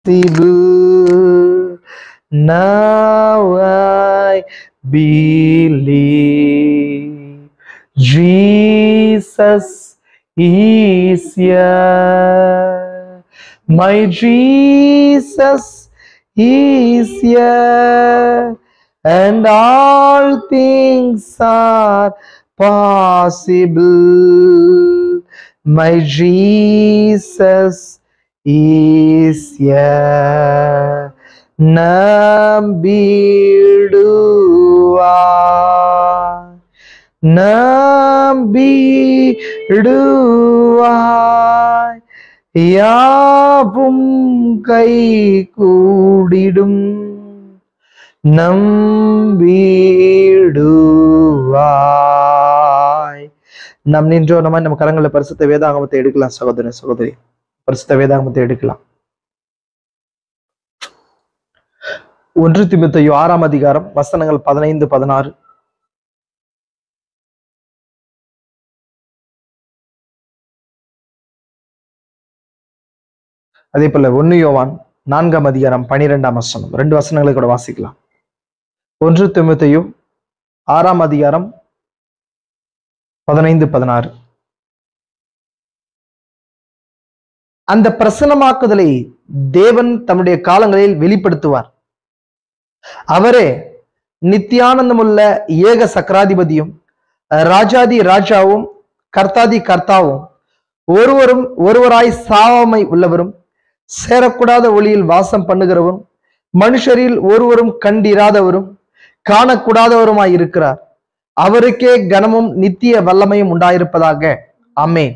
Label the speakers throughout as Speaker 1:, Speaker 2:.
Speaker 1: impossible. Now I believe Jesus is here. My Jesus is here, and all things are possible. My Jesus is here. நம்பிடுவாய் யாவும் கை கூடிடும் நம்பிடுவாய். நாம் நின்றோ நம்ம கரங்களை பரிசுத்த வேதாகமத்தை எடுக்கலாம். சகோதர சகோதரி, பரிசுத்த வேதாகமத்தை எடுக்கலாம். 1 தீமோத்தேயு 6ஆம் அதிகாரம் வசனங்கள் 15, 16. அதே போல 1 யோவான் 4ஆம் அதிகாரம் 12ஆம் வசனம். 2 வசனங்களை கூட வாசிக்கலாம். 1 தீமோத்தேயு 6ஆம் அதிகாரம் 15, 16. அந்த பிரசன்னமாக்குதலை தேவன் தம்முடைய காலங்களில் வெளிப்படுத்துவார். அவரே நித்தியானந்தமுள்ள ஏக சக்கராதிபதியும் ராஜாதி ராஜாவும் கர்த்தாதி கர்த்தாவும் ஒருவரும் ஒருவராய் சாவாமை உள்ளவரும் சேரக்கூடாத ஒளியில் வாசம் பண்ணுகிறவரும் மனுஷரில் ஒருவரும் கண்டிராதவரும் காணக்கூடாதவருமாய் இருக்கிறார். அவருக்கே கனமும் நித்திய வல்லமையும் உண்டாயிருப்பதாக. ஆமென்.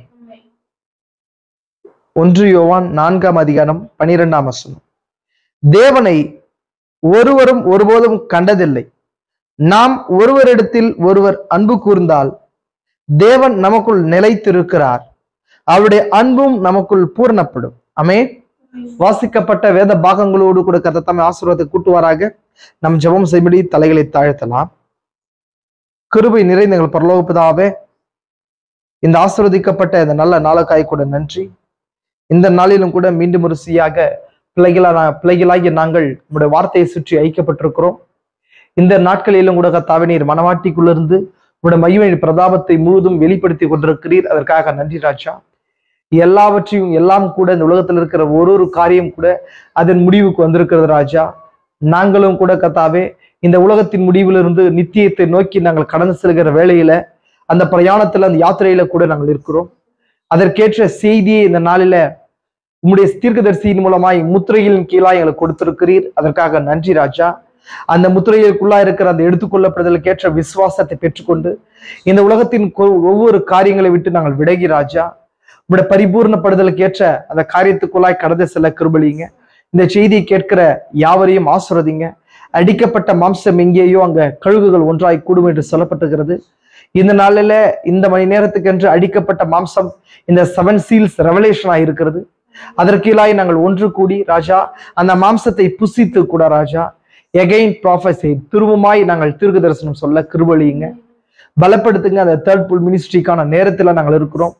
Speaker 1: 1 யோவான் 4ஆம் அதிகாரம் 12ஆம் வசனம். தேவனை ஒருவரும் ஒருபோதும் கண்டதில்லை. நாம் ஒருவரிடத்தில் ஒருவர் அன்பு கூர்ந்தால் தேவன் நமக்குள் நிலைத்திருக்கிறார். அவருடைய அன்பும் நமக்குள் பூரணப்படும். ஆமென். வாசிக்கப்பட்ட வேத பாகங்களோடு கூட கர்த்தர் தம்மை ஆசீர்வாதத்தை கூட்டுவாராக. நம் ஜெபம் செய்யும்படி தலைகளை தாழ்த்தலாம். கிருபை நிறைந்த எங்கள் பரலோக பிதாவே, இந்த ஆசீர்வதிக்கப்பட்ட இந்த நல்ல நாளுக்காய் கூட நன்றி. இந்த நாளிலும் கூட மீண்டும் ஒரு சீயாக பிள்ளைகளாகிய நாங்கள் உங்களுடைய வார்த்தையை சுற்றி ஐக்கியப்பட்டிருக்கிறோம். இந்த நாட்களிலும் கூட கர்த்தாவே, நீர் மனவாட்டிக்குள்ளிருந்து உங்களுடைய மகிமை பிரதாபத்தை முழுதும் வெளிப்படுத்தி கொண்டிருக்கிறீர். அதற்காக நன்றி ராஜா. எல்லாவற்றையும் எல்லாம் கூட இந்த உலகத்தில் இருக்கிற ஒரு காரியம் கூட அதன் முடிவுக்கு வந்திருக்கிறது ராஜா. நாங்களும் கூட கர்த்தாவே, இந்த உலகத்தின் முடிவிலிருந்து நித்தியத்தை நோக்கி நாங்கள் கடந்து செல்கிற வேளையில, அந்த பிரயாணத்துல, அந்த யாத்திரையில கூட நாங்கள் இருக்கிறோம். அதற்கேற்ற செய்தியை இந்த நாளில உம்முடைய தீர்க்கதரிசியின் மூலமாய் முத்திரைகளின் கீழாய் எங்களுக்கு கொடுத்திருக்கிறீர். அதற்காக நன்றி ராஜா. அந்த முத்திரைகளுக்குள்ளா இருக்கிற அந்த எடுத்துக்கொள்ளப்படுதலுக்கேற்ற விசுவாசத்தை பெற்றுக்கொண்டு இந்த உலகத்தின் ஒவ்வொரு காரியங்களை விட்டு நாங்கள் விலகி ராஜா, உங்களுடைய பரிபூர்ணப்படுதலுக்கு ஏற்ற அந்த காரியத்துக்குள்ளாய் கடந்து செல்ல கிருபைங்க. இந்த செய்தியை கேட்கிற யாவரையும் ஆசீர்வதிங்க. அடிக்கப்பட்ட மாம்சம் எங்கேயோ அங்க கழுகுகள் ஒன்றாய் கூடும் என்று சொல்லப்பட்டிருக்கிறது. இந்த நாளில இந்த மணி நேரத்துக்கு என்று அடிக்கப்பட்ட மாம்சம் இந்த 7 சீல்ஸ் ரெவலேஷன் ஆயிருக்கிறது. அதற்கீழாய் நாங்கள் ஒன்று கூடி ராஜா, அந்த மாம்சத்தை புசித்து கூட ராஜா, எகைன் ப்ராஃபஸி திரும்பமாய் நாங்கள் தீர்க்க தரிசனம் சொல்ல கிருபைங்க. பலப்படுத்துங்க. அந்த தேர்ட் புல் மினிஸ்ட்ரிக்கான நேரத்துல நாங்கள் இருக்கிறோம்.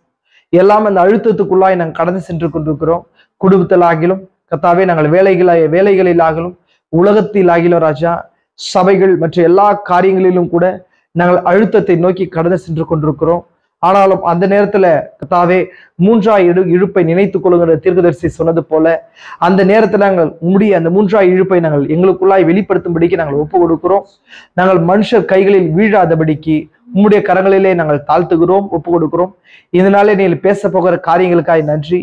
Speaker 1: எல்லாம் அந்த அழுத்தத்துக்குள்ளாய் நாங்கள் கடந்து சென்று கொண்டிருக்கிறோம். குடும்பத்திலாகிலும் கர்த்தாவே, நாங்கள் வேலைகளிலாகிலும் உலகத்திலாகிலும் ராஜா, சபைகள் மற்ற எல்லா காரியங்களிலும் கூட நாங்கள் அழுத்தத்தை நோக்கி கடந்து சென்று கொண்டிருக்கிறோம். ஆனாலும் அந்த நேரத்துல கர்த்தாவே, 3ஆம் இழுப்பை நினைத்துக் கொள்ளுங்கிற தீர்க்கதரிசி சொன்னது போல அந்த நேரத்துல நாங்கள் உம்முடைய அந்த 3ஆம் இழுப்பை நாங்கள் எங்களுக்குள்ளாய் வெளிப்படுத்தும்படிக்கு நாங்கள் ஒப்பு கொடுக்கிறோம். நாங்கள் மனுஷர் கைகளில் வீழாதபடிக்கு உம்முடைய கரங்களிலே நாங்கள் தாழ்த்துகிறோம், ஒப்பு கொடுக்கிறோம். இதனாலே நீங்கள் பேச போகிற காரியங்களுக்காய் நன்றி.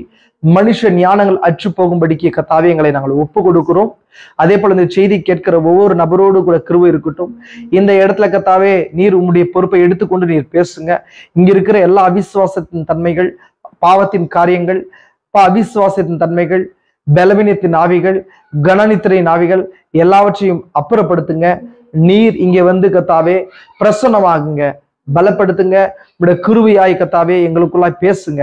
Speaker 1: மனுஷ ஞானங்கள் அற்று போகும்படிக்கு கர்த்தாவே எங்களை நாங்கள் ஒப்பு கொடுக்கிறோம். அதே போல இந்த செய்தி கேட்கிற ஒவ்வொரு நபரோடு கூட கிருபை இருக்கட்டும். இந்த இடத்துல கர்த்தாவே, நீர் உம்முடைய பொறுப்பை எடுத்துக்கொண்டு நீர் பேசுங்க. இங்க இருக்கிற எல்லா அவிசுவாசத்தின் தன்மைகள், பாவத்தின் காரியங்கள், அவிசுவாசத்தின் தன்மைகள், பலவீனத்தின் ஆவிகள், கனநித்திரையின் ஆவிகள் எல்லாவற்றையும் அப்புறப்படுத்துங்க. நீர் இங்க வந்து கர்த்தாவே பிரசன்னமாகுங்க, பலப்படுத்துங்க. உடைய கிருபையாய் கர்த்தாவே எங்களுக்குள்ளாய் பேசுங்க.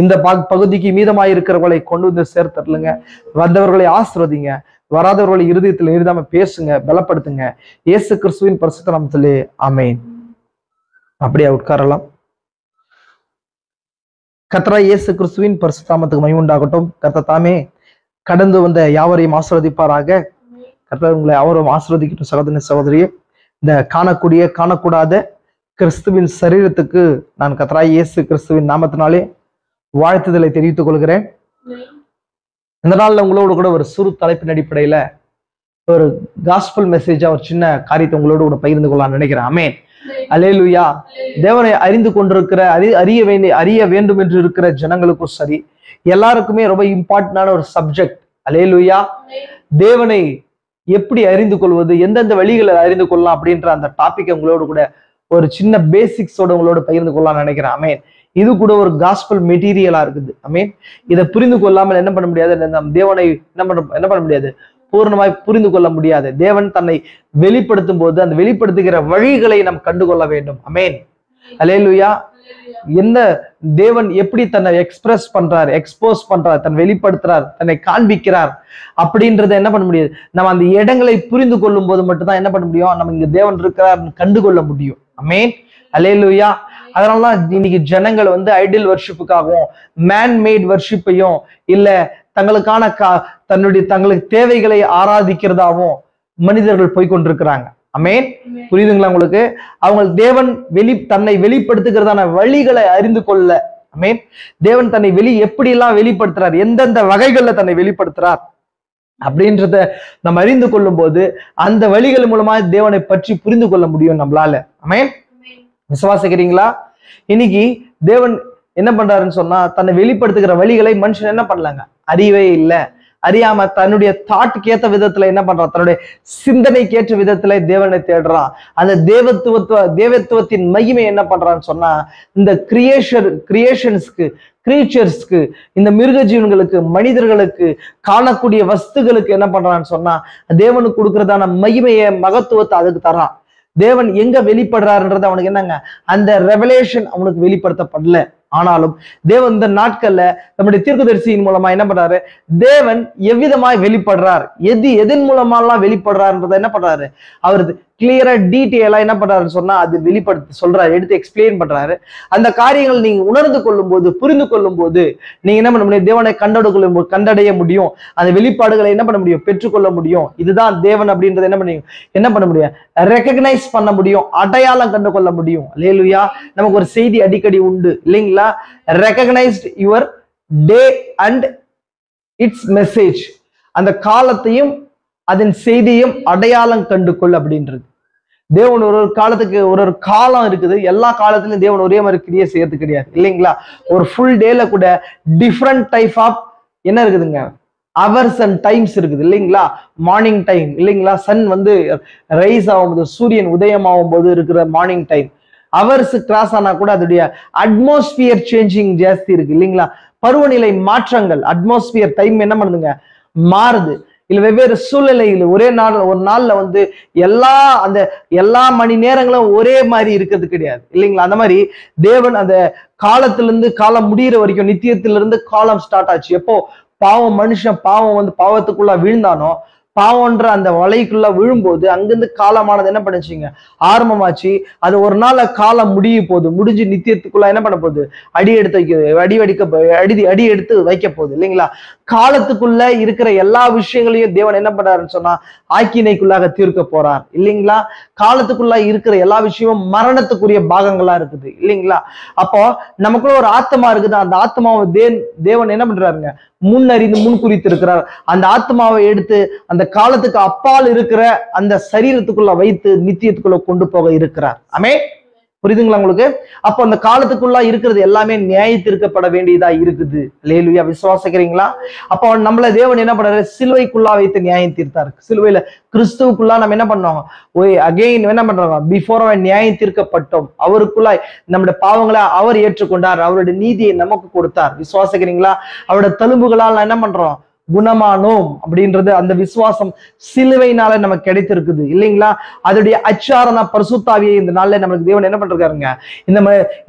Speaker 1: இந்த பகுதிக்கு மீதமாய் இருக்கிறவர்களை கொண்டு வந்து சேர்த்தருளுங்க. வந்தவர்களை ஆசீர்வதிங்க, வராதவர்களை இருதயத்தில் எழுதாம பேசுங்க, பலப்படுத்துங்க. இயேசு கிறிஸ்துவின் பரிசுத்த நாமத்திலே ஆமென். அப்படியே உட்காரலாம். கர்த்தராகிய இயேசு கிறிஸ்துவின் பரிசுத்த நாமத்துக்கு மகிமை உண்டாகட்டும். கர்த்தர் தாமே கடந்து வந்த யாவரையும் ஆசீர்வதிப்பாராக. கர்த்தர் உங்களை அவரும் ஆசீர்வதிக்கட்டும். சகோதரனே சகோதரியே, இந்த காணக்கூடிய காணக்கூடாத கிறிஸ்துவின் சரீரத்துக்கு நான் கர்த்தராகிய இயேசு கிறிஸ்துவின் நாமத்தினாலே வாழ்த்துதலை தெரிவித்துக் கொள்கிறேன். இந்த நாள்ல உங்களோடு கூட ஒரு சிறு தலைப்பின் அடிப்படையில ஒரு காஸ்பல் மெசேஜா ஒரு சின்ன காரியத்தை உங்களோடு கூட பகிர்ந்து கொள்ளலாம் நினைக்கிறேன். ஆமென். அல்லேலூயா. தேவனை அறிந்து கொண்டிருக்கிற அறிய வேண்டும் என்று இருக்கிற ஜனங்களுக்கும் சரி, எல்லாருக்குமே ரொம்ப இம்பார்ட்டன்டான ஒரு சப்ஜெக்ட். அல்லேலூயா. தேவனை எப்படி அறிந்து கொள்வது, எந்தெந்த வழிகளை அறிந்து கொள்ளலாம் அப்படின்ற அந்த டாபிக் உங்களோடு கூட ஒரு சின்ன பேசிக்ஸோட உங்களோட பகிர்ந்து கொள்ளலாம் நினைக்கிறேன். ஆமென். இது கூட ஒரு காஸ்பல் மெட்டீரியலா இருக்குது. ஆமென். இதை புரிந்து கொள்ளாமல் என்ன பண்ண முடியாது, நம் தேவனை என்ன பண்ண முடியாது, பூர்ணமாய் புரிந்து கொள்ள முடியாது. தேவன் தன்னை வெளிப்படுத்தும் போது அந்த வெளிப்படுத்துகிற வழிகளை நாம் கண்டுகொள்ள வேண்டும். ஆமென். அல்லேலூயா. என்ன தேவன் எப்படி தன்னை எக்ஸ்பிரஸ் பண்றார், எக்ஸ்போஸ் பண்றார், தன்னை வெளிப்படுத்துறார், தன்னை காண்பிக்கிறார் அப்படின்றத என்ன பண்ண முடியாது, நம்ம அந்த இடங்களை புரிந்து கொள்ளும் போது மட்டும்தான் என்ன பண்ண முடியும், நம்ம இங்க தேவன் இருக்கிறார் கண்டுகொள்ள முடியும். ஆமென். அல்லேலூயா. அதனாலதான் இன்னைக்கு ஜனங்கள் ஐடியல் வர்ஷிப்புக்காகவும் மேன் மேட் வர்ஷிப்பையும் இல்ல தங்களுக்கான தங்களுக்கு தேவைகளை ஆராதிக்கிறதாவும் மனிதர்கள் போய்கொண்டிருக்கிறாங்க. ஆமென். புரியுதுங்களா உங்களுக்கு? அவங்க தேவன் தன்னை வெளிப்படுத்துகிறதான வழிகளை அறிந்து கொள்ள. ஆமென். தேவன் தன்னை எப்படி எல்லாம் வெளிப்படுத்துறார், எந்தெந்த வகைகள்ல தன்னை வெளிப்படுத்துறார் அப்படின்றத நம்ம அறிந்து கொள்ளும் போது அந்த வழிகள் மூலமா தேவனை பற்றி புரிந்து கொள்ள முடியும் நம்மளால. ஆமென். விசுவாசிக்கிறீங்களா? இன்னைக்கு தேவன் என்ன பண்றாருன்னு சொன்னா, தன்னை வெளிப்படுத்துகிற வழிகளை மனுஷன் என்ன பண்ணலாங்க, அறியவே இல்லை. அறியாம தன்னுடைய தாட்டுக்கு ஏற்ற விதத்துல என்ன பண்றான், தன்னுடைய சிந்தனைக்கு ஏற்ற விதத்துல தேவனை தேடுறான். அந்த தேவத்துவத்தின் மகிமை என்ன பண்றான்னு சொன்னா, இந்த கிரியேச்சர்ஸ்க்கு இந்த மிருக ஜீவன்களுக்கு மனிதர்களுக்கு காணக்கூடிய வஸ்துகளுக்கு என்ன பண்றான்னு சொன்னா, தேவனுக்கு கொடுக்கறதான மகிமையை மகத்துவத்தை அதுக்கு தரான். தேவன் எங்க வெளிப்படுறாருன்றது அவனுக்கு என்னங்க, அந்த ரெவலேஷன் அவனுக்கு வெளிப்படுத்தப்படல. ஆனாலும் தேவன் இந்த நாட்கள்ல நம்முடைய தீர்க்கதரிசியின் மூலமா என்ன பண்றாரு, தேவன் எவ்விதமாய் வெளிப்படுறார், எதன் மூலமாலாம் வெளிப்படுறாருன்றத என்ன பண்றாரு, அவருக்கு கிளியரா டீட்டெயிலா என்ன பண்றாருன்னு சொன்னா அது வெளிப்படுத்தி சொல்றாரு, எடுத்து எக்ஸ்பிளைன் பண்றாரு. அந்த காரியங்கள் நீங்க உணர்ந்து கொள்ளும் போது, புரிந்து கொள்ளும் போது நீங்க என்ன பண்ண முடியும், தேவனை கண்டடைய முடியும். அந்த வெளிப்பாடுகளை என்ன பண்ண முடியும், பெற்றுக்கொள்ள முடியும். இதுதான் தேவன் அப்படின்றத என்ன பண்ண முடியும், ரெகக்னைஸ் பண்ண முடியும், அடையாளம் கண்டு கொள்ள முடியும். அல்லேலூயா. நமக்கு ஒரு செய்தி அடிக்கடி உண்டு இல்லைங்களா, recognised your day and it's message. அந்த காலத்தையும் அதன் செய்தியும் அடையாளம் கண்டு கொள் அப்படின்றது. தேவன் ஒரு காலத்துக்கு ஒரு காலம் இருக்குது. எல்லா காலத்திலும் தேவன் ஒரே மாதிரி கிரியை செய்யறது கிடையாது இல்லைங்களா. ஒரு ஃபுல் டேல கூட டிஃப்ரெண்ட் டைப் ஆஃப் என்ன இருக்குதுங்க, அவர்ஸ் அண்ட் டைம்ஸ் இருக்குது இல்லைங்களா. மார்னிங் டைம் இல்லைங்களா, சன் ரைஸ் ஆகும்போது, சூரியன் உதயமாகும் போது இருக்கிற மார்னிங் டைம். அவர்ஸ் கிராஸ் ஆனா கூட அதோடைய அட்மாஸ்பியர் சேஞ்சிங் ஜாஸ்தி இருக்கு இல்லைங்களா. பருவநிலை மாற்றங்கள், அட்மாஸ்பியர் டைம் என்ன பண்ணுதுங்க, மாறுது. இல்ல வெவ்வேறு சூழ்நிலைகள் ஒரு நாள்ல எல்லா மணி நேரங்களும் ஒரே மாதிரி இருக்கிறது கிடையாது இல்லைங்களா. அந்த மாதிரி தேவன் அந்த காலத்திலிருந்து காலம் முடிகிற வரைக்கும், நித்தியத்திலிருந்து காலம் ஸ்டார்ட் ஆச்சு. எப்போ மனுஷன் பாவத்துக்குள்ள வீழ்ந்தானோ, பாவம்ன்ற அந்த வலைக்குள்ள விழும்போது அங்கிருந்து காலமானது என்ன பண்ணுச்சுங்க, ஆரம்பமாச்சு. அது ஒரு நாள் காலம் முடிஞ்சு நித்தியத்துக்குள்ள என்ன பண்ண போகுது, அடி எடுத்து வைக்க போகுது இல்லைங்களா. காலத்துக்குள்ள இருக்கிற எல்லா விஷயங்களையும் தேவன் என்ன பண்றாருன்னு சொன்னா ஆக்கினைக்குள்ளாக தீர்க்க போறார் இல்லைங்களா. காலத்துக்குள்ள இருக்கிற எல்லா விஷயமும் மரணத்துக்குரிய பாகங்களா இருக்குது இல்லைங்களா. அப்போ நமக்குள்ள ஒரு ஆத்மா இருக்குது. அந்த ஆத்மாவை தேவன் என்ன பண்றாருங்க, முன் குறித்து இருக்கிறார். அந்த ஆத்மாவை எடுத்து அந்த காலத்துக்கு அப்பால் இருக்கிற அந்த சரீரத்துக்குள்ள வைத்து நித்தியத்துக்குள்ள கொண்டு போக இருக்கிறார். ஆமென். புரியுதுங்களா உங்களுக்கு? அப்போ அந்த காலத்துக்குள்ள இருக்கிறது எல்லாமே நியாயத்திற்கப்பட வேண்டியதா இருக்குது. அல்லேலூயா. விசுவாசிக்கிறீங்களா? அப்போ நம்மள தேவன் என்ன பண்றாரு, சிலுவைக்குள்ளா வைத்து நியாயம் தீர்த்தாரு. சிலுவையில கிறிஸ்துவுக்குள்ளா நம்ம என்ன பண்ணோம், அகைன் என்ன பண்றோம், பிஃபோர் நியாயம் தீர்க்கப்பட்டோம். அவருக்குள்ள நம்முடைய பாவங்களை அவர் ஏற்றுக்கொண்டார், அவருடைய நீதியை நமக்கு கொடுத்தார். விசுவாசிக்கிறீங்களா? அவருடைய தழும்புகளால் என்ன பண்றோம், குணமானோம் அப்படின்றது அந்த விசுவாசம் சிலுவையினால நமக்கு கிடைத்திருக்குது இல்லைங்களா. அதோடைய அச்சாரண பரிசுத்தாவியை இந்த நாள்ல நமக்கு தேவன் என்ன பண்றாருங்க,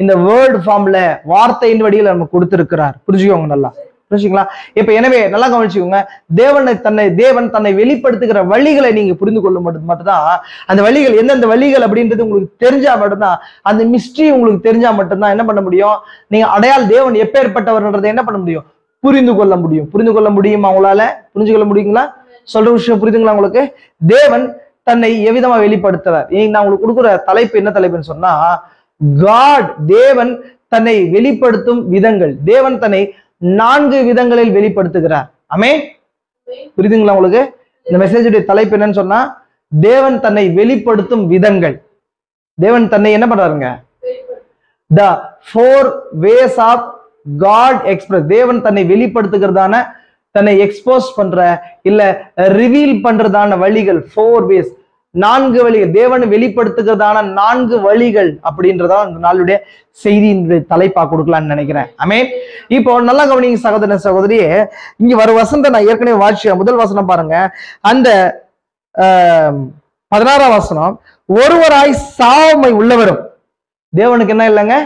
Speaker 1: இந்த வேர்ட் ஃபார்ம்ல வார்த்தையின் வழியில நமக்கு கொடுத்திருக்கிறார். புரிஞ்சுக்கோங்க, நல்லா புரிஞ்சுங்களா. இப்ப எனவே நல்லா கவனிச்சுக்கோங்க, தேவன் தன்னை வெளிப்படுத்துகிற வழிகளை நீங்க புரிந்து கொள்ளும் மட்டும்தான், அந்த வழிகள் எந்தெந்த வழிகள் அப்படின்றது உங்களுக்கு தெரிஞ்சா மட்டும்தான், அந்த மிஸ்ட்ரி உங்களுக்கு தெரிஞ்சா மட்டும்தான் என்ன பண்ண முடியும், நீங்க தேவன் எப்பேற்பட்டவர்ன்றதை என்ன பண்ண முடியும், புரிந்து கொள்ள முடியும். புரிந்து கொள்ள முடியுமா உங்களால? புரிஞ்சு கொள்ள முடியுங்களா? சொல்ற விஷயம் புரியுதுங்களா உங்களுக்கு? தேவன் தன்னை எவ்விதமா வெளிப்படுத்துறார்? நான் உங்களுக்கு கொடுக்குற தலைப்பு என்ன தலைப்புன்னு சொன்னா, காட், தேவன் தன்னை வெளிப்படுத்தும் விதங்கள். தேவன் தன்னை 4 விதங்களில் வெளிப்படுத்துகிறார். ஆமென். புரியுதுங்களா உங்களுக்கு? இந்த மெசேஜுடைய தலைப்பு என்னன்னு சொன்னா, தேவன் தன்னை வெளிப்படுத்தும் விதங்கள். தேவன் தன்னை என்ன பண்றாருங்க? The 4 ways of God express. தேவன் தன்னை வெளிப்படுத்துகிறதான, தன்னை எக்ஸ்போஸ் பண்ற இல்ல ரிவீல் பண்றதான வழிகள் 4 ways, 4 வழிகள். தேவன் வெளிப்படுத்துகிறதான 4 வழிகள் அப்படின்றதா இந்த நாளுடைய செய்தியின் தலைப்பா கொடுக்கலாம்னு நினைக்கிறேன். ஆமென். இப்போ நல்லா கவனிங்க சகோதர சகோதரியே, இங்க வர வசனத்தை நான் ஏற்கனவே வாசிச்ச முதல் வசனம் பாருங்க. அந்த 16ஆம் வசனம், ஒருவராய் சாவமை உள்ளவரும். தேவனுக்கு என்ன இல்லைங்க?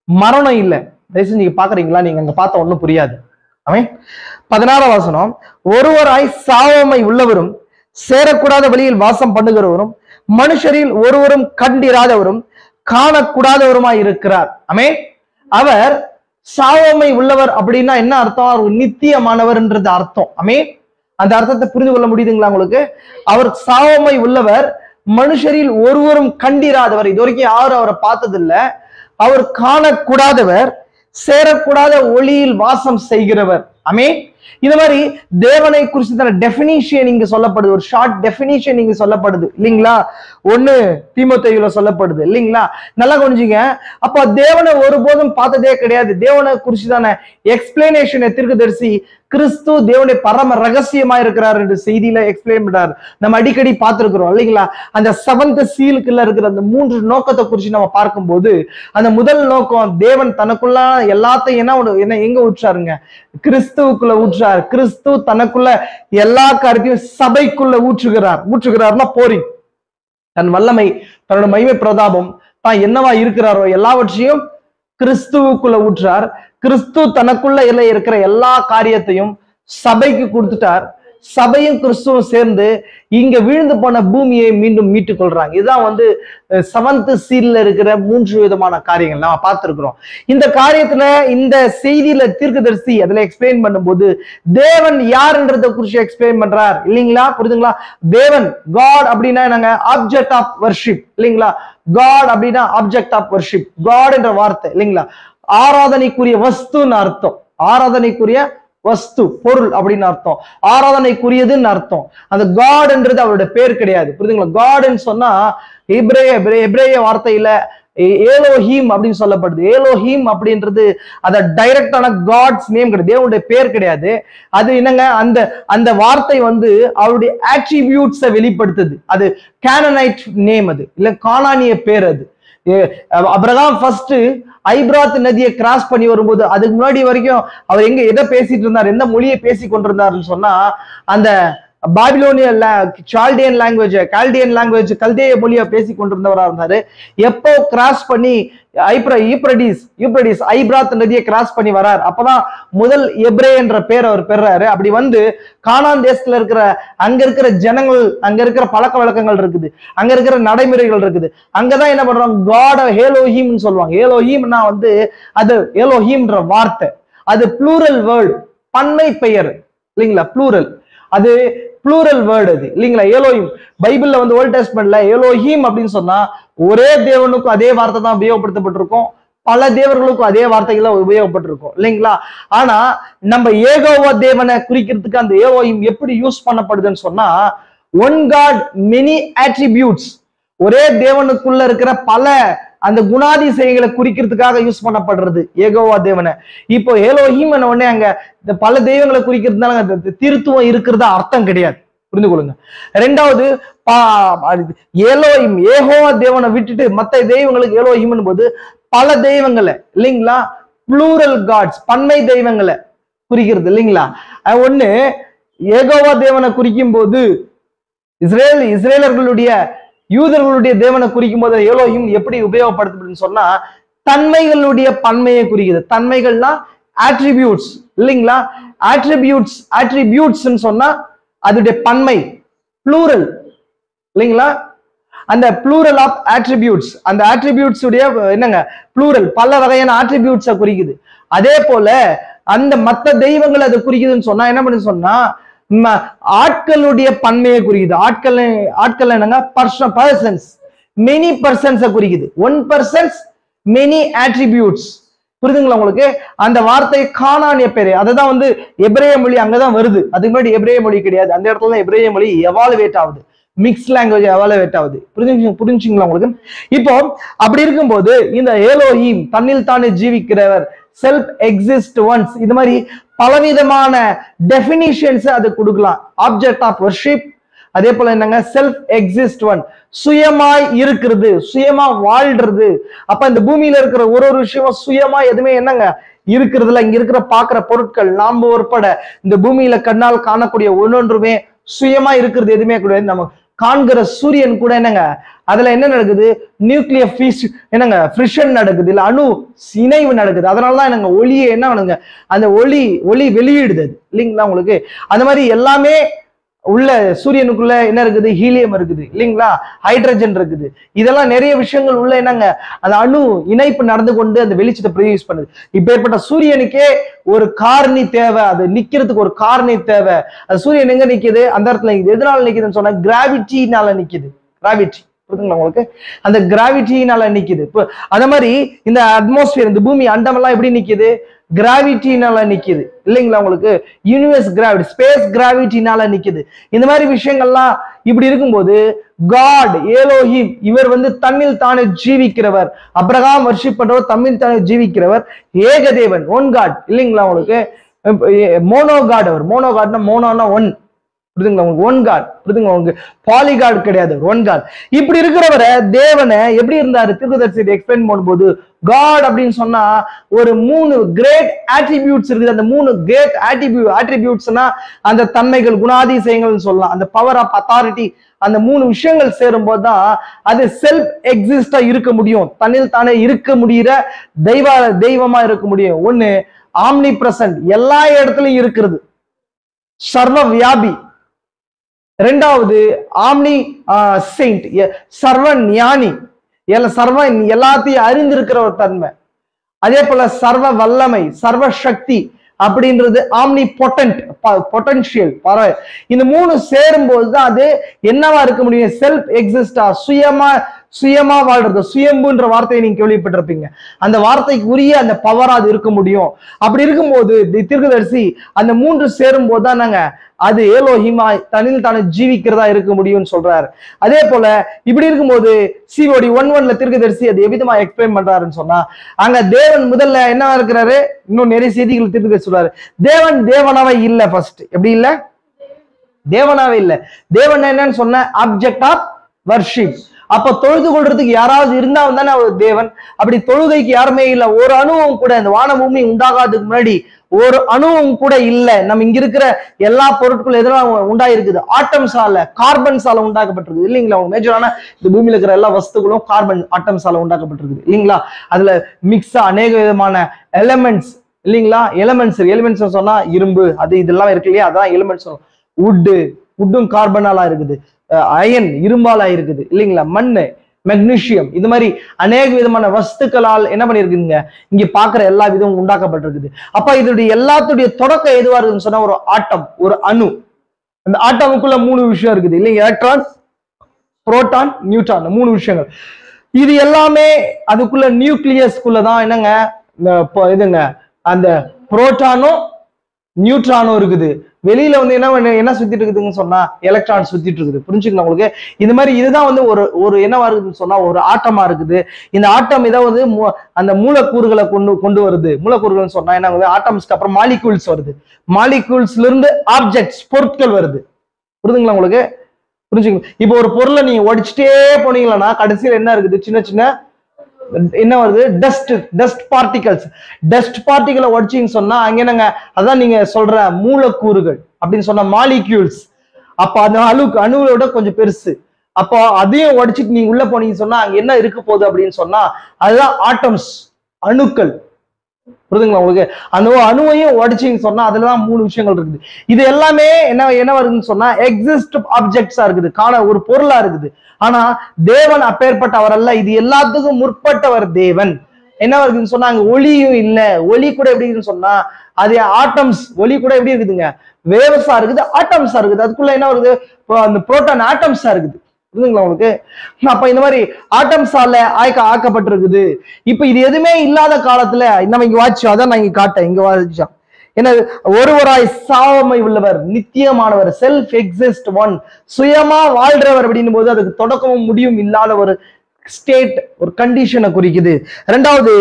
Speaker 1: மரணம் இல்லை. தயவுசெய்து நீங்க பாக்குறீங்களா? நீங்க அங்க பார்த்தா ஒண்ணும் புரியாது. ஆமென். 16ஆம் வசனம், ஒருவராய் சாவமை உள்ளவரும், சேரக்கூடாத வழியில் வாசம் பண்ணுகிறவரும், மனுஷரில் ஒருவரும் கண்டிராதவரும், காணக்கூடாதவருமாய் இருக்கிறார். ஆமென். அவர் சாவமை உள்ளவர் அப்படின்னா என்ன அர்த்தம்? அவர் நித்தியமானவர்ன்றது அர்த்தம். ஆமென். அந்த அர்த்தத்தை புரிந்து கொள்ள முடியுதுங்களா உங்களுக்கு? அவர் சாவமை உள்ளவர், மனுஷரில் ஒருவரும் கண்டிராதவர். இது வரைக்கும் யாரும் அவரை பார்த்ததில்ல. அவர் காணக்கூடாதவர், சேரக்கூடாத ஒளியில் வாசம் செய்கிறவர். ஆமென். இந்த மாதிரி தேவனை குறித்து டெபினிஷன் இங்க சொல்லப்படுது. ஒரு ஷார்ட் டெபினிஷன் இங்க சொல்லப்படுது இல்லைங்களா? 1 தீமோத்தேயுல சொல்லப்படுது இல்லைங்களா? நல்லா கொஞ்சிங்க. அப்ப தேவனை ஒருபோதும் பார்த்ததே கிடையாது. தேவனை குறிச்சுதான எக்ஸ்பிளனேஷன் தீர்க்கதரிசி கிறிஸ்து தேவனுடைய பரம ரகசியமா இருக்கிறார் என்று செய்தியில எக்ஸ்பிளைன் பண்றாரு. நம்ம அடிக்கடி பார்த்திருக்கிறோம் இல்லைங்களா? அந்த 7th சீலுக்குள்ள இருக்கிற அந்த 3 நோக்கத்தை குறிச்சு நம்ம பார்க்கும்போது, அந்த முதல் நோக்கம், தேவன் தனக்குள்ள எல்லாத்தையும் என்ன எங்க ஊற்றாருங்க? கிறிஸ்துவுக்குள்ள ஊற்றார். கிறிஸ்து தனக்குள்ள எல்லா காரியத்தையும் சபைக்குள்ள ஊற்றுகிறார்னா போரிங். தன் வல்லமை, தன்னோட மகிமை பிரதாபம், தான் என்னவா இருக்கிறாரோ எல்லாவற்றையும் கிறிஸ்துவுக்குள்ள ஊற்றார். கிறிஸ்து தனக்குள்ள இருக்கிற எல்லா காரியத்தையும் சபைக்கு கொடுத்துட்டார். சபையும் கிறிஸ்துவும் சேர்ந்து இங்க விழுந்து போன பூமியை மீண்டும் மீட்டுக் கொள்றாங்க. இதுதான் 7th சீல்ல இருக்கிற 3 விதமான காரியங்கள் நம்ம பார்த்திருக்கிறோம். இந்த காரியத்துல, இந்த செய்தியில தீர்க்கதரிசி அதுல எக்ஸ்பிளைன் பண்ணும்போது தேவன் யாருன்றதை குறிச்சு எக்ஸ்பிளைன் பண்றார் இல்லைங்களா? புரியுதுங்களா? தேவன், காட் அப்படின்னா நாங்க ஆப்ஜெக்ட் ஆஃப் வர்ஷிப் இல்லைங்களா? காட் அப்படின்னா ஆப்ஜெக்ட் ஆஃப் வர்ஷிப். காட் என்ற வார்த்தை இல்லைங்களா? ஆராதனைக்குரிய வஸ்துன்னு அர்த்தம். ஆராதனைக்குரிய வஸ்து, பொருள் அப்படின்னு அர்த்தம். ஆராதனைக்குரியதுன்னு அர்த்தம். அந்த காட்ன்றது அவருடைய பேர் கிடையாது. புரியுதுங்களா? காட்ன்னு சொன்னா எபிரேய வார்த்தையில ஏலோஹீம் அப்படின்னு சொல்லப்படுது. ஏலோஹீம் அப்படின்றது அத டைரக்டான காட்ஸ் நேம் கிடையாது, தேவனுடைய பேர் கிடையாது. அது என்னங்க? அந்த வார்த்தை அவருடைய ஆட்ரிபியூட்ஸை வெளிப்படுத்துது. அது கானனைட் நேம், அது இல்ல கானானிய பேர். அது அபிரகாம் ஃபர்ஸ்ட் ஐப்ராத் நதியை கிராஸ் பண்ணி வரும்போது, அதுக்கு முன்னாடி வரைக்கும் அவர் எதை பேசிட்டு இருந்தார், எந்த மொழியை பேசி கொண்டிருந்தாருன்னு சொன்னா, அந்த பாபிலோனிய சால்டியன் லாங்குவேஜ் கல்தேய மொழியை பேசி கொண்டிருந்தவரா இருந்தாரு. எப்போ கிராஸ் பண்ணி யூப்ரடிஸ் ஐப்ராத் நதியை கிராஸ் பண்ணி வரார், அப்பதான் முதல் எப்ரே என்ற பேர் அவர் பெறாரு. அப்படி கானான் தேசத்துல இருக்கிற அங்க இருக்கிற ஜனங்கள், அங்க இருக்கிற பழக்க வழக்கங்கள் இருக்குது, அங்க இருக்கிற நடைமுறைகள் இருக்குது. அங்கதான் என்ன பண்றாங்க? காட் ஏலோஹீம் சொல்லுவாங்க. ஏலோஹீம்னா அது ஏலோஹீம்ன்ற வார்த்தை, அது ப்ளூரல் வேர்டு, பன்மை பெயர் இல்லைங்களா? ப்ளூரல், அது ப்ளூரல் வேர்டு அது இல்லைங்களா? ஏலோஹீம் பைபிள்ல ஓல்ட் டெஸ்ட்மென்ட்ல ஏலோஹீம் அப்படின்னு சொன்னா ஒரே தேவனுக்கும் அதே வார்த்தை தான் உபயோகப்படுத்தப்பட்டிருக்கும், பல தேவர்களுக்கும் அதே வார்த்தைகளை உபயோகப்பட்டிருக்கும் இல்லைங்களா? ஆனா நம்ம ஏகோவா தேவனை குறிக்கிறதுக்கு அந்த ஏலோஹீம் எப்படி யூஸ் பண்ணப்படுதுன்னு சொன்னா, ஒன் காட் மெனி ஆட்ரிபியூட்ஸ், ஒரே தேவனுக்குள்ள இருக்கிற பல அந்த குணாதிசயங்களை குறிக்கிறதுக்காக யூஸ் பண்ணப்படுறது ஏகோவா தேவனை. இப்போ ஏலோஹீம் உடனே அங்க இந்த பல தெய்வங்களை குறிக்கிறதுனால திருத்துவம் இருக்கிறதா அர்த்தம் கிடையாது. புரிந்து கொள்ளுங்க. ரெண்டாவது, ஏலோஹீம் ஏகோவா தேவனை விட்டுட்டு மற்ற தெய்வங்களுக்கு ஏலோஹீம் போது பல தெய்வங்களை இல்லைங்களா? ப்ளூரல் காட்ஸ், பன்மை தெய்வங்களை குறிக்கிறது இல்லைங்களா? ஒண்ணு ஏகோவா தேவனை குறிக்கும் போது இஸ்ரேலர்களுடைய யூதர்களுடைய தேவனை குறிக்கும் போது ஏலோஹீம் எப்படி உபயோகப்படுத்தப்படுதுன்னு சொன்னா, தன்மைகளுடைய பன்மையை குறிக்குது. தன்மைகள்னா ஆட்ரிபியூட்ஸ் இல்லைங்களா? ஆட்ரிபியூட்ஸ் சொன்னா அதோடைய பன்மை ப்ளூரல் இல்லைங்களா? அந்த ப்ளூரல் ஆஃப் ஆட்ரிபியூட்ஸ், அந்த ஆட்ரிபியூட்ஸ் உடைய என்னங்க? ப்ளூரல், பல வகையான ஆட்ரிபியூட்ஸை குறிக்குது. அதே போல அந்த மத்த தெய்வங்கள் அது குறிக்குதுன்னு சொன்னா என்ன பண்ணு சொன்னா ஆட்களுடைய பன்மையை குறிக்குது. ஆட்கள் என்னங்க பர்சன்ஸ், மெனி பர்சன்ஸை குறிக்குது. One persons many attributes. புரியுதுங்களா உங்களுக்கு? அந்த வார்த்தை கானானிய பேரு, அதுதான் வந்து எபிரேய மொழி அங்கதான் வருது. அதுக்கு முன்னாடி எபிரேய மொழி கிடையாது. அந்த இடத்துல எபிரேய மொழி எவாலுவேட் ஆகுது, மிக்ஸ் லாங்குவேஜ் எவாலுவேட் ஆகுது. புரிஞ்சுங்களா உங்களுக்கு? இப்போ அப்படி இருக்கும்போது இந்த ஏலோஹிம் தன்னில் தானே ஜீவிக்கிறவர், செல்ஃப் எக்ஸிஸ்ட் ஒன்ஸ், இது மாதிரி பலவிதமான டெபினிஷன்ஸ் அது கொடுக்கலாம். ஆப்ஜெக்ட் ஆஃப் வர்ஷிப், அதே போல என்னங்க செல்ஃப் எக்ஸிஸ்ட் ஒன், சுயமாய் இருக்கிறது, சுயமா வாழ்றது. அப்ப இந்த பூமியில இருக்கிற ஒரு விஷயமும் சுயமா எதுவுமே என்னங்க இருக்கிறதுல, இங்க இருக்கிற பாக்குற பொருட்கள் நாம உட்பட இந்த பூமியில கண்ணால் காணக்கூடிய ஒன்னொன்றுமே சுயமா இருக்கிறது எதுவுமே கிடையாது. நம்ம காண்கிற சூரியன் கூட என்னங்க அதுல என்ன நடக்குது, நியூக்ளியர் என்னங்க ஃபிஷன் நடக்குது, இல்ல அணு இணைவு நடக்குது. அதனாலதான் என்னங்க ஒளியை என்ன பண்ணுங்க அந்த ஒளி வெளியிடுது இல்லைங்களா உங்களுக்கு? அந்த மாதிரி எல்லாமே உள்ள சூரியனுக்குள்ள என்ன இருக்குது, ஹீலியம் இருக்குது இல்லைங்களா, ஹைட்ரஜன் இருக்குது. இதெல்லாம் நிறைய விஷயங்கள் உள்ள என்னங்க அந்த அணு இணைப்பு நடந்து கொண்டு அந்த வெளிச்சத்தை ப்ரொடியூஸ் பண்ணுது. இப்ப ஏற்பட்ட சூரியனுக்கே ஒரு காரணி தேவை, அது நிக்கிறதுக்கு ஒரு காரணி தேவை. அது சூரியன் எங்க நிக்குது, அந்த இடத்துல எதனால நிக்குதுன்னு சொன்னா கிராவிட்டினால நிக்குது. கிராவிட்டி புரியுதுங்களா உங்களுக்கு? அந்த கிராவிட்டினால நிக்குது. இப்போ அந்த மாதிரி இந்த அட்மாஸ்பியர், இந்த பூமி அண்டம் எல்லாம் எப்படி நிக்குது, கிராவிட்டினால நிக்குது இல்லைங்களா உங்களுக்கு? யூனிவர்ஸ் கிராவிட்டி, ஸ்பேஸ் கிராவிட்டினால நிக்குது. இந்த மாதிரி விஷயங்கள்லாம் இப்படி இருக்கும்போது காட் ஏலோஹிம் இவர் வந்து தன்னில் தானே ஜீவிக்கிறவர், அப்ரகாம் வர்ஷிப் பண்றவர் தன்னில் தானே ஜீவிக்கிறவர், ஏகதேவன், ஒன் காட் இல்லைங்களா உங்களுக்கு? மோனோ காட், அவர் மோனோ காட்னா மோனோனா ஒன், புரியுதுங்களா உங்களுக்கு? ஒன் காட், புரியுதுங்களா உங்களுக்கு? பாலிகாட் கிடையாது, ஒன் காட். இப்படி இருக்கிறவரை தேவனை எப்படி இருந்தாரு தீர்க்கதரிசி எக்ஸ்பிளைன் பண்ணும்போது, காட் அப்படின்னு சொன்னா ஒரு 3 கிரேட் ஆட்ரிபியூட்ஸ் இருக்குது. அந்த 3 கிரேட் ஆட்ரிபியூட்ஸ்னா அந்த தன்மைகள், குணாதிசயங்கள் சொல்லலாம். அந்த பவர் ஆஃப் அத்தாரிட்டி, அந்த 3 விஷயங்கள் சேரும் போதுதான் அது செல்ஃப் எக்ஸிஸ்டா இருக்க முடியும், தன்னில் தானே இருக்க முடிகிற தெய்வமா இருக்க முடியும். ஒண்ணு ஆம்னி பிரசன்ட், எல்லா இடத்துலயும் இருக்கிறது, சர்வ வியாபி. ரெண்டாவது ஆம்னி செயின்ட், சர்வ ஞானி, சர்வ எல்லாத்தையும் அறிந்திருக்கிற ஒரு தன்மை. அதே போல சர்வ வல்லமை, சர்வ சக்தி அப்படின்றது ஆம்னி பொட்டன்ஷியல். இந்த 3 சேரும் போதுதான் அது என்னவா இருக்க முடியும், செல்ஃப் எக்ஸிஸ்டா, சுயமா வாழ்றது. சுயம்புன்ற வார்த்தையை நீங்க கேள்விப்பட்டிருப்பீங்க. அந்த வார்த்தைக்கு உரிய அந்த பவரா அது இருக்க முடியும். அப்படி இருக்கும்போது தீர்க்கதரிசி அந்த 3 சேரும் போதுதான் நாங்க அது ஏலோஹிமா தன்னில் தானே ஜீவிக்கிறதா இருக்க முடியும்னு சொல்றாரு. அதே போல இப்படி இருக்கும்போது சிஓடி 1:1 தீர்க்கதரிசி அது எவ்விதமா எக்ஸ்பிளைன் பண்றாருன்னு சொன்னா, அங்க தேவன் முதல்ல என்ன இருக்கிறாரு, இன்னும் நிறைய செய்திகள் தீர்க்கதரிசி சொல்றாரு. தேவனாவே இல்ல. ஃபர்ஸ்ட் எப்படி இல்ல, தேவனாவே இல்ல. தேவன் என்னன்னு சொன்ன ஆப்ஜெக்ட் ஆஃப் வர்ஷிப். அப்ப தொழுது கொள்றதுக்கு யாராவது இருந்தா தானே அவர் தேவன். அப்படி தொழுகைக்கு யாருமே இல்ல. ஒரு அணுவும் கூட இந்த வான பூமி உண்டாகாததுக்கு முன்னாடி ஒரு அணுவும் கூட இல்ல. நம்ம இங்க இருக்கிற எல்லா பொருட்களும் எதெல்லாம் உண்டாயிருக்குது, ஆட்டம்ஸால, கார்பன்ஸால உண்டாக்கப்பட்டிருக்கு இல்லைங்களா? மேஜரான இந்த பூமியில இருக்கிற எல்லா வஸ்துகளும் கார்பன் ஆட்டம்ஸால உண்டாக்கப்பட்டிருக்கு இல்லைங்களா? அதுல மிக்ஸா அநேக விதமான எலிமெண்ட்ஸ் இல்லைங்களா? எலிமெண்ட்ஸ் சொன்னா இரும்பு, அது இதெல்லாம் இருக்கு இல்லையா, அதான் எலிமெண்ட்ஸ். உட்டும் கார்பனாலா இருக்குது, அயன் இரும்பாலா இருக்குது இல்லைங்களா, மண்ணு, மெக்னீசியம், இது மாதிரி அநேக விதமான வஸ்துக்களால் என்ன பண்ணிருக்குங்க இங்க பாக்குற எல்லா விதமும் உண்டாக்கப்பட்டிருக்குது. அப்ப இதோடைய எல்லாத்துடைய தொடக்கம் எதுவா இருக்குன்னு சொன்னா ஒரு ஆட்டம், ஒரு அணு. அந்த ஆட்டமுக்குள்ள 3 விஷயம் இருக்குது இல்லைங்க, எலக்ட்ரான், புரோட்டான், நியூட்ரான், 3 விஷயங்கள். இது எல்லாமே அதுக்குள்ள நியூக்ளியஸ்குள்ளதான் என்னங்க இதுங்க அந்த புரோட்டானும் நியூட்ரானும் இருக்குது. வெளியில வந்து என்ன சுத்திட்டு இருக்குதுன்னு சொன்னா எலக்ட்ரான் சுத்திட்டு இருக்குது. புரிஞ்சுக்கணும் உங்களுக்கு? இந்த மாதிரி இதுதான் வந்து ஒரு என்னவா இருக்குதுன்னு சொன்னா ஒரு ஆட்டமா இருக்குது. இந்த ஆட்டம் இதாவது அந்த மூலக்கூறுகளை கொண்டு வருது. மூலக்கூறுகள் சொன்னா என்ன, ஆட்டம்ஸ்க்கு அப்புறம் மாலிகூல்ஸ் வருது. மாலிகூல்ஸ்ல இருந்து ஆப்ஜெக்ட்ஸ், பொருட்கள் வருது. புரியுதுங்களா உங்களுக்கு? புரிஞ்சுக்கணும். இப்போ ஒரு பொருளை நீங்க உடைச்சிட்டே போனீங்கன்னா கடைசியில் என்ன இருக்குது, சின்ன சின்ன என்ன வருது, டஸ்ட் பார்ட்டிகலை உடைச்சின்னு சொன்னா அங்க என்னங்க, அதான் நீங்க சொல்ற மூலக்கூறுகள் அப்படின்னு சொன்ன மாலிக்யூல்ஸ். அப்ப அந்த அணுவோட கொஞ்சம் பெருசு. அப்போ அதையும் உடைச்சிட்டு நீங்க உள்ள போனீங்கன்னு சொன்னா அங்க என்ன இருக்க போகுது அப்படின்னு சொன்னா அதுதான் ஆட்டம்ஸ், அணுக்கள். புரியுதுங்களா உங்களுக்கு? அந்த அணுவையும் உடைச்சின்னு சொன்னா அதுலதான் 3 விஷயங்கள் இருக்குது. இது எல்லாமே என்ன வருதுன்னு சொன்னா எக்ஸிஸ்ட் ஆப்ஜெக்ட்ஸா இருக்குது, காண ஒரு பொருளா இருக்குது. ஆனா தேவன் அப்பேற்பட்டவர் அல்ல. இது எல்லாத்துக்கும் முற்பட்டவர் தேவன். என்ன இருக்குன்னு சொன்னா அங்க ஒளியும் இல்ல. ஒளி கூட எப்படி இருக்குன்னு சொன்னா அது ஆட்டம்ஸ். ஒளி கூட எப்படி இருக்குதுங்க, வேவ்ஸா இருக்குது, ஆட்டம்ஸா இருக்குது. அதுக்குள்ள என்ன வருது, அந்த புரோட்டான் ஆட்டம்ஸா இருக்குது. புரியுதுங்களா உங்களுக்கு? அப்ப இந்த மாதிரி ஆட்டம்ஸால ஆக்கப்பட்டிருக்குது. இப்ப இது எதுவுமே இல்லாத காலத்துல நம்ம இங்க வாட்சோம், அதான் நான் இங்க காட்டேன், இங்க வாட்சோம். என்ன, ஒருவராய் சாவமை உள்ளவர், நித்தியமானவர், செல்ஃப் எக்ஸிஸ்ட் ஒன், சுயமா வாழ்றவர் அப்படின்னும் போது அதுக்கு தொடக்கமும் முடியும் இல்லாத ஒரு ஸ்டேட், ஒரு கண்டிஷனை குறிக்குது. இரண்டாவது,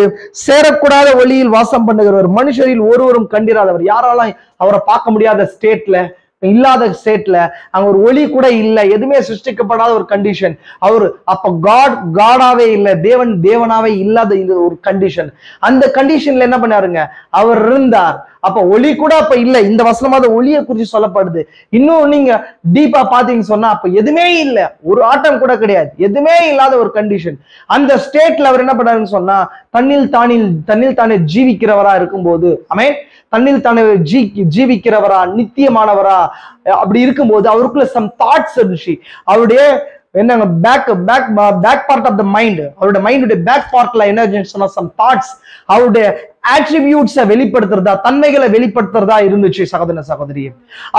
Speaker 1: சேரக்கூடாத ஒளியில் வாசம் பண்ணுகிறவர், மனுஷரில் ஒருவரும் கண்டிராதவர். யாராலும் அவரை பார்க்க முடியாத ஸ்டேட்ல, இல்லாத ஸ்டேட்ல, அங்க ஒரு ஒளி கூட இல்லை, எதுவுமே சிருஷ்டிக்கப்படாத ஒரு கண்டிஷன். அவரு அப்ப காடாவே இல்லை, தேவனாவே இல்லாத இந்த ஒரு கண்டிஷன். அந்த கண்டிஷன்ல என்ன பண்ணாருங்க, அவர் இருந்தார். அப்ப ஒளி கூட அப்ப இல்ல. இந்த வசனமாத ஒளியை குறித்து சொல்லப்படுது. இன்னும் நீங்க டீப்பா பாத்தீங்க சொன்னா அப்ப எதுவுமே இல்ல, ஒரு ஆட்டம் கூட கிடையாது, எதுவுமே இல்லாத ஒரு கண்டிஷன். அந்த ஸ்டேட்ல அவர் என்ன பண்ணாருன்னு சொன்னா தன்னில் தானே ஜீவிக்கிறவரா இருக்கும்போது, தன்னில் தானே ஜீவிக்கிறவரா, நித்தியமானவரா அப்படி இருக்கும்போது அவருக்குள்ள சம் தாட்ஸ் இருந்துச்சு. அவருடைய என்னங்க back part of the mind, அவருடைய மைண்டுடைய பேக் பார்ட்ல என்ன சொன்னா சம் தாட்ஸ், அவருடைய ஆட்ரிபியூட்ஸை வெளிப்படுத்துறதா, தன்மைகளை வெளிப்படுத்துறதா இருந்துச்சு சகோதர சகோதரியே.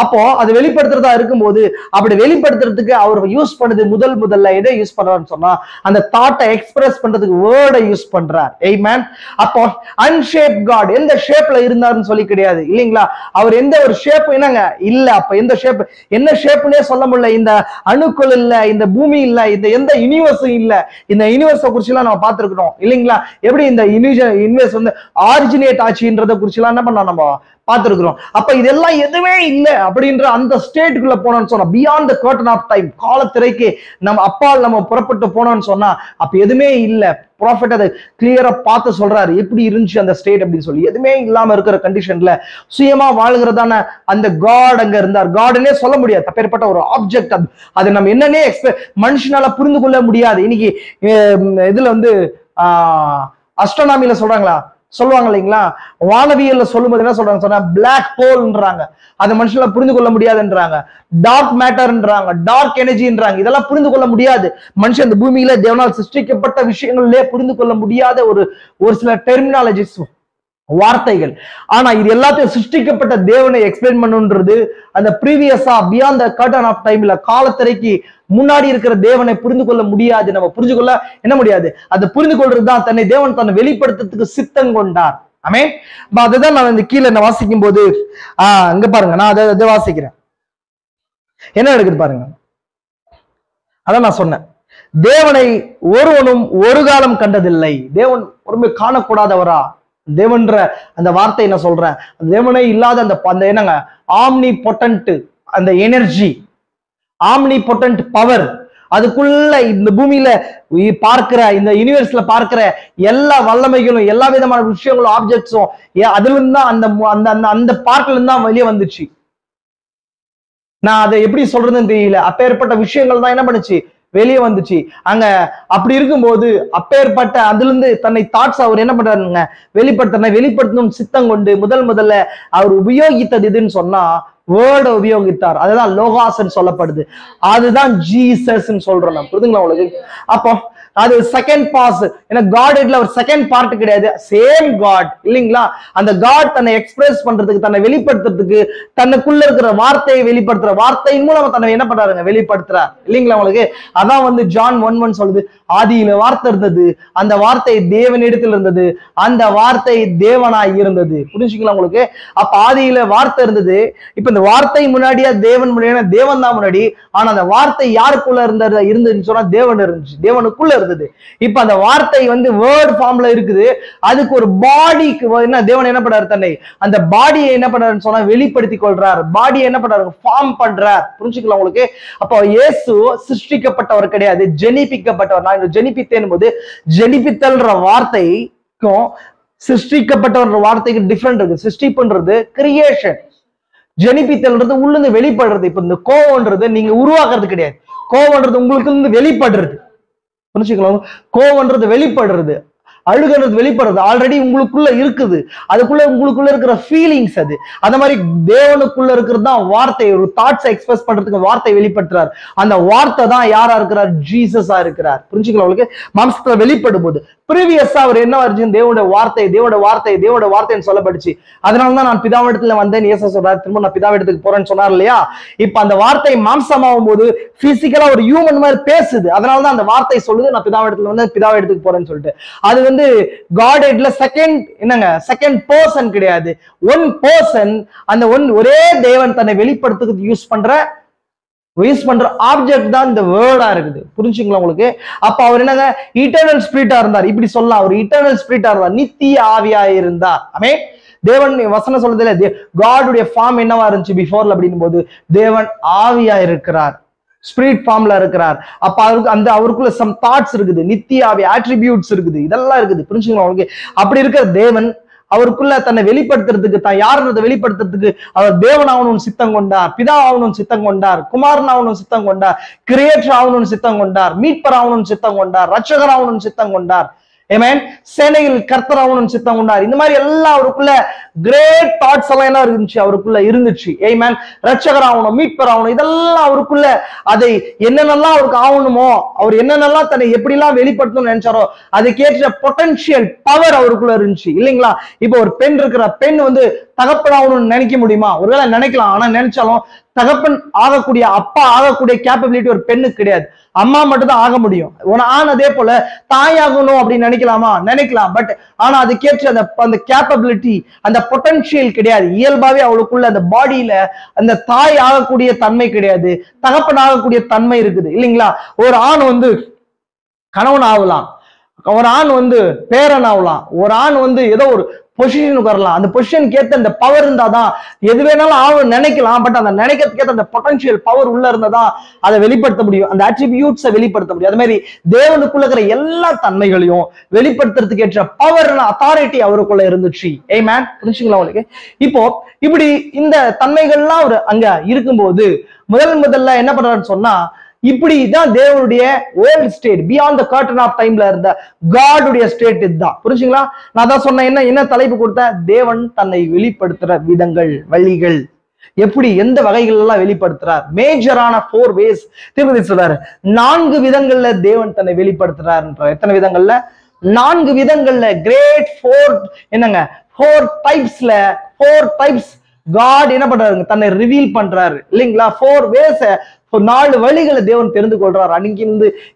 Speaker 1: அப்போ அது வெளிப்படுத்துறதா இருக்கும்போது அப்படி வெளிப்படுத்துறதுக்கு அவர் யூஸ் பண்ணது முதல்ல எதை யூஸ் பண்றாருன்னு சொன்னா அந்த தாட்டை எக்ஸ்பிரஸ் பண்றதுக்கு வேர்டை யூஸ் பண்றார். ஆமென். அப்போ அன்ஷேப் காட், எந்த ஷேப்ல இருந்தாருன்னு சொல்லி கிடையாது இல்லைங்களா? அவர் எந்த ஒரு ஷேப் என்னங்க இல்ல. அப்ப எந்த ஷேப், என்ன ஷேப்னே சொல்ல முடியல. இந்த அணுக்கள் இல்ல, இந்த பூமி இல்ல, இந்த எந்த யூனிவர்ஸும் இல்ல. இந்த யூனிவர்ஸை குறிச்சு எல்லாம் நம்ம பார்த்திருக்கிறோம் இல்லைங்களா? எப்படி இந்த யூனிவர்ஸ் வந்து ஆரிஜினேட் ஆச்சுன்றத குறிச்சு எல்லாம் என்ன பண்ண நம்ம பார்த்திருக்கிறோம். அப்ப இதெல்லாம் எதுவுமே இல்லை அப்படின்ற அந்த ஸ்டேட்டுக்குள்ள போனோம்னு சொன்னா, beyond the curtain of time, காலத்திரைக்கு நம்ம அப்பால் நம்ம புறப்பட்டு போனோம்னு சொன்னா அப்ப எதுவுமே இல்லை. ப்ராஃபெட் அதை கிளியரா பார்த்து சொல்றாரு எப்படி இருந்துச்சு அந்த ஸ்டேட் அப்படின்னு சொல்லி. எதுவுமே இல்லாம இருக்கிற கண்டிஷன்ல சுயமா வாழ்கிறதான அந்த காட் அங்க இருந்தார். காடுன்னே சொல்ல முடியாது, அப்பேற்பட்ட ஒரு ஆப்ஜெக்ட். அது நம்ம என்னன்னே மனுஷனால புரிந்து கொள்ள முடியாது. இன்னைக்கு இதுல வந்து அஸ்ட்ரோனாமில சொல்லுவாங்க இல்லைங்களா, வானவியல்ல சொல்லும்போது என்ன சொல்றாங்க சொன்னா பிளாக் ஹோல்ன்றாங்க. அதை மனுஷனால புரிந்து கொள்ள முடியாதுன்றாங்க. Dark மேட்டர்ன்றாங்க, dark எனர்ஜின்றாங்க. இதெல்லாம் புரிந்து கொள்ள முடியாது. மனுஷன் இந்த பூமியில தேவனால் சிருஷ்டிக்கப்பட்ட விஷயங்களிலே புரிந்து கொள்ள முடியாத ஒரு சில டெர்மினாலஜிஸ், வார்த்தைகள். ஆனா இது எல்லாத்தையும் சிருஷ்டிக்கப்பட்ட தேவனை எக்ஸ்பிளைன் பண்ணுன்றது அந்த ப்ரீவியஸா பியாண்ட் த கர்டன் ஆஃப் டைம்ல, காலத்திரைக்கு முன்னாடி இருக்கிற தேவனை புரிந்து கொள்ள முடியாது. நம்ம புரிஞ்சு கொள்ள என்ன முடியாது, அதை புரிந்து கொள்றதுதான் தேவன் தன்னை வெளிப்படுத்துறதுக்கு சித்தம் கொண்டார். ஆமென். அதுதான் நான் இந்த கீழே என்ன வாசிக்கும் போது இங்க பாருங்க, நான் அதை வாசிக்கிறேன். என்ன நடக்குது பாருங்க. அதான் நான் சொன்னேன், தேவனை ஒருவனும் ஒரு காலம் கண்டதில்லை. தேவன் ஒருமே காணக்கூடாதவரா, தேவன்ற அந்த வார்த்தை என்ன சொல்றேன், தேவனே இல்லாத அந்த என்னங்க ஆம்னி பொட்டன்ட், அந்த எனர்ஜி, ஆம்னி பொட்டன்ட் பவர், அதுக்குள்ள இந்த பூமியில பார்க்கிற, இந்த யூனிவர்ஸ்ல பார்க்கிற எல்லா வல்லமைகளும், எல்லா விதமான விஷயங்களும், ஆப்ஜெக்ட்ஸும் அதுல இருந்து தான் அந்த பார்ட்ல இருந்து தான் வெளியே வந்துச்சு. நான் அதை எப்படி சொல்றதுன்னு தெரியல. அப்பேற்பட்ட விஷயங்கள் தான் என்ன பண்ணுச்சு, வெளியே வந்துச்சு. அங்க அப்படி இருக்கும்போது அப்பேற்பட்ட அதுல இருந்து தன்னை தாட்ஸ் அவர் என்ன பண்றாருங்க, வெளிப்படுத்தணும் சித்தம் கொண்டு முதல்ல அவர் உபயோகித்தது இதுன்னு சொன்னா வேர்டை உபயோகித்தார். அதுதான் லோகாஸ்ன்னு சொல்லப்படுது. அதுதான் ஜீசஸ் சொல்றோம். புரியுதுங்களா உங்களுக்கு? அப்போ அது செகண்ட் பாஸ். ஏன்னா காட் ஹெட்ல ஒரு செகண்ட் பார்ட் கிடையாது, சேம் காட் இல்லைங்களா? அந்த காட் தன்னை எக்ஸ்பிரஸ் பண்றதுக்கு, தன்னை வெளிப்படுத்துறதுக்கு, தன்னுக்குள்ள இருக்கிற வார்த்தையை வெளிப்படுத்துற, வார்த்தையின் மூலமா தன்னை என்ன பண்றாருங்க, வெளிப்படுத்துறார் இல்லைங்களா உங்களுக்கு? அதான் வந்து ஜான் 1:1 சொல்லுது, ஆதியில வார்த்தை இருந்தது, அந்த வார்த்தை தேவனிடத்தில் இருந்தது, அந்த வார்த்தை தேவனாய் இருந்தது. புரிஞ்சுங்களா உங்களுக்கு? அப்ப ஆதியில வார்த்தை இருந்தது. இப்ப இந்த வார்த்தை முன்னாடியா தேவன் முன்னாடி, தேவன் தான் முன்னாடி. ஆனா அந்த வார்த்தை யாருக்குள்ள இருந்ததுன்னு சொன்னா தேவன் இருந்துச்சு, தேவனுக்குள்ள இருந்தது. இப்ப அந்த வார்த்தை வந்து வேர்ட் ஃபார்ம்ல இருக்குது. அதுக்கு ஒரு பாடிக்கு என்ன தேவன் என்ன பண்றாரு, தன்னை அந்த பாடியை என்ன பண்றாருன்னு சொன்னா வெளிப்படுத்தி கொள்றார். பாடியை என்ன பண்றாரு, ஃபார்ம் பண்றார். புரிஞ்சுக்கலாம் உங்களுக்கு? அப்போ இயேசு சிருஷ்டிக்கப்பட்டவர் கிடையாது, ஜெனிப்பிக்கப்பட்டவர். நான் இந்த ஜெனிப்பித்தேன் போது ஜெனிப்பித்தல்ன்ற வார்த்தைக்கும் சிருஷ்டிக்கப்பட்டவர் வார்த்தைக்கு டிஃபரெண்ட் இருக்கு. சிருஷ்டிப்புன்றது கிரியேஷன், ஜெனிப்பித்தல்ன்றது உள்ளிருந்து வெளிப்படுறது. இப்ப இந்த கோவம்ன்றது நீங்க உருவாக்குறது கிடையாது, கோவம்ன்றது உங்களுக்கு இருந்து வெளிப்படுறது. புரிஞ்சுக்கலாம்? கோவம்ன்றது வெளிப்படுறது. அழுகிறது வெளிப்படுறது ஆல்ரெடி உங்களுக்குள்ள இருக்குது. அதுக்குள்ள உங்களுக்குள்ள இருக்கிற ஃபீலிங்ஸ் அது. அந்த மாதிரி தேவனுக்குள்ள இருக்கிறது தான் வார்த்தை. ஒரு தாட்ஸை எக்ஸ்பிரஸ் பண்றதுக்கு வார்த்தை வெளிப்படுத்துறாரு. அந்த வார்த்தை தான் யாரா இருக்கிறார்? ஜீசஸா இருக்கிறார். புரிஞ்சுக்கலாம் உங்களுக்கு? மாம்சத்துல வெளிப்படும் போது ப்ரீவியஸா அவர் என்ன வருது? தேவனுடைய வார்த்தை, தேவனுடைய வார்த்தை, தேவனுடைய வார்த்தைன்னு சொல்லப்பட்டுச்சு. அதனாலதான் நான் பிதாவிடத்துல வந்தேன் இயேசு சொல்றாரு. திரும்ப நான் பிதாவிடத்துக்கு போறேன்னு சொன்னார் இல்லையா? இப்ப அந்த வார்த்தை மாம்சமாகும் போது பிசிக்கலா ஒரு ஹியூமன் மாதிரி பேசுது. அதனாலதான் அந்த வார்த்தை சொல்லுது நான் பிதாவிடத்துல வந்து பிதாவிடத்துக்கு போறேன்னு சொல்லிட்டு. அது வந்து காட்ஹெட்ல செகண்ட் பர்சன் கிடையாது, ஒன் பர்சன். அந்த ஒரே தேவன் தன்னை வெளிப்படுத்துறதுக்கு யூஸ் பண்ற ஆப்ஜெக்ட் தான் இந்த வேர்டா இருக்குது. புரிஞ்சுங்களா உங்களுக்கு? அப்ப அவர் என்னங்க இட்டர்னல் ஸ்பிரிட்டா இருந்தார். இப்படி சொல்லலாம், அவர் இட்டர்னல் ஸ்பிரிட்டா இருந்தார், நித்திய ஆவியா இருந்தார். ஆமென். தேவன் வசனம் சொல்றதுல காடுடைய ஃபார்ம் என்னவா இருந்துச்சு பிஃபோர்ல அப்படின்னும் போது தேவன் ஆவியா இருக்கிறார், ஸ்பிரிட் ஃபார்ம்ல இருக்கிறார். அப்ப அவருக்குள்ள சம் தாட்ஸ் இருக்குது, நித்திய ஆவி ஆட்ரிபியூட்ஸ் இருக்குது, இதெல்லாம் இருக்குது. புரிஞ்சுங்களா உங்களுக்கு? அப்படி இருக்கிற தேவன் அவருக்குள்ள தன்னை வெளிப்படுத்துறதுக்கு, தான் யாருன்றதை வெளிப்படுத்துறதுக்கு அவர் தேவன் ஆகணும்னு சித்தம் கொண்டார், பிதா ஆகணும்னு சித்தம் கொண்டார், குமாரன் ஆகணும்னு சித்தம் கொண்டார், கிரியேட்டர் ஆகணும்னு சித்தம் கொண்டார், மீட்பர் ஆகணும்னு சித்தம் கொண்டார், ரட்சகர் ஆகணும்னு சித்தம் கொண்டார். ஆமென். சேனையில் கர்த்தர் ஆகணும்னு சித்தம் கொண்டார். இந்த மாதிரி எல்லாம் அவருக்குள்ள கிரேட் தாட்ஸ் எல்லாம் என்ன இருந்துச்சு? அவருக்குள்ள இருந்துச்சு. ஆமென். ரட்சகர் ஆகணும், மீட்பர் ஆகணும், இதெல்லாம் அவருக்குள்ள அதை என்னென்னலாம் அவருக்கு ஆகணுமோ, அவர் என்னென்னலாம் தன்னை எப்படிலாம் வெளிப்படுத்தணும்னு நினைச்சாரோ அதுக்கேற்ற பொட்டன்ஷியல் பவர் அவருக்குள்ள இருந்துச்சு இல்லைங்களா? இப்போ ஒரு பெண் இருக்கிற பெண் வந்து தகப்பனாகணும்னு நினைக்க முடியுமா? ஒருவேளை நினைக்கலாம். ஆனா நினைச்சாலும் தகப்பன் ஆகக்கூடிய, அப்பா ஆகக்கூடிய கேப்பபிலிட்டி ஒரு பெண்ணுக்கு கிடையாது. அம்மா மட்டும் தான் ஆக முடியும். ஆனா அதே போல தாயாகணும் அப்படின்னு நினைக்கலாமா? நினைக்கலாம். பட் ஆனா அதுக்கேற்ற அந்த கேப்பபிலிட்டி, அந்த பொட்டன்ஷியல் கிடையாது. இயல்பாவே அவளுக்குள்ள அந்த பாடியில அந்த தாய் ஆகக்கூடிய தன்மை கிடையாது, தகப்பன் ஆகக்கூடிய தன்மை இருக்குது இல்லைங்களா? ஒரு ஆண் வந்து கணவன் ஆகலாம், ஒரு ஆண் வந்து பேரன் ஆகலாம், ஒரு ஆண் வந்து ஏதோ ஒரு பொசிஷனுக்கு வரலாம். அந்த பொசிஷனுக்கு ஏற்ற அந்த பவர் இருந்தாதான் எது வேணாலும் ஆகும் நினைக்கலாம். பட் அந்த நினைக்கிறதுக்கு ஏற்ற அந்த பொட்டன்ஷியல் பவர் உள்ள இருந்ததான் அதை வெளிப்படுத்த முடியும், அந்த அட்ரிபியூட்ஸை வெளிப்படுத்த முடியும். அது மாதிரி தேவனுக்குள்ள இருக்கிற எல்லா தன்மைகளையும் வெளிப்படுத்துறதுக்கு ஏற்ற பவர், அத்தாரிட்டி அவருக்குள்ள இருந்துச்சு. ஆமென். புரிஞ்சுங்களா உங்களுக்கு? இப்போ இப்படி இந்த தன்மைகள்லாம் அவர் அங்க இருக்கும்போது முதல்ல என்ன பண்றாருன்னு சொன்னா, இப்படிதான் தேவனுடைய old state, beyond the curtain of டைம்ல இருந்த காடுடைய ஸ்டேட் இதுதான். புரிஞ்சுங்களா? நான் தான் சொன்னேன். என்ன தலைப்பு கொடுத்தேன்? தேவன் தன்னை வெளிப்படுத்துற விதங்கள், வழிகள், எப்படி எந்த வகைகள் எல்லாம் வெளிப்படுத்துறார். மேஜரான 4 ways திருப்பதி சொல்றாரு. 4 விதங்கள்ல தேவன் தன்னை வெளிப்படுத்துறாருன்ற. எத்தனை விதங்கள்ல? 4 விதங்கள்ல. கிரேட் 4 டைப்ஸ்ல 4 டைப்ஸ் காட் என்ன பண்றாரு? தன்னை ரிவீல் பண்றாரு இல்லைங்களா? 4 ways, 4 வழிகளை தேவன் தெரிந்து கொள்றாரு. அன்னைக்கு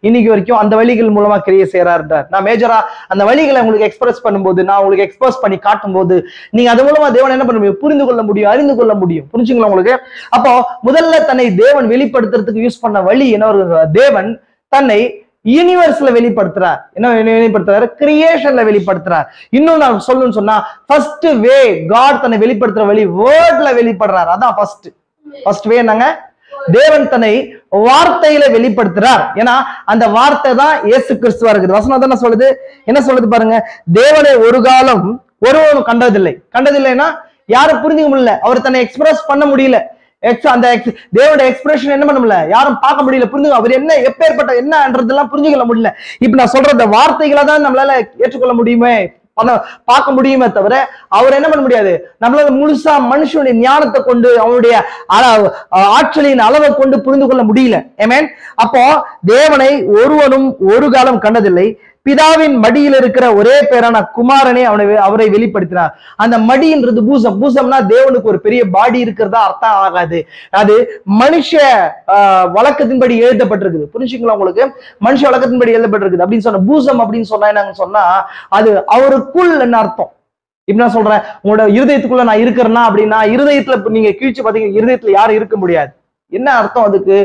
Speaker 1: இன்னைக்கு வரைக்கும் அந்த வழிகள் மூலமா கிரியை செய்யறாருன்றார். நான் மேஜரா அந்த வழிகளை உங்களுக்கு எக்ஸ்பிரஸ் பண்ணும்போது, நான் உங்களுக்கு எக்ஸ்பிரஸ் பண்ணி காட்டும் போது நீங்க அது மூலமா தேவன் என்ன பண்ண முடியும்? புரிந்து கொள்ள முடியும், அறிந்து கொள்ள முடியும். புரிஞ்சுங்களா உங்களுக்கு? அப்போ முதல்ல தன்னை தேவன் வெளிப்படுத்துறதுக்கு யூஸ் பண்ண வழி என்ன? தேவன் தன்னை யூனிவர்ஸ்ல வெளிப்படுத்துறார். என்ன வெளிப்படுத்துறாரு? கிரியேஷன்ல வெளிப்படுத்துறார். இன்னும் நான் சொல்லணும்னு சொன்னா, ஃபர்ஸ்ட் வே காட் தன்னை வெளிப்படுத்துற வழி வேர்ட்ல வெளிப்படுறார். அதான் ஃபர்ஸ்ட் வே என்னங்க? தேவன் தன்னை வார்த்தையில வெளிப்படுத்துறார். ஏன்னா அந்த வார்த்தை தான் இயேசு கிறிஸ்துவா இருக்குது. வசனம் தான் சொல்லுது. என்ன சொல்லுது பாருங்க? தேவனை ஒரு காலம் ஒருவனும் கண்டதில்லைன்னா யாரும் புரிஞ்சுக்க முடியல, அவர் தன்னை எக்ஸ்பிரஸ் பண்ண முடியல. அந்த தேவனுடைய எக்ஸ்பிரஷன் என்ன பண்ண முடியல, யாரும் பார்க்க முடியல, புரிஞ்சுக்க அவர் என்ன எப்பேற்பட்ட என்னன்றதெல்லாம் புரிஞ்சுக்கொள்ள முடியல. இப்ப நான் சொல்ற இந்த வார்த்தைகளை தான் நம்மளால ஏற்றுக்கொள்ள முடியுமே, பார்க்க முடியுமே தவிர அவர் என்ன பண்ண முடியாது. நம்மளால முழுசா மனுஷனுடைய ஞானத்தை கொண்டு, அவனுடைய ஆற்றலின் அளவை கொண்டு புரிந்து கொள்ள முடியல. ஆமென். அப்போ தேவனை ஒருவனும் ஒரு காலம் கண்டதில்லை, பிதாவின் மடியில் இருக்கிற ஒரே பேரான குமாரனே அவரை வெளிப்படுத்தினார். அந்த மடின்றது பூசம்னா தேவனுக்கு ஒரு பெரிய பாடி இருக்கிறதா அர்த்தம் ஆகாது. அது மனுஷ வழக்கத்தின்படி எழுதப்பட்டிருக்குது. புரிஞ்சுங்களா உங்களுக்கு? மனுஷ வழக்கத்தின்படி எழுதப்பட்டிருக்குது அப்படின்னு சொன்ன பூசம் அப்படின்னு சொன்னா என்னன்னு சொன்னா, அது அவருக்குள் என்ன அர்த்தம்? இப்ப நான் சொல்றேன், உங்களோட இருதயத்துக்குள்ள நான் இருக்கிறேன்னா அப்படின்னா, இருதயத்துல நீங்க கீழ்ச்சி பாத்தீங்க, இருதயத்துல யாரும் இருக்க முடியாது. என்ன அர்த்தம் அதுக்கு?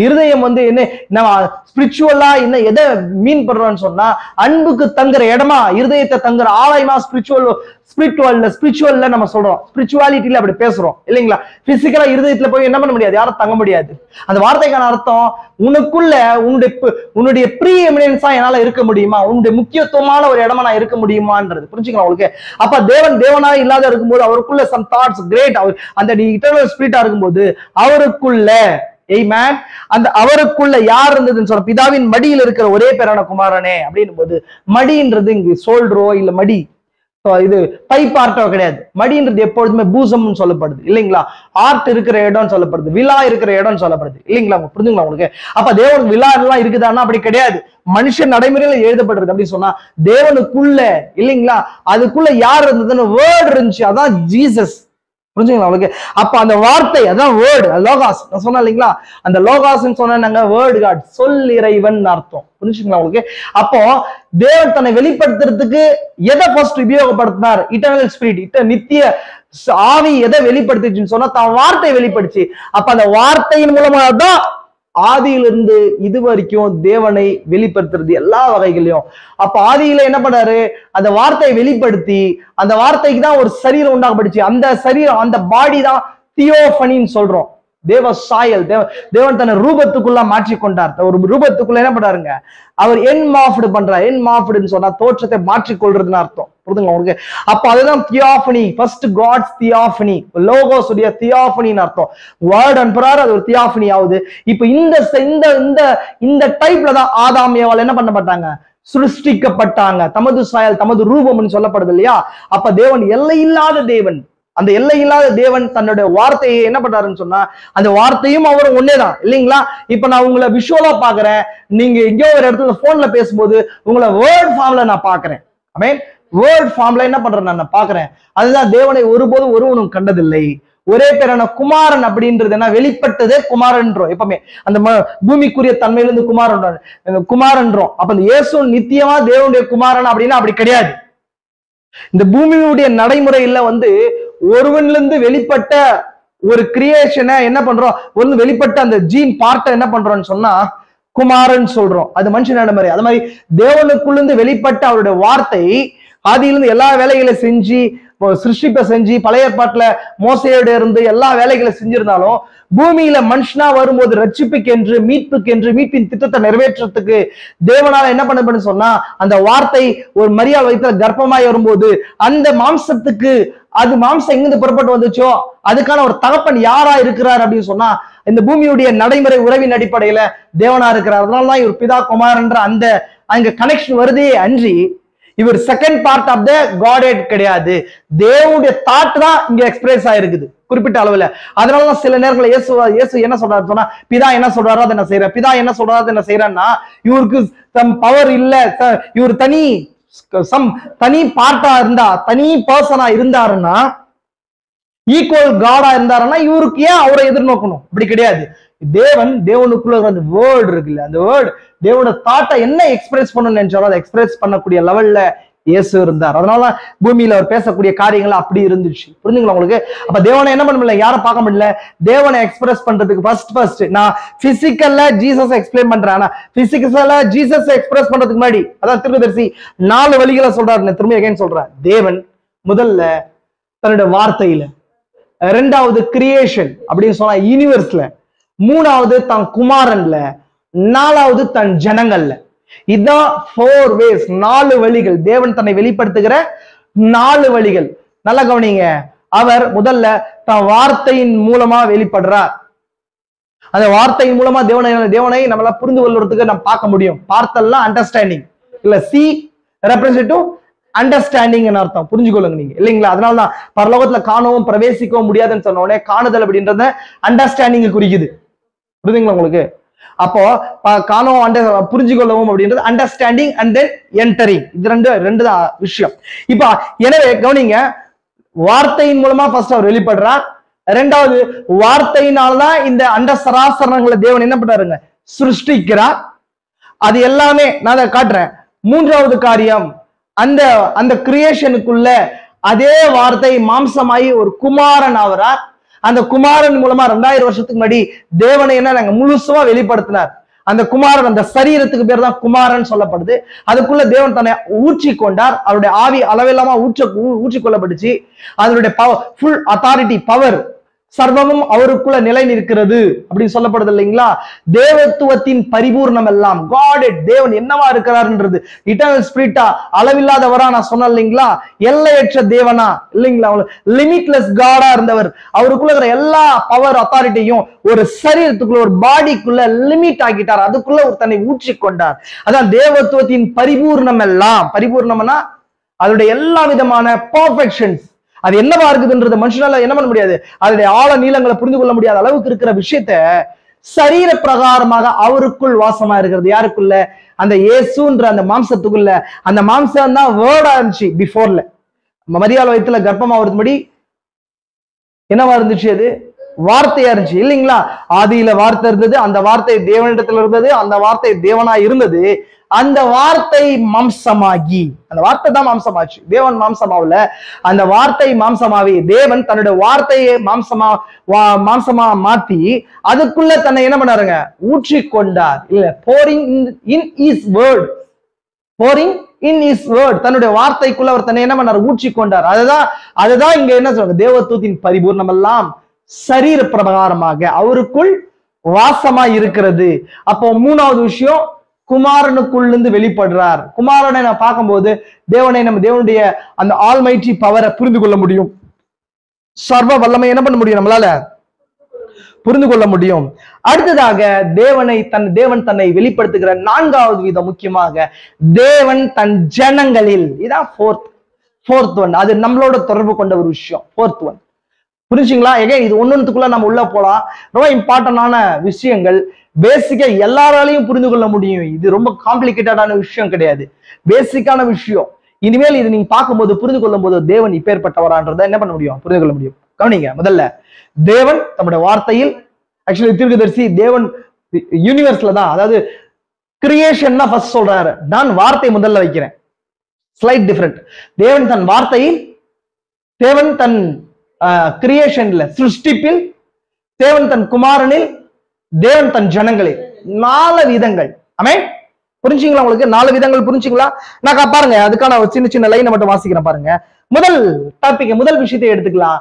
Speaker 1: இருதயம் வந்து என்ன, நம்ம ஸ்பிரிச்சுவலா என்ன எதை மீன் பண்றோம்னு சொன்னா, அன்புக்கு தங்குற இடமா, இருதயத்தை தங்குற ஆலயமா ஸ்பிரிச்சுவல்ல நம்ம சொல்றோம். ஸ்பிரிச்சுவாலிட்டியில அப்படி பேசுறோம் இல்லைங்களா? பிசிக்கலா இருதயத்துல போய் என்ன பண்ண முடியாது, யாரும் தங்க முடியாது. அந்த வார்த்தைக்கான அர்த்தம், உனக்குள்ள உன்னுடைய ப்ரீ எமினன்ஸா என்னால இருக்க முடியுமா, உன்னுடைய முக்கியத்துவமான ஒரு இடமா நான் இருக்க முடியுமான்றது. புரிஞ்சுக்கலாம் உங்களுக்கு? அப்ப தேவனா இல்லாத இருக்கும்போது அவருக்குள்ள சம் தாட்ஸ் கிரேட், அவர் அந்த இட்டர்னல் ஸ்பிரிட்டா இருக்கும்போது அவருக்குள்ள ஆமென். அந்த அவருக்குள்ள யார் இருந்ததுன்னு சொல்ற, பிதாவின் மடியில் இருக்கிற ஒரே பேரான குமாரனே அப்படின்னும் போது, மடின்றது இங்கு சோல்ட்ரோ இல்ல மடி இது பை பார்ட்டோ கிடையாது. மடின்றது எப்பொழுதுமே பூசம்னு சொல்லப்படுது இல்லைங்களா, ஆர்ட் இருக்கிற இடம் சொல்லப்படுது, விழா இருக்கிற இடம் சொல்லப்படுது இல்லைங்களா, புரிஞ்சுங்களா உங்களுக்கு? அப்ப தேவனுக்கு விழா எல்லாம் இருக்குதான்னா அப்படி கிடையாது. மனுஷன் நடைமுறையில எழுதப்படுறது அப்படின்னு சொன்னா தேவனுக்குள்ள இல்லைங்களா, அதுக்குள்ள யார் இருந்ததுன்னு வேர்ட் இருந்துச்சு, அதான் ஜீசஸ். புரிஞ்சுங்களா உங்களுக்கு? அப்ப அந்த வார்த்தை அதான் வேர்டு, லோகாஸ். நான் சொன்னேன் இல்லைங்களா, அந்த லோகாஸ்ன்னு சொன்னாங்க வேர்டு காட், சொல் இறைவன் அர்த்தம். புரிஞ்சுங்களா உங்களுக்கு? அப்போ தேவன் தன்னை வெளிப்படுத்துறதுக்கு எதை ஃபர்ஸ்ட் உபயோகப்படுத்தினார்? இட்டர்னல் ஸ்பிரிட், நித்திய ஆவி எதை வெளிப்படுத்துச்சுன்னு சொன்னா தான் வார்த்தை வெளிப்படுச்சு. அப்ப அந்த வார்த்தையின் மூலமா தான் ஆதியிலிருந்து இது வரைக்கும் தேவனை வெளிப்படுத்துறது எல்லா வகைகளையும். அப்ப ஆதியில என்ன பண்ணாரு, அந்த வார்த்தையை வெளிப்படுத்தி அந்த வார்த்தைக்கு தான் ஒரு சரீரம் உண்டாகப்படுச்சு. அந்த சரீரம், அந்த பாடி தான் தியோபனின்னு சொல்றோம். தேவ சாயல், தேவன் தன்னை ரூபத்துக்குள்ள மாற்றி கொண்டார். ஒரு ரூபத்துக்குள்ள என்ன பண்றாருங்க, அவர் என்மாஃப்டு பண்றார். என்மாஃப்டுன்னு சொன்னா தோற்றத்தை மாற்றிக்கொள்றதுன்னு அர்த்தம். புரியுதுங்களா உங்களுக்கு? அப்ப அதுதான் theophany, first God's theophany, logos உடைய தியோபனின்னு அர்த்தம். வேர்ட் அனுப்புறாரு, அது ஒரு தியோபனி ஆகுது. இப்ப இந்த டைப்ல தான் ஆதாம் ஏவாள் என்ன பண்ண மாட்டாங்க, சிருஷ்டிக்கப்பட்டாங்க. தமது சாயல் தமது ரூபம்னு சொல்லப்படுது இல்லையா. அப்ப தேவன் எல்லையில்லாத தேவன். அந்த எல்லை இல்லாத தேவன் தன்னுடைய வார்த்தையை என்ன பண்றாருன்னு சொன்னா, அந்த வார்த்தையும் அவரும் ஒன்னேதான் இல்லைங்களா. இப்ப நான் உங்களை விஷுவலா பாக்குறேன், நீங்க எங்கேயோ ஒரு இடத்துல போன்ல பேசும்போது உங்களை வேர்ட் ஃபார்ம்ல நான் பாக்குறேன். ஆமென். வேர்ட் ஃபார்ம்ல என்ன பண்றேன் நான் பாக்குறேன். அதுதான் தேவனை ஒருபோதும் ஒருவனும் கண்டதில்லை. ஒரே பேரான குமாரன் அப்படின்றது என்ன, வெளிப்பட்டதே குமாரன்றோம். எப்பவுமே அந்த பூமிக்குரிய தன்மையிலிருந்து குமாரன்றோம். அப்ப இந்த இயேசு நித்தியமா தேவனுடைய குமாரன் அப்படின்னா அப்படி கிடையாது. இந்த பூமியுடைய நடைமுறையில ஒருவன்ல இருந்து வெளிப்பட்ட ஒரு கிரியேஷனை என்ன பண்றோம், ஒரு வெளிப்பட்ட அந்த ஜீன் பார்ட்டை என்ன பண்றோம்னு சொன்னா குமாரன் சொல்றோம். அது மனுஷன் நடைமுறை. அது மாதிரி தேவனுக்குள்ள இருந்து வெளிப்பட்ட அவருடைய வார்த்தை ஆதியிலிருந்து எல்லா வேலைகளை செஞ்சு சிருஷ்டிப்பை செஞ்சு பழைய ஏற்பாட்டுல மோசையோட இருந்து எல்லா வேலைகளை செஞ்சிருந்தாலும் பூமியில மனுஷனா வரும்போது ரட்சிப்புக்கென்று மீட்பின் திட்டத்தை நிறைவேற்றத்துக்கு தேவனால என்ன பண்ண சொன்னா, அந்த வார்த்தை ஒரு மரியாதை வயிற்றுல கர்ப்பமாய் வரும்போது அந்த மாம்சத்துக்கு, அது மாம்சம் எங்கிருந்து புறப்பட்டு வந்துச்சோ அதுக்கான ஒரு தகப்பன் யாரா இருக்கிறார் அப்படின்னு சொன்னா இந்த பூமியுடைய நடைமுறை உறவின் அடிப்படையில தேவனா இருக்கிறார். அதனாலதான் இவர் பிதா குமாரன்ற அந்த அங்க கனெக்ஷன் வருதே அன்றி இவர் second part of the Godhead கிடையாது. தேவனுடைய தாட் தான் இங்க எக்ஸ்பிரஸ் ஆயிருக்குது குறிப்பிட்ட அளவுல. அதனாலதான் சில நேரங்களில் இயேசு என்ன சொல்றாரு சொன்னா, பிதா என்ன சொல்றாரோ அதை நான் செய்யறேன், பிதா என்ன சொல்றாரோ அதை நான் செய்யறேன்னா இவருக்கு சம் பவர் இல்ல, இவர் தனி பார்ட்டா இருந்தா, தனி பர்சனா இருந்தாருன்னா, ஈக்குவல் காடா இருந்தாருன்னா இவருக்கு ஏன் அவரை எதிர்நோக்கணும்? அப்படி கிடையாது. தேவனுக்குள்ள அந்த வேர்டு இருக்குல்ல, அந்த வேர்டு தேவனோட தாட்டை என்ன எக்ஸ்பிரஸ் பண்ணணும்னு நினைச்சாலும் அதை எக்ஸ்பிரஸ் பண்ணக்கூடிய லெவல்ல இயேசு இருந்தார். அதனால பூமியில அவர் பேசக்கூடிய காரியங்கள் அப்படி இருந்துச்சு. புரிஞ்சுங்களா உங்களுக்கு? அப்ப தேவனை என்ன பண்ண முடியல, யாரும் பார்க்க முடியல. தேவனை எக்ஸ்பிரஸ் பண்றதுக்கு ஃபர்ஸ்ட் நான் பிசிக்கல்ல ஜீசஸ் எக்ஸ்பிளைன் பண்றேன். ஆனா பிசிக்கல்ல ஜீசஸ் எக்ஸ்பிரஸ் பண்றதுக்கு முன்னாடி அதான் தீர்க்கதரிசி 4 வழிகளை சொல்றாரு. திரும்பி அகைன் சொல்றேன். தேவன் முதல்ல தன்னுடைய வார்த்தையில, ரெண்டாவது கிரியேஷன் அப்படின்னு சொன்னா யூனிவர்ஸ்ல, மூணாவது தன் குமாரன்ல, நாலாவது தன் ஜனங்கள்ல. இதுதான் 4 ways, 4 வழிகள். தேவன் தன்னை வெளிப்படுத்துகிற 4 வழிகள். நல்லா கவனிங்க. அவர் முதல்ல தன் வார்த்தையின் மூலமா வெளிப்படுறார். அந்த வார்த்தையின் மூலமா தேவனை நம்மளால புரிந்து கொள்றதுக்கு நம்ம பார்க்க முடியும். பார்த்தல்லாம் அண்டர்ஸ்டாண்டிங் இல்ல, சி ரெப்ரசன்டேட்டிவ் அண்டர்ஸ்டாண்டிங் அர்த்தம். புரிஞ்சுக்கொள்ளுங்க நீங்க இல்லைங்களா. அதனாலதான் பரலோகத்துல காணவும் பிரவேசிக்கவும் முடியாதுன்னு சொன்ன உடனே காணுதல் அப்படின்றத அண்டர்ஸ்டாண்டிங் குறிக்குது. புரியுதுங்களா உங்களுக்கு? அப்போ காணவும் புரிஞ்சுக்கொள்ளவும் அப்படின்றது அண்டர்ஸ்டாண்டிங் அண்ட் தென் என்டரிங். இது ரெண்டு தான் விஷயம். இப்ப எனவே கவனிங்க, வார்த்தையின் மூலமா ஃபர்ஸ்ட் அவர் வெளிப்படுறார். ரெண்டாவது வார்த்தையினால்தான் இந்த அண்ட சராசரங்களை தேவன் என்ன பண்றாருங்க, சிருஷ்டிக்கிறார். அது எல்லாமே நான் அதை காட்டுறேன். மூன்றாவது காரியம், அந்த கிரியேஷனுக்குள்ள அதே வார்த்தை மாம்சமாயி ஒரு குமாரன் ஆகிறார். அந்த குமாரன் மூலமா 2000 வருஷத்துக்கு முன்னாடி தேவனை என்ன நாங்க முழுசுமா வெளிப்படுத்தினார். அந்த குமாரன், அந்த சரீரத்துக்கு பேர் தான் குமாரன் சொல்லப்படுது. அதுக்குள்ள தேவன் தன்னை ஊற்றி கொண்டார். அவருடைய ஆவி அளவில்லாம ஊற்றி கொள்ளப்பட்டுச்சு. அதனுடைய ஃபுல் அத்தாரிட்டி, பவர் சர்வமும் அவருக்குள்ள நிலை நிற்கிறது அப்படின்னு சொல்லப்படுது இல்லைங்களா? தேவத்துவத்தின் பரிபூர்ணம் எல்லாம் காட் தேவன் என்னவா இருக்கிறார்ன்றது இட்டர்னல் ஸ்பிரிட்டா, அளவில்லாதவரா நான் சொன்னேன் இல்லைங்களா? எல்லையற்ற தேவனா இல்லைங்களா? லிமிட்லெஸ் காடா இருந்தவர் அவருக்குள்ள இருக்கிற எல்லா பவர் அத்தாரிட்டியும் ஒரு சரீரத்துக்குள்ள ஒரு பாடிக்குள்ள லிமிட் ஆக்கிட்டார், அதுக்குள்ள ஒரு தன்னை ஊற்றி கொண்டார். அதான் தேவத்துவத்தின் பரிபூர்ணம் எல்லாம். பரிபூர்ணம்னா அதோடைய எல்லா விதமான பர்ஃபெக்ஷன்ஸ் அது என்னவா இருக்குதுன்றத மனுஷனால என்ன பண்ண முடியாது, அதனுடைய ஆழ நீளங்களை புரிந்து கொள்ள முடியாத அளவுக்கு இருக்கிற விஷயத்த சரீர பிரகாரமாக அவருக்குள் வாசமா இருக்கிறது. யாருக்குள்ள? அந்த இயேசுன்ற அந்த மாம்சத்துக்குள்ள. அந்த மாம்சம் தான் வேர்டா இருந்துச்சு பிஃபோர்ல. மரியாள் வயித்துல கர்ப்பமா வரும்படி என்னவா இருந்துச்சு? அது வார்த்தையா இருந்துச்சு இல்லைங்களா? ஆதியில வார்த்தை இருந்தது, அந்த வார்த்தை தேவனிடத்துல இருந்தது, அந்த வார்த்தை தேவனா இருந்தது. அந்த வார்த்தை மாம்சமாகி, அந்த வார்த்தை தான் மாம்சமாச்சு. தேவன் மாம்சமாவல, அந்த வார்த்தை மாம்சமாவி தேவன் தன்னுடைய வார்த்தையை மாம்சமா மாத்தி அதுக்குள்ள தன்னை என்ன பண்ணாருங்க? ஊற்றி கொண்டார். இல்ல, pouring in his word, pouring in his word, தன்னுடைய வார்த்தைக்குள்ள அவர் தன்னை என்ன பண்ணார்? ஊற்றி கொண்டார். அதுதான் இங்க என்ன சொல்றாங்க? தேவத்துவத்தின் பரிபூர்ணம் எல்லாம் சரீர பிரகாரமாக அவருக்குள் வாசமா இருக்கிறது. அப்போ மூணாவது விஷயம், குமாரனுக்குள்ளிருந்து வெளிப்படுறார். குமாரனை நான் பார்க்கும்போது தேவனை நம்ம தேவனுடைய அந்த ஆல்மைட்டி பவரை புரிந்து கொள்ள முடியும். சர்வ வல்லமை என்ன பண்ண முடியும்? நம்மளால புரிந்து கொள்ள முடியும். அடுத்ததாக தேவன் தன்னை வெளிப்படுத்துகிற நான்காவது விதம், முக்கியமாக தேவன் தன் ஜனங்களில். இதான் ஃபோர்த் ஒன். அது நம்மளோட தொடர்பு கொண்ட ஒரு விஷயம். ஃபோர்த் ஒன் புரிஞ்சுங்களா? இது ஒன்னொன்னுக்குள்ள நம்ம உள்ள போலாம். ரொம்ப இம்பார்ட்டன்டான விஷயங்கள், பேசிக்கா எல்லாராலையும் புரிந்து கொள்ள முடியும். இது ரொம்ப காம்ப்ளிகேட்டடான விஷயம் கிடையாது, பேசிக்கான விஷயம். இனிமேல் இது நீங்க பார்க்கும்போது புரிந்து கொள்ளும் போது தேவன் இப்பேற்பட்டவரான்றதை என்ன பண்ண முடியும்? புரிந்து கொள்ள முடியும். கவனிங்க, முதல்ல தேவன் தம்முடைய வார்த்தையில், ஆக்சுவலி தீர்க்கதரிசி தேவன் யூனிவர்ஸ்ல தான், அதாவது கிரியேஷன் தான் ஃபர்ஸ்ட் சொல்றாரு. நான் வார்த்தை முதல்ல வைக்கிறேன். Slight different. தேவன் தன் வார்த்தையில், தேவன் தன் கிரியேஷன்ல சிருஷ்டிப்பில், தேவன் தன் குமாரனில், தேவன் தன் ஜனங்களில். 4 விதங்கள். ஆமென். புரிஞ்சுங்களா? உங்களுக்கு 4 விதங்கள் புரிஞ்சுங்களா? நான் பாருங்க, அதுக்கான சின்ன சின்ன லைனை மட்டும் வாசிக்கிறேன் பாருங்க. முதல் டாபிக், முதல் விஷயத்தை எடுத்துக்கலாம்.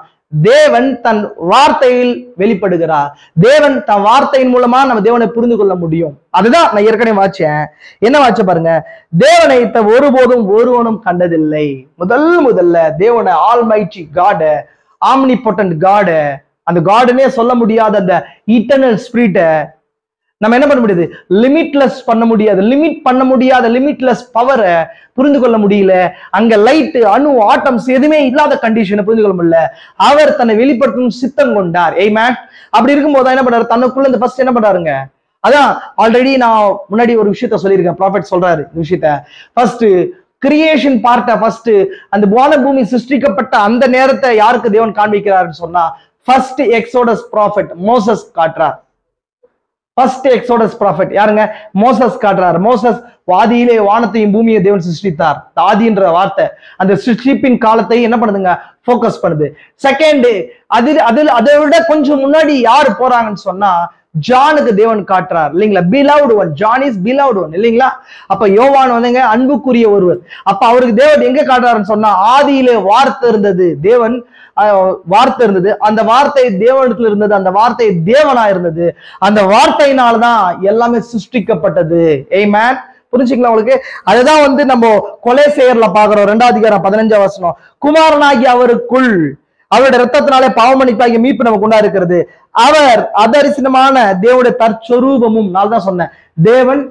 Speaker 1: தேவன் தன் வார்த்தையில் வெளிப்படுகிறார். தேவன் தன் வார்த்தையின் மூலமா நம்ம தேவனை புரிந்து கொள்ள முடியும். அதுதான் நான் ஏற்கனவே வாச்சேன். என்ன வாச்ச பாருங்க, தேவனை ஒருபோதும் ஒருவனும் கண்டதில்லை. முதல்ல தேவனை ஆல்மைட்டி காட், ஆம்னிபொட்டன்ட் காட், அந்த காடுனே சொல்ல முடியாத அந்த இட்டர்னல் ஸ்பிரிட்ட நம்ம என்ன பண்ண முடியாது? லிமிட்லெஸ் பண்ண முடியாது. லிமிட் பண்ண முடியாத லிமிட்லெஸ் பவரை புரிந்து கொள்ள முடியல. அங்க லைட், அணு, ஆட்டம்ஸ் எதுவுமே இல்லாத கண்டிஷனை புரிந்து கொள்ள முடியல. அவர் தன்னை வெளிப்படுத்தும் சித்தம் கொண்டார். ஏமேன். அப்படி இருக்கும்போது என்ன பண்றாரு? தனக்குள்ள இந்த ஃபர்ஸ்ட் என்ன பண்றாருங்க? அதான் ஆல்ரெடி நான் முன்னாடி ஒரு விஷயத்த சொல்லியிருக்கேன். ப்ராஃபெட் சொல்றாரு இந்த விஷயத்த. ஃபர்ஸ்ட் கிரியேஷன் பார்ட்ட, ஃபர்ஸ்ட் அந்த வான பூமி சிருஷ்டிக்கப்பட்ட அந்த நேரத்தை யாருக்கு தேவன் காண்பிக்கிறாருன்னு சொன்னா, ஃபர்ஸ்ட் எக்ஸோடஸ் ப்ராஃபெட் மோசஸ் காட்டுறார். ஃபர்ஸ்ட் எக்ஸோடஸ் ப்ராஃபெட் யாருங்க? மோசஸ் காட்டுறார். மோசஸ் ஆதியிலே வானத்தையும் பூமியை தேவன் சிருஷ்டித்தார். ஆதின்ற வார்த்தை அந்த சிருஷ்டிப்பின் காலத்தை என்ன பண்ணுதுங்க? ஃபோக்கஸ் பண்ணுது. செகண்ட், அதை விட கொஞ்சம் முன்னாடி யாரு போறாங்கன்னு சொன்னா, ஜானுக்கு தேவன் காட்டுறார் இல்லைங்களா? பிலவ்ட் ஒன். ஜான் இஸ் பிலவ்ட் ஒன் இல்லைங்களா? அப்ப யோவான் வந்துங்க அன்புக்குரிய ஒருவர். அப்ப அவருக்கு தேவன் எங்க காட்டுறாருன்னு சொன்னா, ஆதியிலே வார்த்தை இருந்தது, தேவன் வார்த்தை இருந்தது, அந்த வார்த்தை தேவனிடத்துல இருந்தது, அந்த வார்த்தை தேவனா இருந்தது, அந்த வார்த்தையினால்தான் எல்லாமே சிருஷ்டிக்கப்பட்டது. ஆமென். புரிஞ்சுங்களா உங்களுக்கு? அதுதான் நம்ம கொலேசையர்ல பாக்குறோம். 2ஆம் அதிகாரம் 15ஆம் வசனம். குமாரனாகி அவருக்குள் அவருடைய ரத்தத்தினாலே பாவமன்னிப்பாகிய மீட்பு நமக்கு உண்டா இருக்கிறது. அவர் அதரிசனமான தேவனுடைய தற்சொரூபமும். நான் தான் சொன்னேன், தேவன்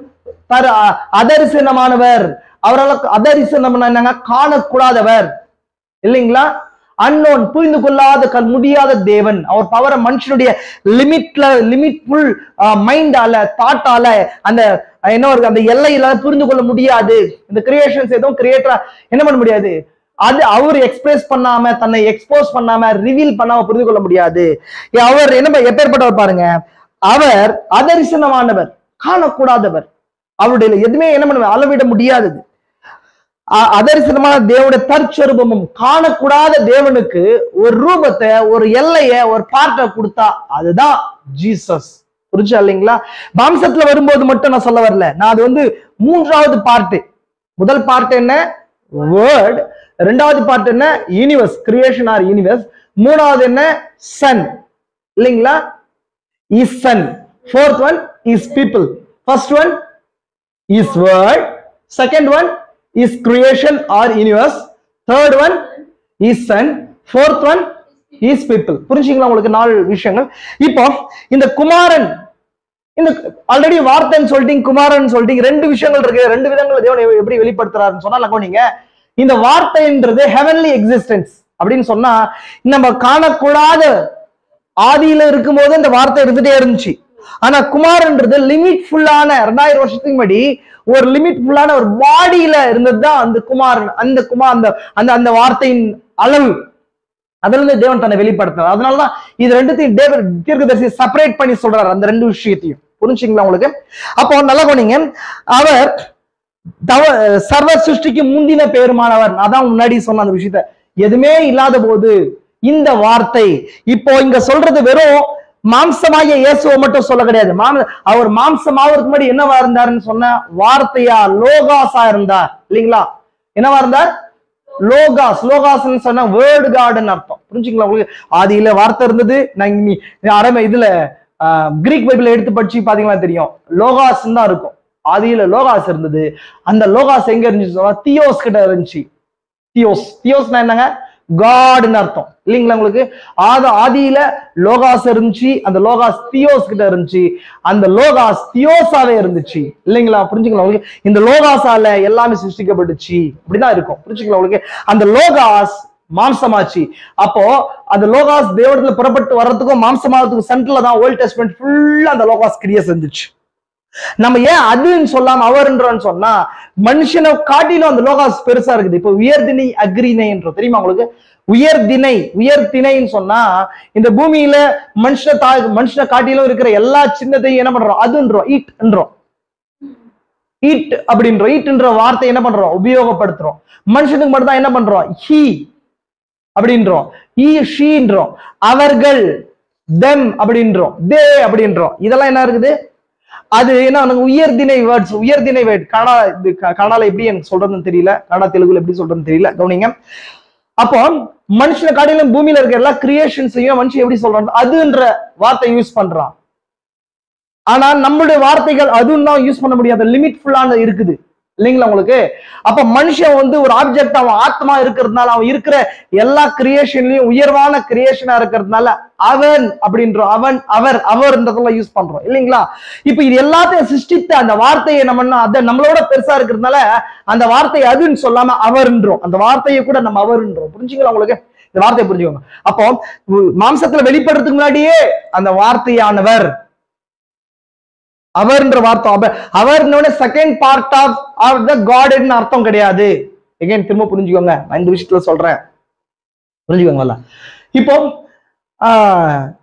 Speaker 1: அதரிசனமானவர். அவர்களுக்கு அதரிசனம் என்னங்க? காணக்கூடாதவர் இல்லைங்களா? அன்னோன், புரிந்து கொள்ளாத முடியாத தேவன். அவர் பவரை மனுஷனுடைய லிமிட்ஃபுல் மைண்டால, தாட்டால, அந்த என்ன இருக்கு அந்த எல்லையில புரிந்து கொள்ள முடியாது. இந்த கிரியேஷன்ஸ் எதுவும் கிரியேட்டரா என்ன பண்ண முடியாது. அது அவர் எக்ஸ்பிரஸ் பண்ணாம, தன்னை எக்ஸ்போஸ் பண்ணாம, ரிவீல் பண்ணாம புரிந்து கொள்ள முடியாது. அவர் என்ன எப்பேற்பட்டவர் பாருங்க. அவர் அதரிசனமானவர், காணக்கூடாதவர். அவருடைய எதுவுமே என்ன பண்ண அளவிட முடியாதது. அதரிசனமான தேவனுடைய தற்சொரூபமும். காணக்கூடாத தேவனுக்கு ஒரு ரூபத்தை, ஒரு எல்லைய, ஒரு பார்ட்டை கொடுத்தா அதுதான் ஜீசஸ். புரிஞ்சா இல்லைங்களா? மாம்சத்துல வரும்போது மட்டும் நான் சொல்ல வரல. நான் அது 3வது பார்ட். முதல் பார்ட் என்ன? வேர்ட். 2வது பார்ட் என்ன? Universe, creation or universe. 3வது என்ன? சன். இல்லைங்களா? is son. Fourth one is people. First one is word. Second one is creation or universe. Third one is son. Fourth one is people. புரிஞ்சுங்களா உங்களுக்கு 4 விஷயங்கள். இப்போ இந்த குமாரன், இந்த ஆல்ரெடி வார்த்தைன்னு சொல்லிட்டீங்க, குமாரன் சொல்லிட்டீங்க, 2 விஷயங்கள் இருக்கு. 2 விதங்கள் தேவன் எப்படி வெளிப்படுத்துறாருன்னு சொன்னா நீங்க இந்த வார்த்தைன்றது ஹெவன்லி எக்ஸிஸ்டன்ஸ் அப்படின்னு சொன்னா நம்ம காணக்கூடாத ஆதியில இருக்கும்போது இந்த வார்த்தை இருந்துட்டே இருந்துச்சு. ஆனா குமாரன்றது லிமிட் ஃபுல்லான 2000 வருஷத்துக்கு முன்னாடி ஒரு லிமிட் ஃபுல்லான ஒரு பாடியில இருந்ததுதான் அந்த குமாரன். அந்த வார்த்தையின் அளவு அதுல இருந்து தேவன் தன்னை வெளிப்படுத்துறார். அதனாலதான் இது ரெண்டுத்தையும் தேவன் தீர்க்கதரிசி செப்பரேட் பண்ணி சொல்றாரு, அந்த 2 விஷயத்தையும். புரிஞ்சுங்களா உங்களுக்கு? அப்போ நல்லா போனீங்க, அவர் சர்வ சிருஷ்டிக்கு முந்தின பேருமானவர். அதான் முன்னாடி சொன்ன அந்த விஷயத்த, எதுவுமே இல்லாத போது இந்த வார்த்தை, இப்போ இங்க சொல்றது வெறும் மாம்சமாகிய இயேசுவை மட்டும் சொல்ல கிடையாது. அவர் மாம்சமாவதுக்கு முன்னாடி என்னவா இருந்தாருன்னு சொன்ன வார்த்தையா லோகாஸா இருந்தார், இல்லைங்களா? என்னவா இருந்தார்? லோகாஸ். லோகாஸ்ன்னு சொன்னா வேர்டு கார்டுன்னு அர்த்தம். புரிஞ்சுங்களா உங்களுக்கு? ஆதியில வார்த்தை இருந்தது. நான் இதுல கிரீக் பைபிள் எடுத்து படிச்சு பாத்தீங்கன்னா தெரியும், லோகாஸ் தான் இருக்கும். ஆதியில லோகாஸ் இருந்தது. அந்த லோகாஸ் எங்க இருந்துச்சு? தியோஸ் கிட்ட இருந்துச்சு. தியோஸ்னா என்னங்க? காட்னு அர்த்தம், இல்லைங்களா உங்களுக்கு? ஆதியில லோகாஸ் இருந்துச்சு. அந்த லோகாஸ் தியோஸ் கிட்ட இருந்துச்சு. அந்த லோகாஸ் தியோஸாவே இருந்துச்சு, இல்லைங்களா? புரிஞ்சுங்களா உங்களுக்கு? இந்த லோகாஸால எல்லாமே சிருஷ்டிக்கப்பட்டுச்சு, அப்படிதான் இருக்கும். புரிஞ்சுங்களா உங்களுக்கு? அந்த லோகாஸ் மாம்சமாச்சு. அப்போ அந்த லோகாஸ் தேவத்துல புறப்பட்டு வர்றதுக்கும் மாம்சமாகிறதுக்கும் சென்டர்ல தான் ஓல்ட் டெஸ்ட்மென்ட் ஃபுல்லா அந்த லோகாஸ் கிரியா செஞ்சுச்சு. நம்ம ஏன் அதுன்னு சொல்லாம அவர்ன்றோன்னு சொன்னா மனுஷனை காட்டிலும் அந்த லோகாஸ் பெருசா இருக்குது. இப்போ உயர்திணை அக்ரிணைன்றோம், தெரியுமா உங்களுக்கு? உயர்திணைன்னு சொன்னா இந்த பூமியில மனுஷனை காட்டிலும் இருக்கிற எல்லா சின்னத்தையும் என்ன பண்றோம்? அதுன்றோம், ஈட் அப்படின்றோம். ஈட்ன்ற வார்த்தை என்ன பண்றோம்? உபயோகப்படுத்துறோம். மனுஷனுக்கு மட்டும் தான் என்ன பண்றோம்? ஹீ அப்படின்றோம், ஷீன்றோம். அவர்கள், தெம் அப்படின்றோம், தே அப்படின்றோம். இதெல்லாம் என்ன இருக்குது? அது என்ன? உயர்திணை வேர்ட்ஸ், உயர்திணை வேர்ட். கன்னடால எப்படி எனக்கு சொல்றதுன்னு தெரியல, கன்னடா தெலுங்குல எப்படி சொல்றதுன்னு தெரியல, கவனிங்க. அப்போ மனுஷனை காட்டிலும் பூமியில இருக்க எல்லா கிரியேஷன்ஸையும் மனுஷன் எப்படி சொல்றான்? அதுன்ற வார்த்தை யூஸ் பண்றான். ஆனா நம்மளுடைய வார்த்தைகள் அதுன்னா யூஸ் பண்ண முடியாத லிமிட் ஃபுல்லான இருக்குது, இல்லைங்களா உங்களுக்கு? அப்ப மனுஷன் ஒரு ஆப்ஜெக்ட், அவன் ஆத்மா இருக்கிறதுனால, அவன் இருக்கிற எல்லா கிரியேஷன்லயும் உயர்வான கிரியேஷனா இருக்கிறதுனால அவன் அப்படின்றோம், அவர்ன்றதெல்லாம் யூஸ் பண்றோம், இல்லைங்களா? இப்ப இது எல்லாத்தையும் சிருஷ்டித்த அந்த வார்த்தையை அதை நம்மளோட பெருசா இருக்கிறதுனால அந்த வார்த்தையை அதுன்னு சொல்லாம அவர்ன்றோம். அந்த வார்த்தையை கூட நம்ம அவர்ன்றோம். புரிஞ்சுங்களா உங்களுக்கு? இந்த வார்த்தையை புரிஞ்சுக்கோங்க. அப்போ மாம்சத்துல வெளிப்படுறதுக்கு முன்னாடியே அந்த வார்த்தையானவர், அவர்ன்ற வார்த்தை, அவர் செகண்ட் பார்ட் ஆஃப் த காட்னு அர்த்தம் கிடையாது. எகைன் திரும்ப புரிஞ்சுக்கோங்க, நான் இந்த விஷயத்துல சொல்றேன், புரிஞ்சுக்கோங்க. இப்போ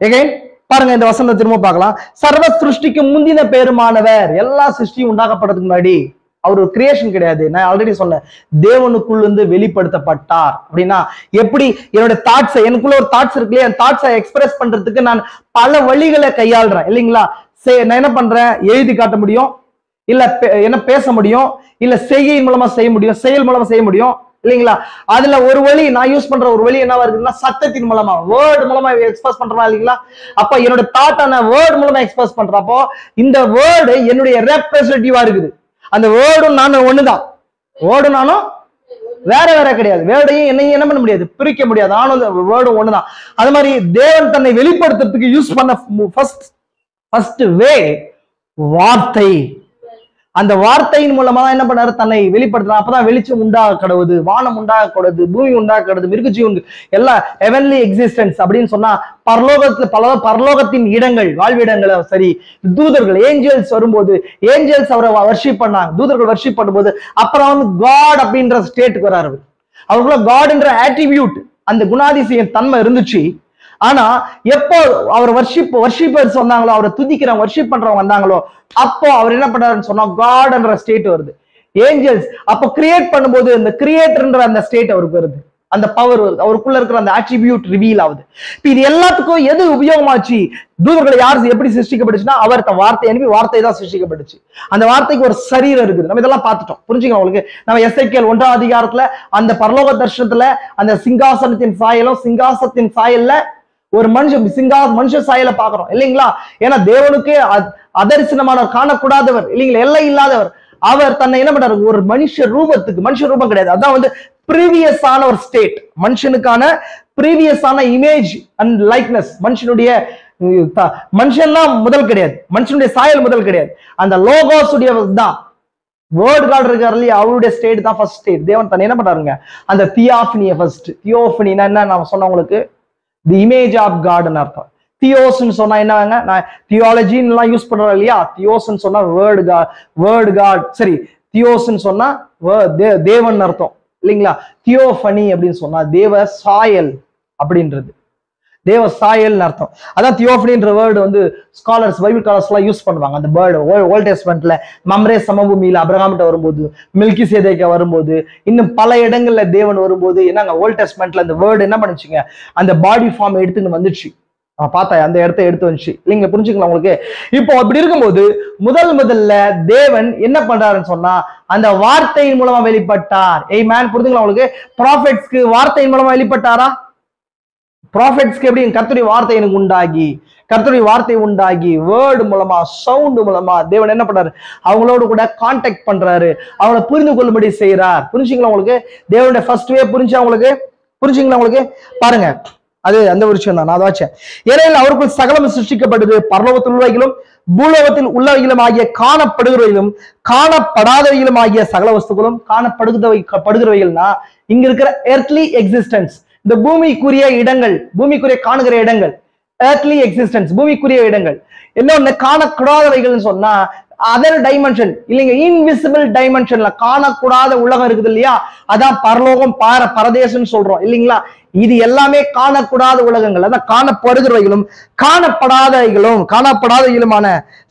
Speaker 1: எகைன் பாருங்க, இந்த வசனத்தை திரும்ப பார்க்கலாம். சர்வ சிருஷ்டிக்கு முந்தின பேருமானவர். எல்லா சிருஷ்டியும் உண்டாக்கப்படுறதுக்கு முன்னாடி அவர் ஒரு கிரியேஷன் கிடையாது. நான் ஆல்ரெடி சொன்னேன், தேவனுக்குள்ள இருந்து வெளிப்படுத்தப்பட்டார். அப்படின்னா எப்படி? என்னோட தாட்ஸ், எனக்குள்ள ஒரு தாட்ஸ் இருக்கு இல்லையா, தாட்ஸை எக்ஸ்பிரஸ் பண்றதுக்கு நான் பல வழிகளை கையாளுறேன், இல்லைங்களா? நான் என்ன பண்றேன்? எழுதி காட்ட முடியும், இல்ல என்ன பேச முடியும், இல்ல செய்கையின் மூலமா செய்ய முடியும், செயல் மூலமா செய்ய முடியும், இல்லைங்களா? அதுல ஒரு வழி, நான் யூஸ் பண்ற ஒரு வழி என்னவா இருக்குன்னா சத்தத்தின் மூலமா, வேர்டு மூலமா எக்ஸ்பிரஸ் பண்றேன், இல்லைங்களா? அப்ப என்னோட தாட்டான வேர்டு மூலமா எக்ஸ்பிரஸ் பண்றப்போ இந்த வேர்டு என்னுடைய ரெப்ரசன்டேட்டிவா இருக்குது. அந்த வேர்டும் நானும் ஒண்ணுதான், வேர்டும் நானும் வேற வேற கிடையாது. வேர்டையும் என்னையும் என்ன பண்ண முடியாது? பிரிக்க முடியாது. நானும் வேர்டும் ஒண்ணுதான். அது மாதிரி தேவன் தன்னை வெளிப்படுத்துறதுக்கு யூஸ் பண்ண ஃபர்ஸ்ட் வே வார்த்தை. அந்த வார்த்தையின் மூலமா தான் என்ன பண்ணாரு? தன்னை வெளிப்படுத்துறான். அப்பதான் வெளிச்சம் உண்டாக கடவுது, வானம் உண்டாக கூடாது, பூமி உண்டாக கடவுது, மிருகஜீவன் எல்லா ஹெவன்லி எக்ஸிஸ்டன்ஸ் அப்படின்னு சொன்னா பரலோகத்துல பரலோகத்தின் இடங்கள், வாழ்விடங்களை சரி, தூதர்கள் ஏஞ்சல்ஸ் வரும்போது ஏஞ்சல்ஸ் அவரை வர்ஷிப் பண்ணாங்க, தூதர்கள் வர்ஷிப் பண்ணும்போது அப்புறம் காட் அப்படின்ற ஸ்டேட்டுக்கு வராரு. அவருக்குள்ள காட்ன்ற ஆட்ரிபியூட், அந்த குணாதிசயம் தன்மை இருந்துச்சு. ஆனா எப்போ அவர் வர்ஷிப்பர்ஸ் வந்தாங்களோ, அவரை துதிக்கிறவங்க வர்ஷிப் பண்றவங்க வந்தாங்களோ, அப்போ அவர் என்ன பண்றாருன்னு சொன்னா காட்ன்ற ஸ்டேட் வருது. ஏஞ்சல்ஸ் அப்போ கிரியேட் பண்ணும்போது இந்த கிரியேட்டர்ன்ற அந்த ஸ்டேட் அவருக்கு வருது, அந்த பவர் வருது, அவருக்குள்ள இருக்கிற அந்த ஆட்ரிபியூட் ரிவீல் ஆகுது. இது எல்லாத்துக்கும் எது உபயோகமாச்சு? தூதர்களை யார் எப்படி சிருஷ்டிக்கப்பட்டுச்சுன்னா அவர் வார்த்தை அனுப்பி வார்த்தை தான் சிருஷ்டிக்கப்பட்டுச்சு. அந்த வார்த்தைக்கு ஒரு சரீரம் இருக்குது. நம்ம இதெல்லாம் பார்த்துட்டோம், புரிஞ்சுக்கணும் உங்களுக்கு. நம்ம எசேக்கியேல் 1ஆம் அதிகாரத்துல அந்த பரலோக தர்ஷனத்துல அந்த சிங்காசனத்தின் சாயலும் சிங்காசனத்தின் சாயல்ல ஒரு மனுஷ சாயல பாக்குறோம் இல்லைங்களா? ஏன்னா தேவனுக்கே அதரிசனமான காணக்கூடாதவர் இல்லைங்களா, எல்லை இல்லாதவர். அவர் தன்னை என்ன பண்றாரு, ஒரு மனுஷ ரூபம் கிடையாது, அதான் வந்து ப்ரீவியஸ் ஆன ஒரு ஸ்டேட், மனுஷனுக்கான ப்ரீவியஸ் ஆன இமேஜ் அண்ட் லைக்னஸ். மனுஷன்லாம் முதல் கிடையாது, மனுஷனுடைய சாயல் முதல் கிடையாது, அந்த லோகோஸ் உடைய தான் வேர்ட் காட் இருக்காரு இல்லையா, அவருடைய ஸ்டேட் தான் ஃபர்ஸ்ட் ஸ்டேட். தேவன் தன்னை என்ன பண்றாருங்க, அந்த தியோஃபனியை ஃபர்ஸ்ட். தியோஃபனினா என்ன நான் சொன்னவங்களுக்கு, தி இமேஜ் ஆஃப் காட்னு அர்த்தம். தியோஸ்ன்னு சொன்னா என்னங்க, நான் தியாலஜின்னு எல்லாம் யூஸ் பண்றோம் இல்லையா, தியோஸ்ன்னு சொன்னா வேர்ட் காட், சரி, தியோஸ்ன்னு சொன்னா தேவன் அர்த்தம் இல்லைங்களா. தியோஃபனி அப்படின்னு சொன்னா தேவ சாயல் அப்படின்றது, தேவ சாயல் அர்த்தம். அதான் தியோஃபனின்ற வேர்டு வந்து ஸ்காலர்ஸ், பைபிள் ஸ்காலர்ஸ் எல்லாம் யூஸ் பண்ணுவாங்க. அந்த வேர்டு ஓல்ட் டெஸ்ட்மெண்ட்ல மம்ரே சமபூமியில அப்ரஹாம்கிட்ட வரும்போது, மில்கி சேதேக்க வரும்போது, இன்னும் பல இடங்கள்ல தேவன் வரும்போது என்னங்க, ஓல்ட் டெஸ்ட்மெண்ட்ல அந்த வேர்டு என்ன பண்ணுச்சுங்க, அந்த பாடி ஃபார்ம் எடுத்துன்னு வந்துச்சு. பார்த்தா அந்த இடத்த எடுத்து வந்துச்சு இல்லைங்க, புரிஞ்சுக்கலாம் உங்களுக்கு. இப்போ அப்படி இருக்கும்போது முதல்ல தேவன் என்ன பண்றாருன்னு சொன்னா அந்த வார்த்தையின் மூலமா வெளிப்பட்டார். ஏமேன், புரிஞ்சுங்களா உங்களுக்கு. ப்ராஃபெட்ஸ்க்கு வார்த்தையின் மூலமா வெளிப்பட்டாரா? ப்ராஃபெட்ஸ்க்கு எப்படி, கர்த்தருடைய வார்த்தை எனக்கு உண்டாகி, கர்த்தருடைய வார்த்தை உண்டாகி வேர்டு மூலமா, சவுண்ட் மூலமா தேவன் என்ன பண்றாரு, அவங்களோட கூட கான்டாக்ட் பண்றாரு, அவங்கள புரிந்து கொள்ளும்படி செய்யறார். புரிஞ்சுங்களா உங்களுக்கு. தேவனுடைய ஃபர்ஸ்ட் வே புரிஞ்சா உங்களுக்கு, புரிஞ்சுங்களா உங்களுக்கு. பாருங்க, அது அந்த ஒரு விஷயம் தான் நான் அதாச்சேன். ஏனெனில் அவருக்குள் சகலம் சிருஷ்டிக்கப்பட்டது, பரலோகத்தில் உள்ளவைகளும் பூலோகத்தில் உள்ளவைகளும் ஆகிய காணப்படுகிறவைகளும் காணப்படாதவைகளும் ஆகிய சகல வஸ்துக்களும். காணப்படுகிறவைகள்னா இங்க இருக்கிற எர்த்லி எக்ஸிஸ்டன்ஸ், இந்த பூமிக்குரிய இடங்கள், பூமிக்குரிய காணுகிற இடங்கள், எர்த்லி எக்ஸிஸ்டன்ஸ், பூமிக்குரிய இடங்கள். இன்னொன்னு காணக்கூடாதவைகள்னு சொன்னா அதர் டைமென்ஷன் இல்லைங்க, இன்விசிபிள் டைமென்ஷன்ல காணக்கூடாத உலகம் இருக்குது இல்லையா, அதான் பரலோகம், பரதேசம்னு சொல்றோம் இல்லைங்களா. இது எல்லாமே காணக்கூடாத உலகங்கள், அதான் காணப்படுகிறவைகளும் காணப்படாதவைகளுமான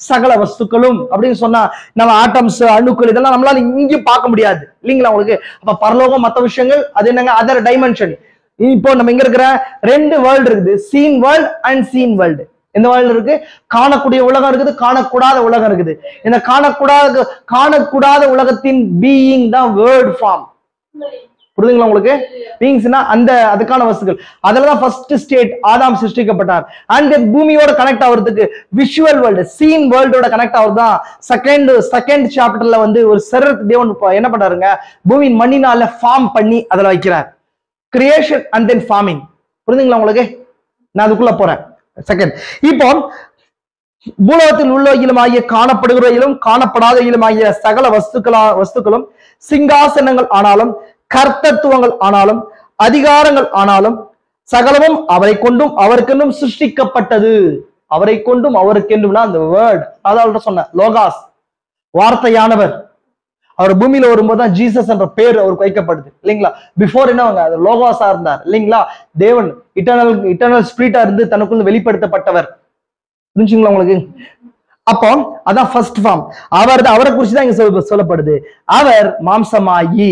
Speaker 1: சகல வஸ்துக்களும் அப்படின்னு சொன்னா நம்ம ஆட்டம்ஸ், அணுக்கள், இதெல்லாம் நம்மளால இங்கேயும் பார்க்க முடியாது இல்லைங்களா உங்களுக்கு. அப்ப பரலோகம் மற்ற விஷயங்கள் அது என்னங்க, அதர் டைமென்ஷன். இப்போ நம்ம இங்க இருக்கிற ரெண்டு வேர்ல்டு இருக்குது, seen world and seen world. இந்த வேர்ல்டு இருக்கு, காணக்கூடிய உலகம் இருக்குது, காணக்கூடாத உலகம் இருக்குது. இந்த காணக்கூடாத உலகத்தின் பீயிங் தான் வேர்ட் ஃபார்ம். புரியுதுங்களா உங்களுக்கு. பீயிங்ஸ்னா அந்த அதுக்கான வஸ்துக்கள், அதுலதான் ஃபர்ஸ்ட் ஸ்டேட் ஆதாம் சிருஷ்டிக்கப்பட்டார். அண்ட் பூமியோட கனெக்ட் ஆகுறதுக்கு விஷுவல் வேர்ல்டு, சீன் வேர்ல்டோட கனெக்ட் ஆகுறதுதான் செகண்ட் சாப்டர்ல வந்து ஒரு சரீரத்தை தேவன் என்ன பண்றாருங்க, பூமியின் மண்ணினால ஃபார்ம் பண்ணி அதுல வைக்கிறார். Creation and then forming. புரியுதுங்களா உங்களுக்கு. நான் அதுக்குள்ள போறேன் செகண்ட். இப்போ பூலோகத்தில் உள்ளவையிலும் ஆகிய காணப்படுகிறவையிலும் காணப்படாதவையிலும் ஆகிய சகல வஸ்துக்களும் சிங்காசனங்கள் ஆனாலும் கர்த்தத்துவங்கள் ஆனாலும் அதிகாரங்கள் ஆனாலும் சகலமும் அவரை கொண்டும் அவருக்கென்றும் சிருஷ்டிக்கப்பட்டது. அவரை கொண்டும் அவருக்கென்றும்னா அந்த வேர்ட், அதாவது சொன்ன லோகாஸ், வார்த்தையானவர். அவர் பூமியில வரும்போது தான் ஜீசஸ் என்ற பேர் அவருக்கு வைக்கப்படுது இல்லைங்களா. பிஃபோர் என்னவங்க, அது லோகாஸா இருந்தார் இல்லைங்களா. தேவன் இட்டர்னல் ஸ்பிரிட்டா இருந்து தனக்குள்ள வெளிப்படுத்தப்பட்டவர். புரிஞ்சுங்களா உங்களுக்கு. அப்போ அதான் ஃபர்ஸ்ட் ஃபார்ம். அவரை குறிச்சுதான் இங்க சொல்லப்படுது. அவர் மாம்சமாயி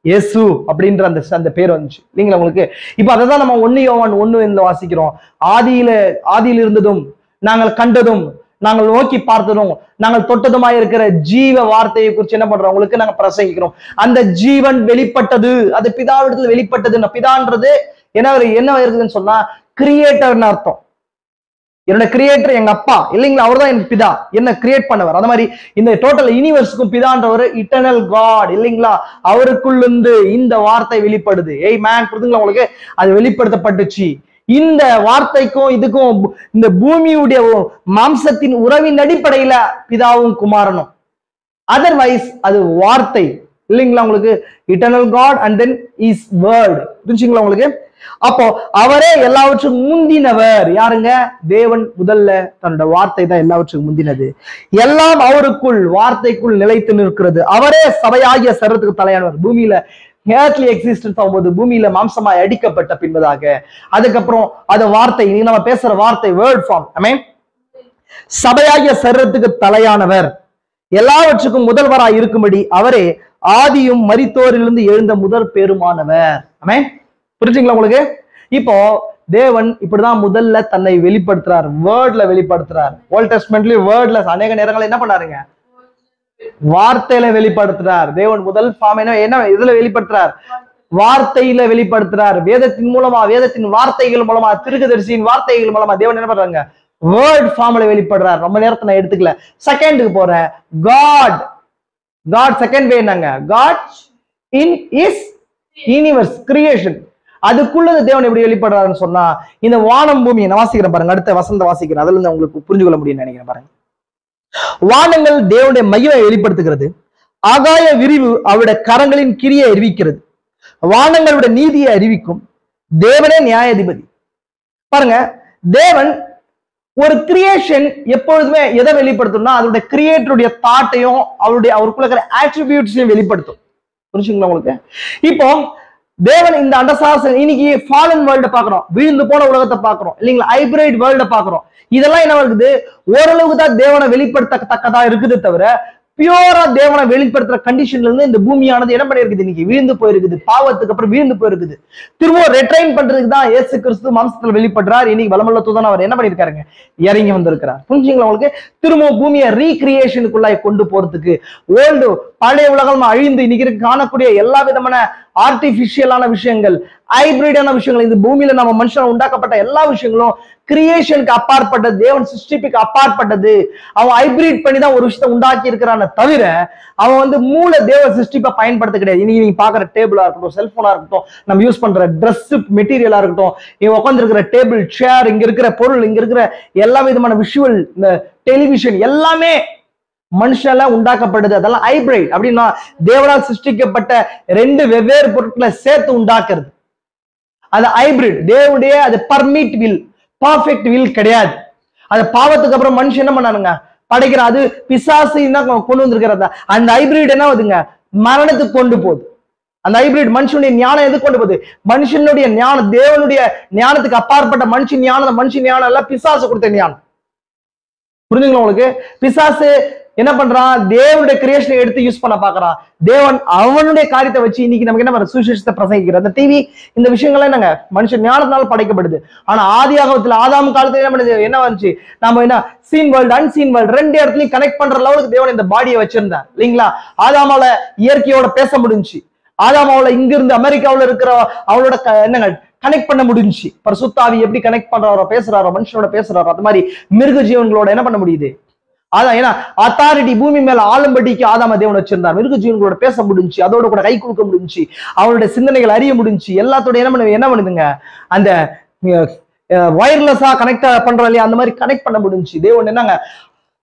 Speaker 1: இயேசு அப்படின்ற அந்த பேர் வந்துச்சு இல்லைங்களா உங்களுக்கு. இப்ப அதான் நம்ம 1 யோவான் 1 வாசிக்கிறோம். ஆதியில் இருந்ததும் நாங்கள் கண்டதும் நாங்கள் நோக்கி பார்த்ததும் நாங்கள் தொட்டதுமாய் இருக்கிற ஜீவ வார்த்தையை குறித்து என்ன பண்றோம், உங்களுக்கு நாங்க பிரசங்கிக்கிறோம். அந்த ஜீவன் வெளிப்பட்டது, அது பிதாவிடத்துல வெளிப்பட்டது. பிதான்றது என்ன இருக்குதுன்னு சொன்னா கிரியேட்டர்னு அர்த்தம். என்னோட கிரியேட்டர் எங்க அப்பா இல்லைங்களா, அவர் தான் எனக்கு பிதா, என்ன கிரியேட் பண்ணவர். அந்த மாதிரி இந்த டோட்டல் யூனிவர்ஸுக்கும் பிதான்றவர் இட்டர்னல் காட் இல்லைங்களா. அவருக்குள்ளிருந்து இந்த வார்த்தை வெளிப்படுது. ஏய் மேன், புரியுதுங்களா உங்களுக்கு. அது வெளிப்படுத்தப்பட்டுச்சு. இந்த வார்த்தைக்கும் இதுக்கும் இந்த பூமியுடைய மாம்சத்தின் உறவின் அடிப்படையில பிதாவும் குமாரனும். அதர்வைஸ் அது வார்த்தை இல்லைங்களா உங்களுக்கு. Eternal God and then is word. புரிஞ்சுங்களா உங்களுக்கு. அப்போ அவரே எல்லாவற்றுக்கும் முந்தினவர். யாருங்க, தேவன் முதல்ல தன்னோட வார்த்தை தான் எல்லாவற்றுக்கும் முந்தினது. எல்லாம் அவருக்குள் வார்த்தைக்குள் நிலைத்து நிற்கிறது. அவரே சபையாகிய சரீரத்துக்கு தலையானவர். பூமியில ஏர்த்லி எக்ஸிஸ்டன்ஸ் ஆகும்போது பூமியில மாம்சமாய் அடிக்கப்பட்ட பின்பதாக அதுக்கப்புறம் அது வார்த்தை, நம்ம பேசுற வார்த்தை வேர்ட் ஃபார்ம். ஆமென். சபையாகிய சரீரத்துக்கு தலையானவர், எல்லாவற்றுக்கும் முதல்வராய் இருக்கும்படி அவரே ஆதியும் மரித்தோரிலிருந்து எழுந்த முதற் பேருமானவர். ஆமென். புரிஞ்சுங்களா உங்களுக்கு. இப்போ தேவன் இப்படிதான் முதல்ல தன்னை வெளிப்படுத்துறார், வேர்ட்ல வெளிப்படுத்துறார். ஓல்ட் டெஸ்ட்மெண்ட்லயும் வேர்ட்ல அநேக நேரங்கள் என்ன பண்ணாருங்க, வார்த்தையில வெளிப்படுத்துறார். தேவன் முதல் ஃபார்ம் என்ன இதுல வெளிப்படுத்துறார், வார்த்தையில வெளிப்படுத்துறார். வேதத்தின் மூலமா, வேதத்தின் வார்த்தைகள் மூலமா, தீர்க்கதரிசியின் வார்த்தைகள் மூலமா தேவன் என்ன பண்றாங்க? வேர்ட் ஃபார்ம்ல வெளிப்படுறார். ரொம்ப நேரத்தை நான் எடுத்துக்கல, செகண்டுக்கு போறேன். காட் செகண்ட் வே என்னங்க? God in is universe creation. அதுக்குள்ளது தேவன் எப்படி வெளிப்படுறாருன்னு சொன்னா, இந்த வானம் பூமி நான் வாசிக்கிறேன் பாருங்க, அடுத்த வசந்த வாசிக்கிறேன், அதுல இருந்து உங்களுக்கு புரிஞ்சு கொள்ள முடியும் நினைக்கிறேன் பாருங்க. வானங்கள் தேவனுடைய மகிமை வெளிப்படுத்துகிறது, ஆகாய விரிவு அவருடைய கரங்களின் கிரியை அறிவிக்கிறது, வானங்களுடைய நீதியை அறிவிக்கும், தேவனே நியாயாதிபதி. பாருங்க, தேவன் ஒரு கிரியேஷன் எப்பொழுதுமே எதை வெளிப்படுத்தும்னா அதோட கிரியேட்டருடைய தாட்டையும் அவருக்குள்ள இருக்கிற ஆட்ரிபியூட்ஸையும் வெளிப்படுத்தும். புரிஞ்சுங்களா உங்களுக்கு? இப்போ தேவன் இந்த அண்டசாசன் இன்னைக்கு ஃபாலன் வேர்ல்ட பாக்குறோம், விழுந்து போன உலகத்தை பாக்குறோம் இல்லைங்களா, ஹைபிரைட் வேர்ல்ட பாக்குறோம். இதெல்லாம் என்ன இருக்குது? ஓரளவுக்கு தான் தேவனை வெளிப்படுத்தத்தக்கதா இருக்குது, தவிர பியூரா தேவனை வெளிப்படுத்துற கண்டிஷன்ல இருந்து இந்த பூமியானது என்ன பண்ணிருக்குது? இன்னைக்கு வீழ்ந்து போயிருக்குது, பாவத்துக்கு அப்புறம் வீழ்ந்து போயிருக்குது. திரும்ப ரெட்ரைன் பண்றதுக்கு தான் இயேசு கிறிஸ்து மாம்சத்துல வெளிப்படுறார். இன்னைக்கு வளமுள்ள தூதன் அவர் என்ன பண்ணிருக்காருங்க? இறங்கி வந்திருக்கிறார். புரிஞ்சுங்களா உங்களுக்கு? திரும்ப பூமியை ரீகிரியேஷனுக்குள்ளாய் கொண்டு போறதுக்கு, ஓல்டு பழைய உலகம் அழிந்து இன்னைக்கு காணக்கூடிய எல்லா விதமான ஆர்டிபிஷியலான விஷயங்கள், ஹைபிரிடான விஷயங்கள், இந்த பூமியில நம்ம மனுஷன் உண்டாக்கப்பட்ட எல்லா விஷயங்களும் கிரியேஷனுக்கு அப்பாற்பட்டது, தேவன் சிருஷ்டிப்புக்கு அப்பாற்பட்டது. அவன் ஹைபிரிட் பண்ணி தான் ஒரு விஷயத்தை உண்டாக்கி இருக்கிறான தவிர அவன் வந்து மூல தேவ சிருஷ்டிப்பை பயன்படுத்த கிடையாது. இன்னைக்கு நீங்க பாக்குற டேபிளா இருக்கட்டும், செல்போனா இருக்கட்டும், நம்ம யூஸ் பண்ற ட்ரெஸ் மெட்டீரியலா இருக்கட்டும், இவன் உட்கார்ந்து இருக்கிற டேபிள், சேர், இங்க இருக்கிற பொருள், இங்க இருக்கிற எல்லா விதமான விஷுவல், இந்த டெலிவிஷன் எல்லாமே மனுஷால உண்டாக்கப்படுது. அதெல்லாம் ஹைபிரைட். அப்படின்னா தேவனால் சிருஷ்டிக்கப்பட்ட ரெண்டு வெவ்வேறு பொருட்களை சேர்த்து உண்டாக்குறது, அது ஹைபிரிட். தேவனுடைய அது பர்மிட் வில், பர்ஃபெக்ட் வில் கிடையாது. அது பாவத்துக்கு அப்புறம் மனுஷன் என்ன பண்ணானுங்க? படைக்கிற அது பிசாசு கொண்டு வந்திருக்கிறதா. அந்த ஹைபிரிட் என்ன ஆகுதுங்க? மரணத்துக்கு கொண்டு போகுது. அந்த ஹைபிரிட் மனுஷனுடைய ஞானம் எது கொண்டு போகுது? மனுஷனுடைய ஞானம், தேவனுடைய ஞானத்துக்கு அப்பாற்பட்ட மனுஷன் ஞானம், மனுஷன் ஞானம் எல்லாம் பிசாசு கொடுத்த ஞானம். புரிஞ்சுங்களா உங்களுக்கு? பிசாசு என்ன பண்றான்? தேவனுடைய கிரியேஷனை எடுத்து யூஸ் பண்ண பாக்குறான். தேவன் அவனுடைய காரியத்தை வச்சு இன்னைக்கு நமக்கு என்ன சுவிசேஷத்தை பிரசங்கிக்கிற அந்த டிவி, இந்த விஷயங்கள்லாம் என்னங்க? மனுஷன் ஞானத்தினால படைக்கப்படுது. ஆனா ஆதி ஆகமத்துல ஆதாம் காலத்துல என்ன பண்ணுது? என்ன வந்துச்சு? நம்ம என்ன சீன் வேர்ல்டு, அன்சீன் வேர்ல்டு ரெண்டு இடத்துலயும் கனெக்ட் பண்ற லெவலுக்கு தேவன் இந்த பாடியை வச்சிருந்தார் இல்லைங்களா? ஆதாமால இயற்கையோட பேச முடிஞ்சு, ஆதாமாவில இங்க இருந்து அமெரிக்காவில இருக்கிற அவளோட என்னங்க கனெக்ட் பண்ண முடிஞ்சு. பரிசுத்தாவி எப்படி கனெக்ட் பண்றாரோ, பேசுறாரோ, மனுஷனோட பேசுறாரோ, அது மாதிரி மிருக ஜீவன்களோட என்ன பண்ண முடியுது? அதான் ஏன்னா அத்தாரிட்டி பூமி மேல ஆளும்படிக்கு ஆதாம தேவன் வச்சிருந்தார். மிருக ஜீவன்களோட பேச முடிஞ்சு, அதோட கூட கை கொடுக்க முடிஞ்சு, அவருடைய சிந்தனைகள் அறிய முடிஞ்சு, எல்லாத்தோட என்ன பண்ணுதுங்க? அந்த வயர்லெஸ்ஸா கனெக்ட் பண்றோம் இல்லையா, அந்த மாதிரி கனெக்ட் பண்ண முடிஞ்சு. தேவன் என்னங்க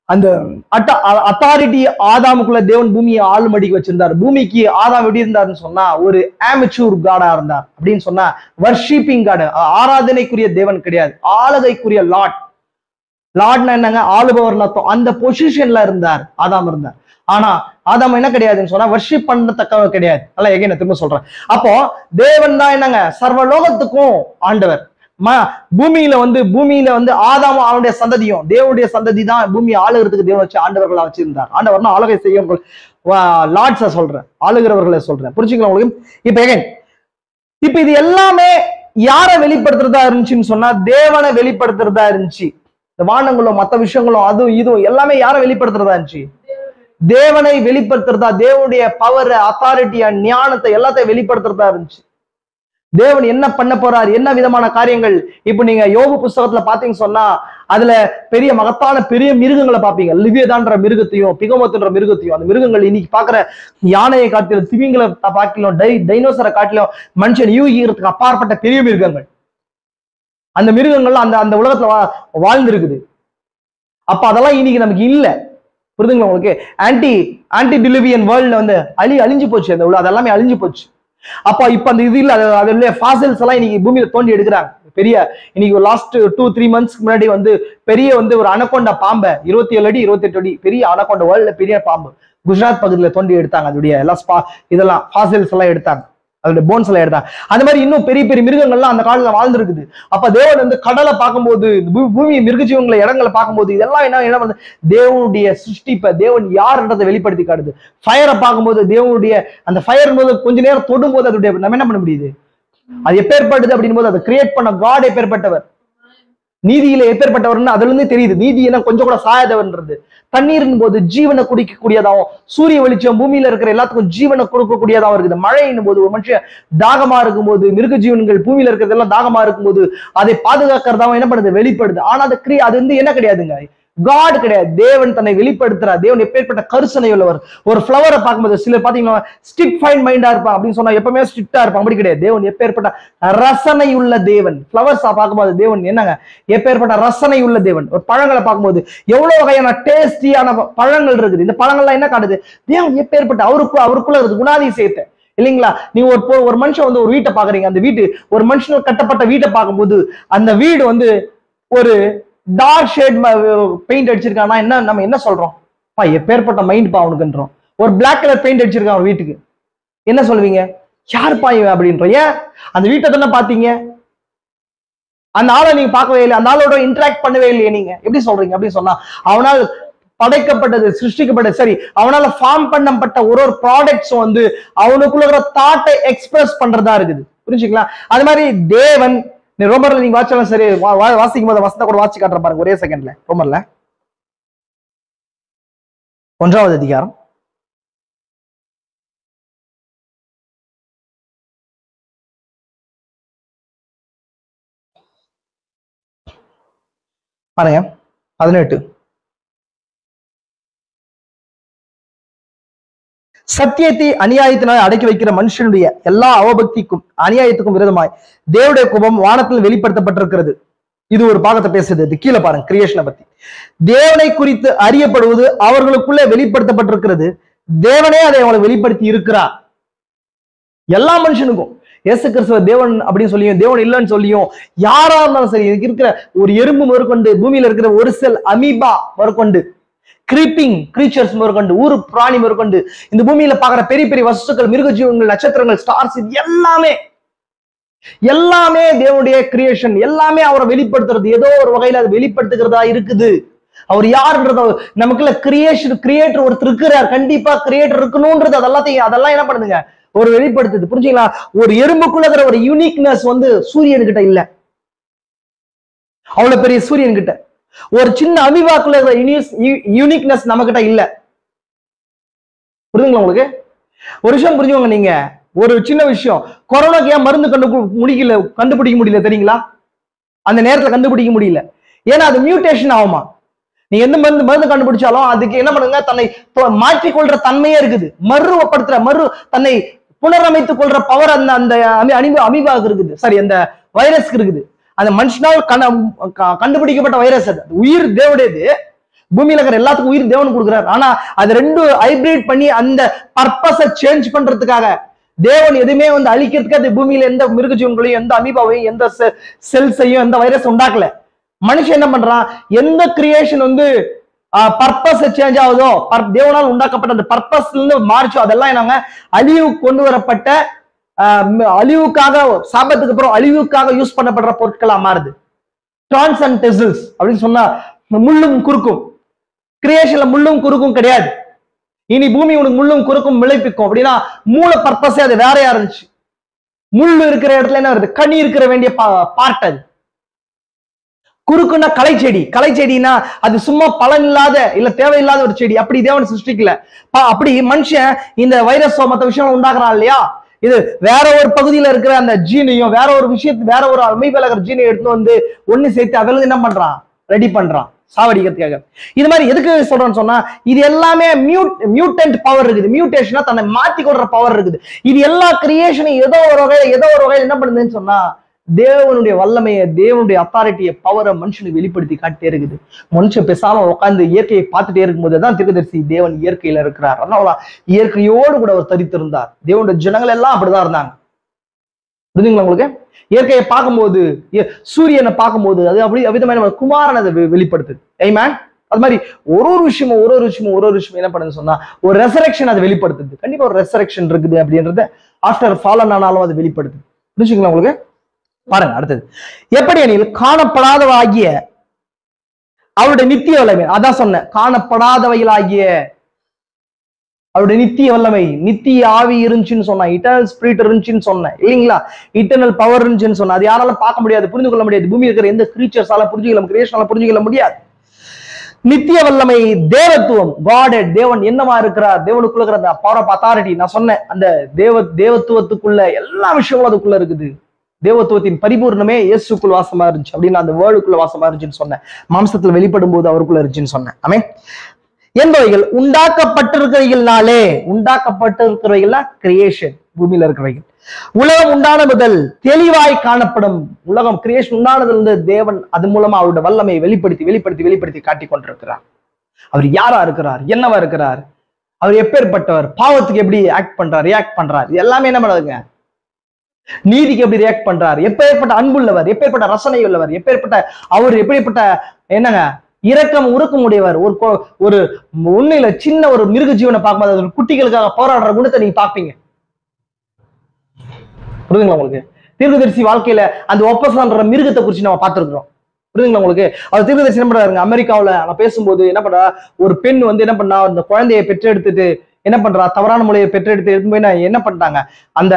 Speaker 1: அந்த அத்தாரிட்டி ஆதாமுக்குள்ள தேவன் பூமியை ஆளுமடிக்கு வச்சிருந்தார். பூமிக்கு ஆதாம் எப்படி இருந்தாருன்னு சொன்னா ஒரு ஆமெச்சூர் காடா இருந்தார். அப்படின்னு சொன்னா வர்ஷிப்பிங் காடு, ஆராதனைக்குரிய தேவன் கிடையாது, ஆளுகைக்குரிய லார்ட். லார்ட்னா என்னங்க? ஆளுபவர் அர்த்தம். அந்த பொசிஷன்ல இருந்தார் ஆதாம் இருந்தார். ஆனா ஆதாம் என்ன கிடையாதுன்னு சொன்னா வர்ஷிப் பண்ணத்தக்கவர் கிடையாது. அல்ல, எகைன் திரும்ப சொல்றேன். அப்போ தேவன் தான் என்னங்க? சர்வலோகத்துக்கும் ஆண்டவர். பூமியில வந்து ஆதாமும் அவனுடைய சந்ததியும், தேவனுடைய சந்ததி தான் பூமியை ஆளுகிறதுக்கு தேவன் வச்சு ஆண்டவர்களா வச்சிருந்தார். ஆண்டவர்னா ஆளுகை செய்ய லார்ட்ஸ சொல்றேன், ஆளுகிறவர்களை சொல்றேன். புரிஞ்சுக்கலாம் உங்களுக்கு? இப்ப இது எல்லாமே யாரை வெளிப்படுத்துறதா இருந்துச்சுன்னு சொன்னா தேவனை வெளிப்படுத்துறதா இருந்துச்சு. இந்த வானங்களும் மற்ற விஷயங்களும் அதுவும் இதுவும் எல்லாமே யாரை வெளிப்படுத்துறதா இருந்துச்சு? தேவனை வெளிப்படுத்துறதா, தேவனுடைய பவர், அத்தாரிட்டியா, ஞானத்தை எல்லாத்தையும் வெளிப்படுத்துறதா இருந்துச்சு. தேவன் என்ன பண்ண போறார், என்ன விதமான காரியங்கள். இப்ப நீங்க யோபு புஸ்தகத்துல பாத்தீங்கன்னு சொன்னா அதுல பெரிய மகத்தான பெரிய மிருகங்களை பாப்பீங்க. லிவியதான்ற மிருகத்தையும் பிகமோத்துன்ற மிருகத்தையும். அந்த மிருகங்கள் இன்னைக்கு பாக்குற யானையை காட்டிலும், திமிங்களை பாக்கிலும், டைனோசரை காட்டிலும் மனுஷன் யூகிக்கிறதுக்கு அப்பாற்பட்ட பெரிய மிருகங்கள். அந்த மிருகங்கள் அந்த உலகத்துல வாழ்ந்துருக்குது. அப்ப அதெல்லாம் இன்னைக்கு நமக்கு இல்ல. புரிதுங்களா உங்களுக்கு? ஆன்டி டிலிவியன் வேர்ல்ட்ல வந்து அழிஞ்சு போச்சு. அந்த அதெல்லாமே அழிஞ்சு போச்சு. அப்ப இப்ப அந்த இது இல்ல, அதுல ஃபாசில்ஸ் எல்லாம் இன்னைக்கு பூமியில தோண்டி எடுக்கிறாங்க. பெரிய இன்னைக்கு லாஸ்ட் 2-3 மந்த்ஸ்க்கு முன்னாடி வந்து பெரிய வந்து ஒரு அனகொண்டா பாம்பை 27 அடி 28 அடி பெரிய அனகொண்டா, வேர்ல்ட்ல பெரிய பாம்பு குஜராத் பகுதியில தோண்டி எடுத்தாங்க. அதோடைய எல்லாம் இதெல்லாம் ஃபாசில்ஸ் எல்லாம் எடுத்தாங்க, அதோட போன்ஸ் எல்லாம் எடுத்தாங்க. அந்த மாதிரி இன்னும் பெரிய பெரிய மிருகங்கள்லாம் அந்த காலத்துல வாழ்ந்துருக்குது. அப்ப தேவன் வந்து கடலை பார்க்கும்போது, பூமி மிருக ஜீவங்களை இடங்களை பார்க்கும்போது இதெல்லாம் என்ன வந்து தேவனுடைய சிருஷ்டிப்ப, தேவன் யார்ன்றதை வெளிப்படுத்தி காட்டுது. ஃபயரை பார்க்கும்போது தேவனுடைய அந்த ஃபயர் போது கொஞ்ச நேரம் தொடும் போது அதோடைய நம்ம என்ன பண்ண முடியுது? அது எப்பேற்பட்டது அப்படின் போது அதை கிரியேட் பண்ண காட் எப்பேற்பட்டவர். நீதியில எப்பேற்பட்டவர்னு அதுல இருந்தே தெரியுது. நீதி என்ன கொஞ்சம் கூட சாயாதவன்றது. தண்ணீரின் போது ஜீவனை குடிக்கக்கூடியதாகவும், சூரிய வெளிச்சம் பூமியில இருக்கிற எல்லாத்துக்கும் ஜீவனை கொடுக்கக்கூடியதாகவும் இருக்குது. மழையின் போது ஒரு மனுஷன் தாகமா இருக்கும்போது, மிருக ஜீவன்கள் பூமியில இருக்கிறதெல்லாம் தாகமா இருக்கும்போது அதை பாதுகாக்கிறதாவும் என்ன பண்ணுது, வெளிப்படுது. ஆனா அது வந்து என்ன கிடையாதுங்க, காட் கிடையாது. தேவன் தன்னை வெளிப்படுத்துறார். தேவன் எப்பேற்பட்ட கருசனை உள்ளவர். ஒரு ஃபிளவரை பார்க்கும்போது சிலர் பாத்தீங்கன்னா ஸ்ட்ரிக்ட் ஃபைன் மைண்டா இருப்பான் அப்படின்னு சொன்னா எப்பவுமே ஸ்ட்ரிக்டா இருப்பான். அப்படி கிடையாது. தேவன் எப்பேற்பட்ட ரசனை உள்ள தேவன். ஃபிளவர்ஸா பார்க்கும்போது தேவன் என்னங்க, எப்பேற்பட்ட ரசனை உள்ள தேவன். ஒரு பழங்களை பார்க்கும்போது எவ்வளவு வகையான டேஸ்டியான பழங்கள் இருக்குது. இந்த பழங்கள்லாம் என்ன காட்டுது, தேவன் எப்பேற்பட்ட அவருக்குள்ள இருக்குது குணாதிசயத்தை, இல்லைங்களா? நீ ஒரு மனுஷன் வந்து ஒரு வீட்டை பாக்குறீங்க. அந்த வீட்டு ஒரு மனுஷனுக்கு கட்டப்பட்ட வீட்டை பார்க்கும்போது அந்த வீடு வந்து ஒரு டார்க் ஷேட் பெயிண்ட் அடிச்சிருக்கானா என்ன நம்ம என்ன சொல்றோம், எப்பேற்பட்ட மைண்ட் பா அவனுக்குன்றோம். ஒரு பிளாக் கலர் பெயிண்ட் அடிச்சிருக்கான் ஒரு வீட்டுக்கு, என்ன சொல்லுவீங்க, யாருப்பா இவன் அப்படின்றோம். ஏன், அந்த வீட்டை தானே பாத்தீங்க, அந்த ஆளை நீங்க பார்க்கவே இல்லை, அந்த ஆளோட இன்டராக்ட் பண்ணவே இல்லையே, நீங்க எப்படி சொல்றீங்க? அப்படின்னு சொன்னா அவனால் படைக்கப்பட்டது, சிருஷ்டிக்கப்பட்டது, சரி, அவனால ஃபார்ம் பண்ணப்பட்ட ஒரு ப்ராடக்ட்ஸும் வந்து அவனுக்குள்ள இருக்கிற தாட்டை எக்ஸ்பிரஸ் பண்றதா இருக்குது. புரிஞ்சுங்களா? அது மாதிரி தேவன், ரோமர்ல நீங்க வாட்சாலும் சரி, வாசிக்கும் போது வசனத்தை கூட வாட்சி காட்டுற பாருங்க ஒரே செகண்ட்ல. ரோமர்ல 1ஆவது அதிகாரம் பாருங்க 18. சத்தியத்தை அநியாயத்தினால் அடக்கி வைக்கிற மனுஷனுடைய எல்லா அவபக்திக்கும் அநியாயத்துக்கும் விரோதமாய் தேவனுடைய கோபம் வானத்தில் வெளிப்படுத்தப்பட்டிருக்கிறது. இது ஒரு பாகத்தை பேசுது. இது கீழே பாருங்க, கிரியேஷனை பத்தி. தேவனை குறித்து அறியப்படுவது அவர்களுக்குள்ளே வெளிப்படுத்தப்பட்டிருக்கிறது. தேவனே அதை அவங்களை வெளிப்படுத்தி இருக்கிறார். எல்லா மனுஷனுக்கும் இயேசு கிறிஸ்துவ தேவன் அப்படின்னு சொல்லியும், தேவன் இல்லைன்னு சொல்லியும், யாரா இருந்தாலும் சரி, இதுக்கு இருக்கிற ஒரு எறும்பு முதற்கொண்டு, பூமியில இருக்கிற ஒரு செல் அமீபா முதற்கொண்டு, கிரீப்பிங் கிரீச்சர்ஸ் முதற்கொண்டு, ஊரு பிராணி முதற்கொண்டு, இந்த பூமியில பாக்குற பெரிய பெரிய வஸ்துக்கள், மிருக ஜீவன்கள், நட்சத்திரங்கள், ஸ்டார்ஸ், இது எல்லாமே தேவனுடைய கிரியேஷன். எல்லாமே அவரை வெளிப்படுத்துறது, ஏதோ ஒரு வகையில அதை வெளிப்படுத்துகிறதா இருக்குது. அவர் யாருன்றத நமக்குள்ள கிரியேட்டர் ஒருத்தர் இருக்கிறார். கண்டிப்பா கிரியேட்டர் இருக்கணும்ன்றது அதெல்லாம் என்ன பண்ணுதுங்க, ஒரு வெளிப்படுத்துது. புரிஞ்சுங்களா? ஒரு எறும்புக்குள்ள இருக்கிற ஒரு யூனிக்னஸ் வந்து சூரியன் கிட்ட இல்ல, அவ்வளவு பெரிய சூரியன் கிட்ட. ஒரு சின்ன அமீபாக்குள்ள யூனிக்னஸ் நம்ம கிட்ட இல்ல. புரியுதுங்களா உங்களுக்கு? ஒரு விஷயம் புரிஞ்சுக்கோங்க, நீங்க ஒரு சின்ன விஷயம், கொரோனாக்கு ஏன் மருந்து கண்டுபிடிக்க முடியல தெரியுங்களா? அந்த நேரத்துல கண்டுபிடிக்க முடியல. ஏன்னா அது மியூட்டேஷன் ஆகுமா. நீ எந்த மருந்து கண்டுபிடிச்சாலும் அதுக்கு என்ன பண்ணுங்க, தன்னை மாற்றிக்கொள்ற தன்மையே இருக்குது. தன்னை புனரமைத்துக் கொள்ற பவர் அந்த அமீபாவுக்கு இருக்குது, சரி, அந்த வைரஸ்க்கு இருக்குது. அந்த மனுஷனால் கண்டுபிடிக்கப்பட்ட வைரஸ். அது உயிர் தேவனுடையது. பூமியில இருக்கிற எல்லாத்துக்கும் உயிர் தேவன் கொடுக்குறாரு. ஆனா அது ரெண்டு ஹைபிரிட் பண்ணி அந்த பர்பஸை சேஞ்ச் பண்றதுக்காக தேவன் எதுவுமே வந்து அழிக்கிறதுக்கு அது பூமியில எந்த மிருக ஜீவன்களையும், எந்த அமீபாவையும், எந்த செல்ஸையும், எந்த வைரஸ் உண்டாக்கல. மனுஷன் என்ன பண்றான், எந்த கிரியேஷன் வந்து பர்பஸ் சேஞ்ச் ஆகுதோ, தேவனால் உண்டாக்கப்பட்ட அந்த பர்பஸ்ல இருந்து மாறிச்சோ, அதெல்லாம் என்னங்க, அழிவு கொண்டு வரப்பட்ட, அழிவுக்காக, சாபத்துக்கு அப்புறம் அழிவுக்காக யூஸ் பண்ணப்படுற பொருட்களா மாறுது. டான்ஸ் அண்ட் டெசில்ஸ் அப்படின்னு சொன்னா முள்ளும் குறுக்கும். கிரியேஷன்ல முள்ளும் குறுக்கும் கிடையாது. இனி பூமி உனக்கு முள்ளும் குறுக்கும் விளைப்பிக்கும் அப்படின்னா மூல பர்பஸே அது வேறையா இருந்துச்சு. முள்ளு இருக்கிற இடத்துல என்ன வருது, கனி இருக்கிற வேண்டிய பார்ட். அது குறுக்குன்னா களைச்செடினா அது சும்மா பலன் இல்லாத இல்ல தேவையில்லாத ஒரு செடி. அப்படி தேவன் சிருஷ்டிக்கல. அப்படி மனுஷன் இந்த வைரஸோ மற்ற விஷயம் உண்டாக்குறான் இல்லையா, இது வேற ஒரு பகுதியில இருக்கிற அந்த ஜீனையும், வேற ஒரு விஷயத்து, வேற ஒரு அமைப்பில் இருக்கிற ஜீனை எடுத்து வந்து ஒண்ணு சேர்த்து அதில் என்ன பண்றான், ரெடி பண்றான் சாவடிக்கிறதுக்காக. இது மாதிரி எதுக்கு சொல்றேன்னு சொன்னா, இது எல்லாமே மியூட்டன்ட் பவர் இருக்குது. மியூட்டேஷனா தன்னை மாத்தி கொள்ற பவர் இருக்குது. இது எல்லா கிரியேஷனையும் ஏதோ ஒரு வகையில் என்ன பண்ணுதுன்னு சொன்னா, தேவனுடைய வல்லமையை, தேவனுடைய அத்தாரிட்டியை, பவரை மனுஷனுக்கு வெளிப்படுத்தி காட்டிட்டே இருக்குது. மனுஷன் பேசாம உட்காந்து இயற்கையை பார்த்துட்டே இருக்கும்போது தான் தீர்க்கதரிசி தேவன் இயற்கையில இருக்கிறார். அதனால இயற்கையோடு கூட அவர் தரித்திருந்தார். தேவனுடைய ஜனங்கள் எல்லாம் அப்படிதான் இருந்தாங்க. புரிஞ்சுங்களா உங்களுக்கு? இயற்கையை பார்க்கும்போது, சூரியனை பார்க்கும்போது அது அப்படி அவிதமான குமாரன் அதை வெளிப்படுத்துது. ஆமென். அது மாதிரி ஒரு விஷயமும் என்ன பண்ணுது சொன்னா, ஒரு ரெசரெக்ஷன் அதை வெளிப்படுத்துது. கண்டிப்பா ஒரு ரெசரெக்ஷன் இருக்குது அப்படின்றத ஆஃப்டர் ஃபாலன் ஆனாலும் அது வெளிப்படுத்துது. புரிஞ்சுங்களா உங்களுக்கு? பாருங்க அடுத்தது, எப்படி எனில் காணப்படாதவாகிய அவருடைய நித்திய வல்லமை. அதான் சொன்ன, காணப்படாதவைகளாகிய அவருடைய நித்திய வல்லமை, நித்திய ஆவி இருந்துச்சுன்னு சொன்னேன், இட்டர்னல் ஸ்பிரிட் இருந்துச்சுன்னு சொன்னேன் இல்லைங்களா, இட்டர்னல் பவர் இருந்துச்சுன்னு சொன்னேன். அது யாராலும் பார்க்க முடியாது, புரிந்து கொள்ள முடியாது, பூமி இருக்கிற எந்த கிரீச்சர்ஸால புரிஞ்சுக்கல, கிரியேஷனால புரிஞ்சுக்கொள்ள முடியாது. நித்திய வல்லமை, தேவத்துவம், காடட், தேவன் என்னவா இருக்கிறார், தேவனுக்குள்ள இருக்கிற அந்த பவர் ஆஃப் அத்தாரிட்டி, நான் சொன்னேன் அந்த தேவத்துவத்துக்குள்ள எல்லா விஷயங்களும் அதுக்குள்ள இருக்குது. தேவத்துவத்தின் பரிபூர்ணமே இயேசுக்குள் வாசமா இருந்துச்சு அப்படின்னு அந்த வேர்டுக்குள்ள வாசமா இருந்துச்சுன்னு சொன்னேன். மாம்சத்துல வெளிப்படும் போது அவருக்குள்ள இருந்துச்சுன்னு சொன்னேன். ஆமே. என்பவைகள் உண்டாக்கப்பட்டிருக்கிறவைகள்னாலே, உண்டாக்கப்பட்டிருக்கிறவைகள்னா கிரியேஷன், பூமியில இருக்கிறவைகள். உலகம் உண்டான முதல் தெளிவாய் காணப்படும். உலகம் கிரியேஷன் உண்டானதுல இருந்து தேவன் அது மூலமா அவருடைய வல்லமையை வெளிப்படுத்தி வெளிப்படுத்தி வெளிப்படுத்தி காட்டிக் கொண்டிருக்கிறார். அவர் யாரா இருக்கிறார், என்னவா இருக்கிறார், அவர் எப்பேற்பட்டவர், பாவத்துக்கு எப்படி ஆக்ட் பண்றார், ரியாக்ட் பண்றார், இது எல்லாமே என்ன பண்ணுதுங்க, நீதிக்கு எப்படி ரியாக்ட் பண்றார், எப்பேற்பட்ட அன்புள்ளவர், எப்பேற்பட்ட ரசனை உள்ளவர், எப்பேற்பட்ட அவர் எப்படிப்பட்ட என்னங்க இரக்கம் உருக்கம் உடையவர். ஒரு உண்மையில சின்ன ஒரு மிருக ஜீவனை பார்க்கும்போது குட்டிகளுக்காக போராடுற குணத்தை நீங்க பார்ப்பீங்க. புரியுதுங்களா உங்களுக்கு? தீர்க்கதரிசி வாழ்க்கையில அந்த ஒப்பசான்ற மிருகத்தை குறிச்சு நம்ம பார்த்திருக்கிறோம். புரியுதுங்களா உங்களுக்கு? அவர் தீர்க்கதரிசி என்ன பண்றாருங்க, அமெரிக்காவில் நான் பேசும்போது என்ன பண்றா, ஒரு பெண் வந்து என்ன பண்ணா, அந்த குழந்தையை பெற்றெடுத்துட்டு என்ன பண்றா, தவறான முறையை பெற்றெடுத்து எடுத்து போய் என்ன பண்ணிட்டாங்க, அந்த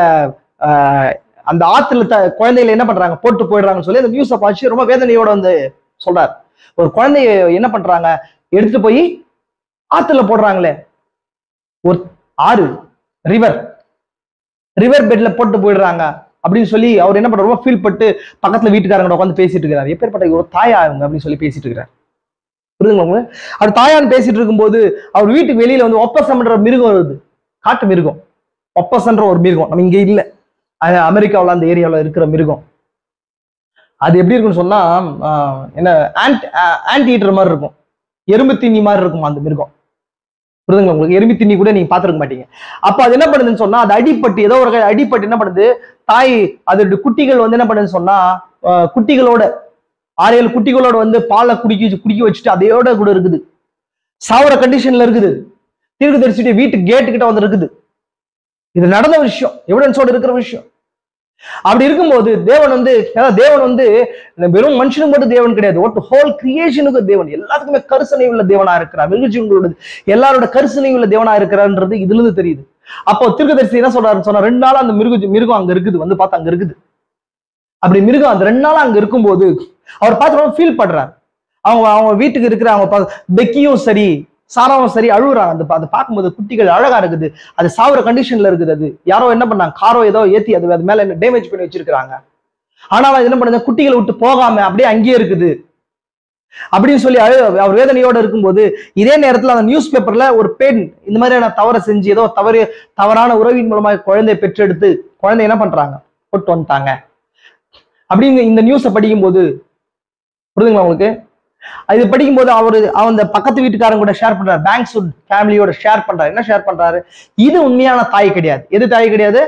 Speaker 1: அந்த ஆத்துல குழந்தைகளை என்ன பண்றாங்க போட்டு போயிடுறாங்கன்னு சொல்லி அந்த நியூஸை பார்த்து ரொம்ப வேதனையோட வந்து சொல்றாரு. ஒரு குழந்தைய என்ன பண்றாங்க, எடுத்துட்டு போய் ஆத்துல போடுறாங்களே, ஒரு ஆறு ரிவர் பெட்ல போட்டு போயிடுறாங்க அப்படின்னு சொல்லி அவர் என்ன பண்ற, ரொம்ப ஃபீல் பட்டு பக்கத்துல வீட்டுக்காரங்க உட்காந்து பேசிட்டு இருக்கிறார். எப்பேற்பட்ட ஒரு தாயா அவங்க அப்படின்னு சொல்லி பேசிட்டு இருக்கிறார். புரியுதுங்களா? அவர் தாயான்னு பேசிட்டு இருக்கும்போது அவர் வீட்டுக்கு வெளியில வந்து ஒப்பசம்ன்ற மிருகம் வருது, காட்டு மிருகம், ஒப்பசன்ற ஒரு மிருகம். நம்ம இங்க இல்ல, அமெரிக்காவில் அந்த ஏரியாவில் இருக்கிற மிருகம். அது எப்படி இருக்குன்னு சொன்னா என்ன ஆன்ட் ஈட்டர் மாதிரி இருக்கும், எறும்பு திண்ணி மாதிரி இருக்கும் அந்த மிருகம். புரியுதுங்களா உங்களுக்கு? எறும்பு திண்ணி கூட நீங்க பாத்துருக்க மாட்டீங்க. அப்ப அது என்ன பண்ணுதுன்னு சொன்னா, அது அடிப்பட்டு ஏதோ ஒரு அடிப்பட்டு என்ன பண்ணுது, தாய் அதோட குட்டிகள் வந்து என்ன பண்ணுதுன்னு சொன்னா, குட்டிகளோட 6-7 குட்டிகளோட வந்து பாலை குடிக்க வச்சுட்டு அதையோட கூட இருக்குது, சாவர கண்டிஷன்ல இருக்குது. தீர்க்கதரிசியுடைய வீட்டு கேட்டு கிட்ட வந்து இருக்குது. இது நடந்த விஷயம், எவிடன்ஸோட இருக்கிற விஷயம். அப்படி இருக்கும்போது தேவன் வந்து வெறும் மனுஷனுக்கு மட்டும் தேவன் கிடையாது, ஹோல் கிரியேஷனுக்கு தேவன், எல்லாத்துக்குமே கருசனை உள்ள தேவனா இருக்கிறார். மிருகஜீவங்களோட எல்லாரோட கருசனை உள்ள தேவனா இருக்கிறார்ன்றது இதுல இருந்து தெரியுது. அப்போ தீர்க்கதரிசி என்ன சொல்றாருன்னு சொன்னா, 2 நாள் அந்த மிருகம் அங்க இருக்குது, வந்து பார்த்தா அங்க இருக்குது. அப்படி மிருகம் அந்த 2 நாள் அங்க இருக்கும்போது அவர் பார்த்து ஃபீல் பண்றாரு. அவங்க வீட்டுக்கு இருக்கிற அவங்க பெக்கியும் சரி சாராவும் சரி அழுகுறாங்க. அதை பார்க்கும்போது குட்டிகள் அழகா இருக்குது, அது சாவுற கண்டிஷன்ல இருக்குது. அது யாரோ என்ன பண்ணாங்க, காரோ ஏதோ ஏத்தி அது மேல டேமேஜ் பண்ணி வச்சிருக்காங்க. ஆனா என்ன பண்ணுது, குட்டிகளை விட்டு போகாம அப்படியே அங்கேயே இருக்குது அப்படின்னு சொல்லி அவர் வேதனையோட இருக்கும்போது, இதே நேரத்துல அந்த நியூஸ் பேப்பர்ல ஒரு பெண் இந்த மாதிரியான தவறை செஞ்சு ஏதோ தவறான உறவின் மூலமாக குழந்தையை பெற்றெடுத்து குழந்தை என்ன பண்றாங்க போட்டு வந்துட்டாங்க அப்படிங்க இந்த நியூஸை படிக்கும் போது, புரியுதுங்களா உங்களுக்கு? இது படிக்கும் போது அந்த பக்கத்து வீட்டுக்காரங்க கூட ஷேர் பண்றாரு, பேங்க்ஸ்வுட் ஃபேமிலியோட ஷேர் பண்றாரு. என்ன ஷேர் பண்றாரு, இது உண்மையான தாய் கிடையாது. எது தாய் கிடையாது,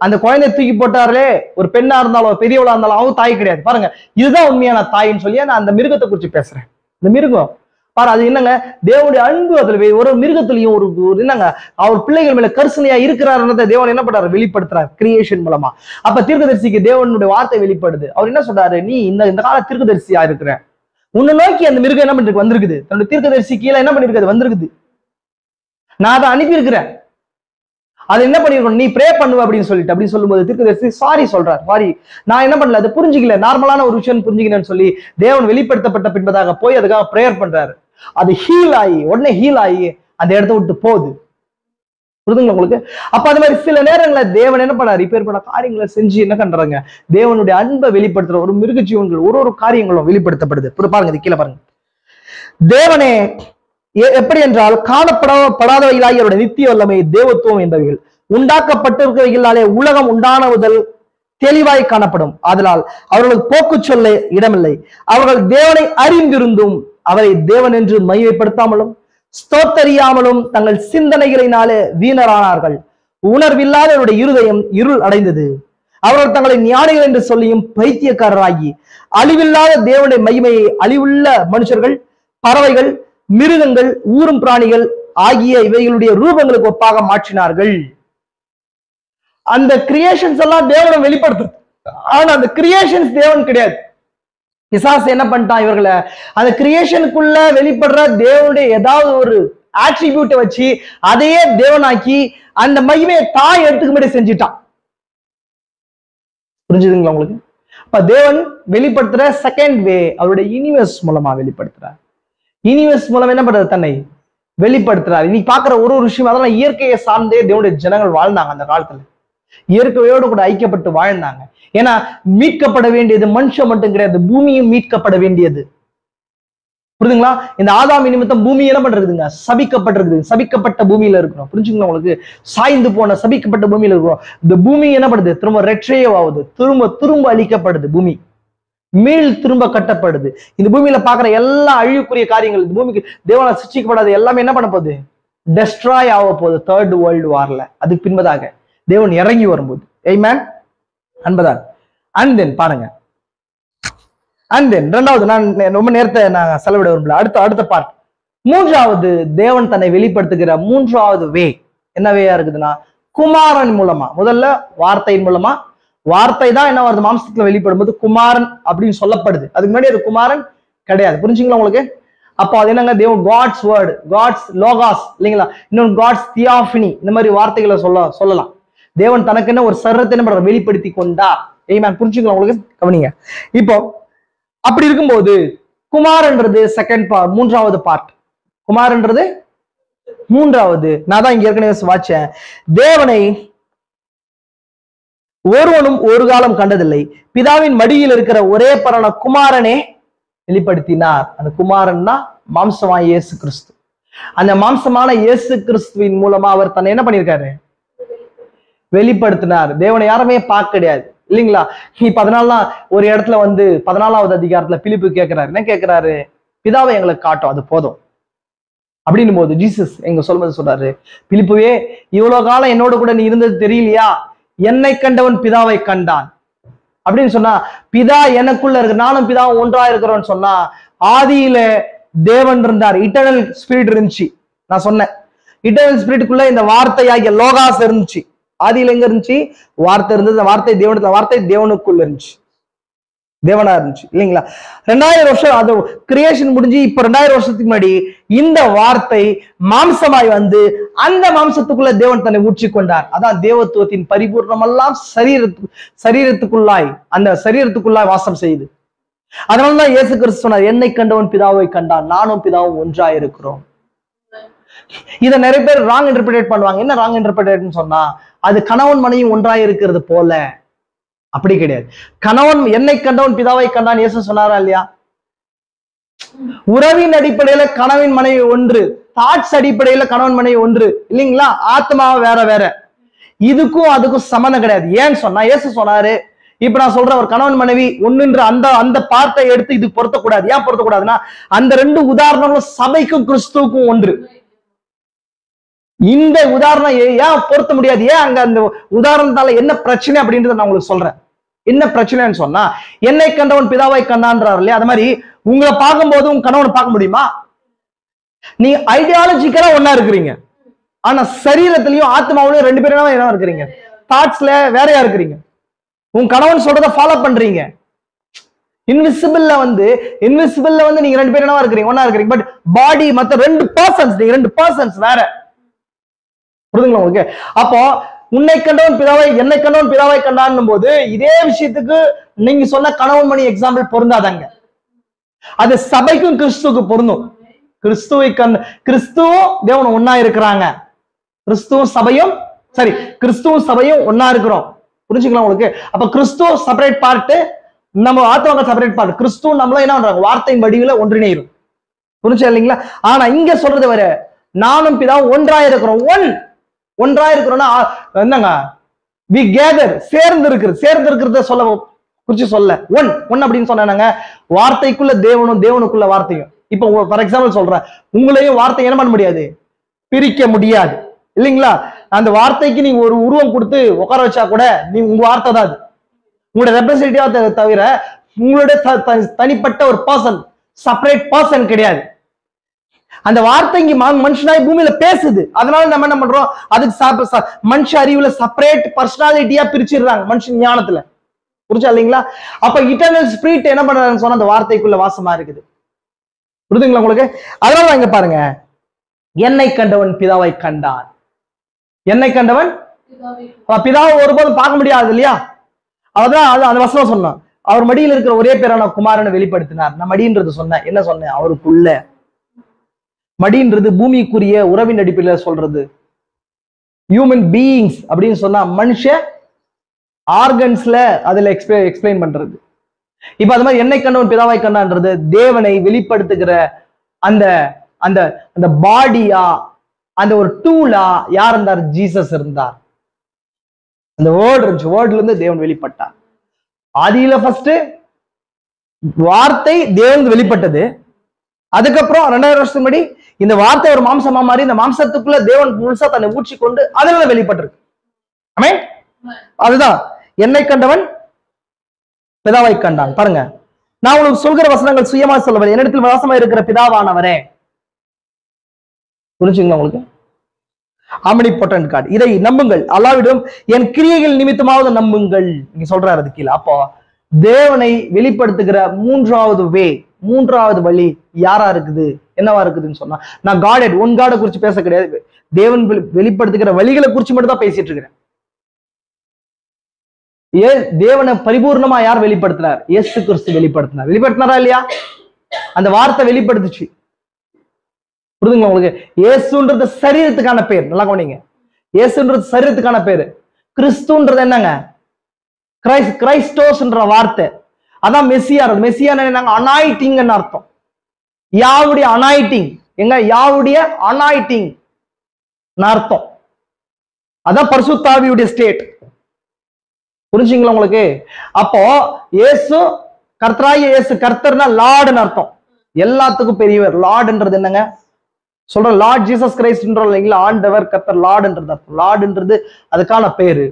Speaker 1: அந்த குழந்தைய தூக்கி போட்டார்களே, ஒரு பெண்ணா இருந்தாலும் பெரியவளா இருந்தாலும் அவங்க தாய் கிடையாது. பாருங்க, இதுதான் உண்மையான தாயின்னு சொல்லி நான் அந்த மிருகத்தை குறிச்சு பேசுறேன். இந்த மிருகம் பாரு, அது என்னங்க, தேவனுடைய அன்பு அதுல ஒரு மிருகத்திலையும் ஒரு என்னங்க, அவர் பிள்ளைகள் மேல கருசனையா இருக்கிறாருன்றதை தேவன் என்ன பண்றாரு, வெளிப்படுத்துறாரு கிரியேஷன் மூலமா. அப்ப தீர்க்கதரிசிக்கு தேவனுடைய வார்த்தை வெளிப்படுது. அவர் என்ன சொல்றாரு, நீ இந்த கால தீர்க்கதரிசியா இருக்கிற, உன்னை நோக்கி அந்த மிருகம் என்ன பண்ணிருக்கு, வந்திருக்குது. தன்னுடைய தீர்க்கதரிசி கீழே என்ன பண்ணிருக்கு, வந்திருக்குது. நான் அதை அனுப்பி இருக்கிறேன், அது என்ன பண்ணிருக்கணும், நீ ப்ரே பண்ணுவ அப்படின்னு சொல்லும்போது தீர்க்கதரிசி சாரி சொல்றாரு, சாரி நான் என்ன பண்ணல, அது புரிஞ்சுக்கல, நார்மலான ஒரு விஷயம் புரிஞ்சுக்கிறேன்னு சொல்லி தேவன் வெளிப்படுத்தப்பட்ட பின்பதாக போய் அதுக்காக பிரேயர் பண்றாரு. அது உடனே ஹீல் ஆகி அந்த இடத்த விட்டு போகுது. புரியுதுங்களா உங்களுக்கு? அப்ப அது மாதிரி சில நேரங்களில் தேவன் என்ன பண்ணாரு, இப்பேற்பட்ட காரியங்களை செஞ்சு என்ன பண்றாங்க, தேவனுடைய அன்பை வெளிப்படுத்துற ஒரு மிருக ஜீவன்கள் ஒரு காரியங்களும் வெளிப்படுத்தப்படுது. பாருங்க, இது கீழே பாருங்க. தேவனே எப்படி என்றால், காணப்படாதவைகளாகிய அவருடைய நித்திய வல்லமை, தேவத்துவம் என்பவைகள் உண்டாக்கப்பட்டிருக்கிறவைகளாலே உலகம் உண்டான முதல் தெளிவாய் காணப்படும். அதனால் அவர்களுக்கு போக்கு சொல்ல இடமில்லை. அவர்கள் தேவனை அறிந்திருந்தும் அவரை தேவன் என்று மையப்படுத்தாமலும் ஸ்தோத்தரியாமலும் தங்கள் சிந்தனைகளினாலே வீணரானார்கள். உணர்வில்லாதவருடைய இருதயம் இருள் அடைந்தது. அவர்கள் தங்களை ஞானிகள் என்று சொல்லியும் பைத்தியக்காரராகி அழிவில்லாத தேவனுடைய மகிமையை அழிவுள்ள மனுஷர்கள், பறவைகள், மிருகங்கள், ஊரும் பிராணிகள் ஆகிய இவைகளுடைய ரூபங்களுக்கு ஒப்பாக மாற்றினார்கள். அந்த கிரியேஷன்ஸ் எல்லாம் தேவனை வெளிப்படுத்து, ஆனா அந்த கிரியேஷன்ஸ் தேவன் கிடையாது. பிசாசு என்ன பண்ணிட்டான், இவர்களை அந்த கிரியேஷனுக்குள்ள வெளிப்படுற தேவனுடைய ஏதாவது ஒரு ஆட்ரிபியூட்டை வச்சு அதையே தேவனாக்கி அந்த மகிமையை தாய் எடுத்துக்கும்படி செஞ்சுட்டான். புரிஞ்சுதுங்களா உங்களுக்கு? அப்ப தேவன் வெளிப்படுத்துற செகண்ட் வே அவருடைய யூனிவர்ஸ் மூலமா வெளிப்படுத்துறார். யூனிவர்ஸ் மூலம் என்ன பண்றது? தன்னை வெளிப்படுத்துறாரு. இன்னைக்கு பாக்குற ஒரு விஷயம், அதெல்லாம் இயற்கையை சார்ந்தே தேவனுடைய ஜனங்கள் வாழ்ந்தாங்க. அந்த காலத்துல இயற்கையோடு கூட ஐக்கியப்பட்டு வாழ்ந்தாங்க. ஏன்னா மீட்கப்பட வேண்டியது மனுஷன் மட்டும் கிடையாது, பூமியும் மீட்கப்பட வேண்டியது. புரியுதுங்களா? இந்த ஆதாம் நிமித்தம் பூமி என்ன பண்றதுங்க? சபிக்கப்பட்டிருக்குது. சபிக்கப்பட்ட பூமியில இருக்கிறோம். புரிஞ்சுங்களா உங்களுக்கு? சாய்ந்து போன சபிக்கப்பட்ட பூமியில இருக்கிறோம். இந்த பூமி என்ன பண்ணுது? திரும்ப ரெட்ரேவ் ஆகுது, திரும்ப அழிக்கப்படுது. பூமி மீள் திரும்ப கட்டப்படுது. இந்த பூமியில பாக்குற எல்லா அழிவுக்குரிய காரியங்கள், இந்த பூமிக்கு தேவனால் சிருஷ்டிக்கப்படாது எல்லாமே என்ன பண்ண போகுது? டெஸ்ட்ராய் ஆக போகுது தேர்ட் வேர்ல்டு வார்ல. அதுக்கு பின்பதாக தேவன் இறங்கி வரும்போது. ஆமென் அன்பதான். அண்ட் தென் பாருங்க, அண்ட் தென் இரண்டாவது, நான் ரொம்ப நேரத்தை நான் செலவிட விரும்பல, அடுத்த பார்ட். மூன்றாவது தேவன் தன்னை வெளிப்படுத்துகிற மூன்றாவது வே என்ன வேயா இருக்குதுன்னா, குமாரன் மூலமா. முதல்ல வார்த்தையின் மூலமா. வார்த்தை தான் என்ன வருது? மாம்சத்துல வெளிப்படும் போது குமாரன் அப்படின்னு சொல்லப்படுது. அதுக்கு முன்னாடி அது குமாரன் கிடையாது. புரிஞ்சுங்களா உங்களுக்கு? அப்போ அது என்னங்க? தேவன் காட்ஸ் வேர்டு, காட்ஸ் லோகாஸ் இல்லைங்களா? இன்னொன்று காட்ஸ் தியாஃபினி, இந்த மாதிரி வார்த்தைகளை சொல்லலாம். தேவன் தனக்கு என்ன ஒரு சரத்தை என்ன வெளிப்படுத்தி கொண்டா. ஏய், புரிஞ்சுங்களா உங்களுக்கு? கவனிங்க. இப்போ அப்படி இருக்கும்போது குமாரன்றது செகண்ட் பார்ட், மூன்றாவது பார்ட். குமாரன்றது மூன்றாவது. நான் தான் இங்க ஏற்கனவே வாச்சேன். தேவனை ஒருவனும் ஒரு காலம் கண்டதில்லை, பிதாவின் மடியில் இருக்கிற ஒரே பரான குமாரனே வெளிப்படுத்தினார். அந்த குமாரன் தான் மாம்சமான இயேசு கிறிஸ்து. அந்த மாம்சமான இயேசு கிறிஸ்துவின் மூலமா அவர் தன்னை என்ன பண்ணியிருக்காரு? வெளிப்படுத்தினார். தேவனை யாருமே பார்க்க கிடையாது இல்லைங்களா? இப்ப அதனாலதான் ஒரு இடத்துல 14வது அதிகாரத்துல பிலிப்பு கேட்கிறாரு. என்ன கேட்கிறாரு? பிதாவை எங்களுக்கு காட்டும், அது போதும் அப்படின்னும் போது ஜீசஸ் எங்க சொல்றாரு, பிலிப்புவே இவ்வளவு காலம் என்னோட கூட நீ இருந்தது தெரியலையா? என்னை கண்டவன் பிதாவை கண்டான் அப்படின்னு சொன்னா, பிதா எனக்குள்ள இருக்கு, நானும் பிதாவும் ஒன்றா இருக்கிறோம்னு சொன்னா, ஆதியில தேவன் இருந்தார், இட்டர்னல் ஸ்பிரிட் இருந்துச்சு. நான் சொன்னேன், இட்டர்னல் ஸ்பிரிட்டுக்குள்ள இந்த வார்த்தையாகிய லோகாஸ் இருந்துச்சு. ஆதியில எங்க இருந்துச்சு? வார்த்தை இருந்தது. வார்த்தை தேவனத்துல, வார்த்தை தேவனுக்குள்ள இருந்துச்சு, தேவனா இருந்துச்சு இல்லைங்களா? 2000 வருஷம் அது கிரியேஷன் முடிஞ்சு இப்ப 2000 வருஷத்துக்கு முன்னாடி இந்த வார்த்தை மாம்சமாய் அந்த மாம்சத்துக்குள்ள தேவன் தன்னை ஊற்றி கொண்டார். அதான் தேவத்துவத்தின் பரிபூர்ணமெல்லாம் சரீரத்துக்குள்ளாய், அந்த சரீரத்துக்குள்ளாய் வாசம் செய்யுது. அதனாலதான் இயேசு கிறிஸ்து சொன்னார், என்னை கண்டவன் பிதாவை கண்டான், நானும் பிதாவும் ஒன்றாய் இருக்கிறோம். இதை நிறைய பேர் ராங் இன்டர்பிரேட் பண்ணுவாங்க. என்ன ராங் இன்டர்பிரேட் சொன்னா, அது கணவன் மனைவி ஒன்றாய் இருக்கிறது போல. அப்படி கிடையாது. கணவன் என்னை கண்டவன் பிதாவை கண்டான் இயேசு சொன்னாரா இல்லையா? உறவின் அடிப்படையில கணவன் மனைவி ஒன்று, தாட்ஸ் அடிப்படையில கணவன் மனைவி ஒன்று இல்லைங்களா? ஆத்மாவை வேற வேற. இதுக்கும் அதுக்கும் சம்மந்தம் கிடையாது. ஏன்னு சொன்னா இயேசு சொன்னாரு, இப்ப நான் சொல்றேன், ஒரு கணவன் மனைவி ஒண்ணுன்ற அந்த பார்ட்டை எடுத்து இது பொருத்தக்கூடாது. ஏன் பொருத்தக்கூடாதுன்னா, அந்த ரெண்டு உதாரணங்களும் சபைக்கும் கிறிஸ்துவுக்கும் ஒன்று. இந்த உதாரணம் ஏன் பொருத்த முடியாது? ஏன் அங்க அந்த உதாரணத்தால என்ன பிரச்சனை அப்படின்றத நான் உங்களுக்கு சொல்றேன். என்ன பிரச்சனைன்னு சொன்னா, என்னை கண்டவன் பிதாவை கண்டான்றாரு இல்லையா? அது மாதிரி உங்களை பார்க்கும்போது உங்க கணவனை பார்க்க முடியுமா? நீங்க ஐடியாலஜிக்கலா ஒன்னா இருக்கிறீங்க, ஆனா சரீரத்திலையும் ஆத்மாவிலையும் ரெண்டு பேரும் என்ன இருக்கிறீங்க? தாட்ஸ்ல வேறையா இருக்கிறீங்க. உங்க கணவன் சொல்றதை ஃபாலோ பண்றீங்க. இன்விசிபிள்ல நீங்க ரெண்டு பேரும் என்னவா இருக்கிறீங்க? ஒன்னா இருக்கிறீங்க. பட் பாடி மத்த ரெண்டு பர்சன்ஸ், நீங்க ரெண்டு பர்சன்ஸ் வேற. புரியுதுங்களா உங்களுக்கு? அப்போ உன்னை கண்டவன் பிதாவை, என்னை கண்டவன் பிதாவை கண்டான் போது இதே விஷயத்துக்கு நீங்க சொன்ன கணவன் மணி எக்ஸாம்பிள் பொருந்தாதாங்க. அது சபைக்கும் கிறிஸ்துவுக்கு பொருந்தும். கிறிஸ்துவும் தேவனும் ஒன்னா இருக்கிறாங்க. கிறிஸ்துவும் சபையும் ஒன்னா இருக்கிறோம். புரிஞ்சுக்கலாம் உங்களுக்கு? அப்ப கிறிஸ்துவ செப்பரேட் பார்ட், நம்ம ஆத்மாக்கள் செப்பரேட் பார்ட். கிறிஸ்துவ நம்மள என்ன பண்றாங்க? வார்த்தையின் வடிவில ஒன்றிணையும். புரிஞ்சா இல்லைங்களா? ஆனா இங்க சொல்றது வர, நானும் பிதாவும் ஒன்றா இருக்கிறோம். ஒன்றா இருக்கிறோம்னா என்னங்க? வி கேதர், சேர்ந்து இருக்கிறத சொல்ல ஒன் அப்படின்னு சொன்னாங்க. வார்த்தைக்குள்ள தேவனும், தேவனுக்குள்ள வார்த்தையும். இப்போ ஃபார் எக்ஸாம்பிள் சொல்றேன், உங்களையும் வார்த்தை என்ன பண்ண முடியாது? பிரிக்க முடியாது இல்லைங்களா? அந்த வார்த்தைக்கு நீங்க ஒரு உருவம் கொடுத்து உட்கார வச்சா கூட உங்க வார்த்தை தான் அது. உங்களுடைய ரெப்ரசன்டேட்டிவா தவிர உங்களுடைய தனிப்பட்ட ஒரு பர்சன், செப்பரேட் பர்சன் கிடையாது. அந்த வார்த்தை இங்க மனுஷனாய் பூமியில பேசுது. அதனால நம்ம என்ன பண்றோம்? அதுக்கு மனுஷ அறிவுல செப்பரேட் பர்சனாலிட்டியா பிரிச்சிடுறாங்க, மனுஷன் ஞானத்துல. புரிஞ்சா இல்லைங்களா? அப்ப இட்டர்னல் ஸ்பிரிட் என்ன பண்றாங்கன்னு சொன்னா அந்த வார்த்தைக்குள்ள வாசமா இருக்குது. புரியுதுங்களா உங்களுக்கு? அதனால இங்க பாருங்க, என்னை கண்டவன் பிதாவை கண்டான். என்னை கண்டவன் பிதாவை ஒருபோதும் பார்க்க முடியாது இல்லையா? அதான் அந்த வசனம் சொன்னான். அவர் மடியில் இருக்கிற ஒரே பேரான குமாரனை வெளிப்படுத்தினார். நான் மடின்றது சொன்னேன். என்ன சொன்னேன்? அவருக்குள்ள. மடின்றது பூமிக்குரிய உறவின் அடிப்படையில் சொல்றது. ஹியூமன் பீயிங்ஸ் அப்படின்னு சொன்னா மனுஷ ஆர்கன்ஸ்ல அதுல எக்ஸ்பிளைன் பண்றது. இப்ப அது மாதிரி என்னை கண்டவன் பிதாவை கண்டான்றது தேவனை வெளிப்படுத்துகிற அந்த அந்த அந்த பாடியா, அந்த ஒரு டூலா யார் இருந்தார்? ஜீசஸ் இருந்தார். அந்த வேர்டு இருந்துச்சு. வேர்ட்ல இருந்து தேவன் வெளிப்பட்டார். ஆதியில ஃபர்ஸ்ட் வார்த்தை தேவன் வெளிப்பட்டது. அதுக்கப்புறம் 2000 வருஷத்துக்கு முன்னாடி இந்த வார்த்தை ஒரு மாம்சமா மாறி இந்த மாம்சத்துக்குள்ள தேவன் முழுசா தன்னை ஊற்றி கொண்டு அதுல வெளிப்பட்டிருக்கு. ஆமென். அதுதான் என்னை கண்டவன் பிதாவை கண்டான். பாருங்க, நான் உங்களுக்கு சொல்கிற வசனங்கள் சுயமா சொல்லவில்லை, என்னிடத்தில் வாசமா இருக்கிற பிதாவானவரே. புரிஞ்சுங்களா உங்களுக்கு? Omnipotent God. இதை நம்புங்கள், அல்லாவிடம் என் கிரியைகள் நிமித்தமாவது நம்புங்கள். நீங்க சொல்றாரு அது கீழே. அப்போ தேவனை வெளிப்படுத்துகிற மூன்றாவது வழி யாரா இருக்குது, என்னவா இருக்குதுன்னு சொன்னா, நான் காட் ஒன் காடை குறிச்சு பேச கிடையாது. தேவன் வெளிப்படுத்துகிற வழிகளை குறிச்சு மட்டும் தான் பேசிட்டு இருக்கிறேன். தேவனை பரிபூர்ணமா யார் வெளிப்படுத்தினார்? இயேசு கிறிஸ்து வெளிப்படுத்தினார். வெளிப்படுத்தினாரா இல்லையா? அந்த வார்த்தை வெளிப்படுத்துச்சு. புரியுதுங்களா உங்களுக்கு? இயேசுன்றது சரீரத்துக்கான பேர். நல்லா கவனிங்க. இயேசுன்றது சரீரத்துக்கான பேரு. கிறிஸ்துன்றது என்னங்க? கிரைஸ்டோஸ்ன்ற வார்த்தை. அதான் மெஸ்ஸியா. மெஸ்ஸியா என்னங்க? அனாயிட்டிங் அர்த்தம். யாவுடைய அனாயிட்டிங். எங்க? யாவுடைய அனாயிட்டிங் அர்த்தம். அதான் பரிசுத்த ஆவியுடைய ஸ்டேட். புரிஞ்சுங்களா உங்களுக்கு? அப்போ இயேசு கர்த்தராகிய இயேசு, கர்த்தர்னா லார்டுன்னு அர்த்தம். எல்லாத்துக்கும் பெரியவர். லார்டுன்றது என்னங்க? சொல்ற லார்ட் ஜீசஸ் கிரைஸ்ட்ன்றோம் இல்லைங்களா? ஆண்டவர், கர்த்தர், லார்டுன்றது அர்த்தம். லார்டுன்றது அதுக்கான பேரு.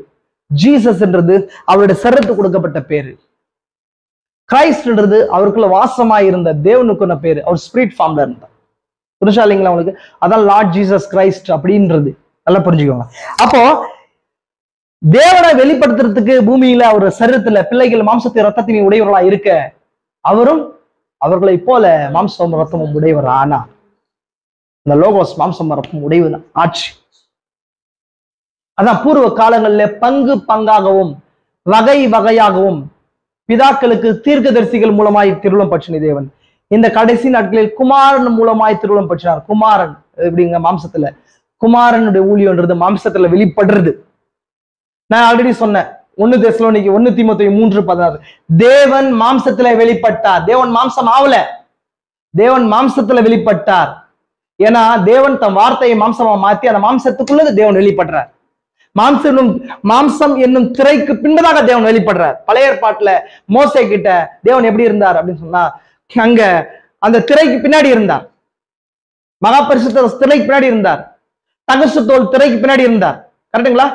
Speaker 1: ஜீசஸ்ன்றது அவருடைய சரீரத்துக்கு கொடுக்கப்பட்ட பேரு. கிரைஸ்ட்ன்றது அவருக்குள்ள வாசமாயிருந்த தேவனுக்குள்ள பேரு. அவர் ஸ்பிரிட் ஃபார்ம்ல இருந்தார். புரிஞ்சா இல்லைங்களா உங்களுக்கு? அதான் லார்ட் ஜீசஸ் கிரைஸ்ட் அப்படின்றது. நல்லா புரிஞ்சுக்கோங்க. அப்போ தேவனை வெளிப்படுத்துறதுக்கு பூமியில அவர் சரீரத்துல பிள்ளைகள் மாம்சத்தை ரத்தத்தின் உடையவர்களா இருக்க, அவரும் அவர்களை போல மாம்சம் ரத்தமும் உடையவர் ஆனா. இந்த லோகோஸ் மாம்சம் ரத்தம் உடையவு ஆட்சி. அதான் பூர்வ காலங்களில் பங்கு பங்காகவும் வகை வகையாகவும் பிதாக்களுக்கு தீர்க்கதரிசிகள் மூலமாய் திருவுளம் பற்றின தேவன் இந்த கடைசி நாட்களில் குமாரன் மூலமாய் திருவுளம் பற்றினார். குமாரன் எப்படிங்க? மாம்சத்துல. குமாரனுடைய ஊழியன்றது மாம்சத்துல வெளிப்படுறது. நான் ஆல்ரெடி சொன்னேன், 1 தெசலோனிக்கி 1 தீமோத்தேயு 3:16. தேவன் மாம்சத்துல வெளிப்பட்டார். தேவன் மாம்சம் ஆவல, தேவன் மாம்சத்துல வெளிப்பட்டார். ஏன்னா தேவன் தன் வார்த்தையை மாம்சமா மாத்தி அந்த மாம்சத்துக்குள்ளது தேவன் வெளிப்படுறார். மாம்சம் என்னும் திரைக்கு பின்னதாக தேவன் வெளிப்படுறார். பழைய ஏற்பாட்டுல மோசே கிட்ட தேவன் எப்படி இருந்தார் அப்படின்னு சொன்னா, அங்க அந்த திரைக்கு பின்னாடி இருந்தார். மகா பரிசுத்த திரைக்கு பின்னாடி இருந்தார். தகசு தோல் திரைக்கு பின்னாடி இருந்தார். கரெக்டுங்களா?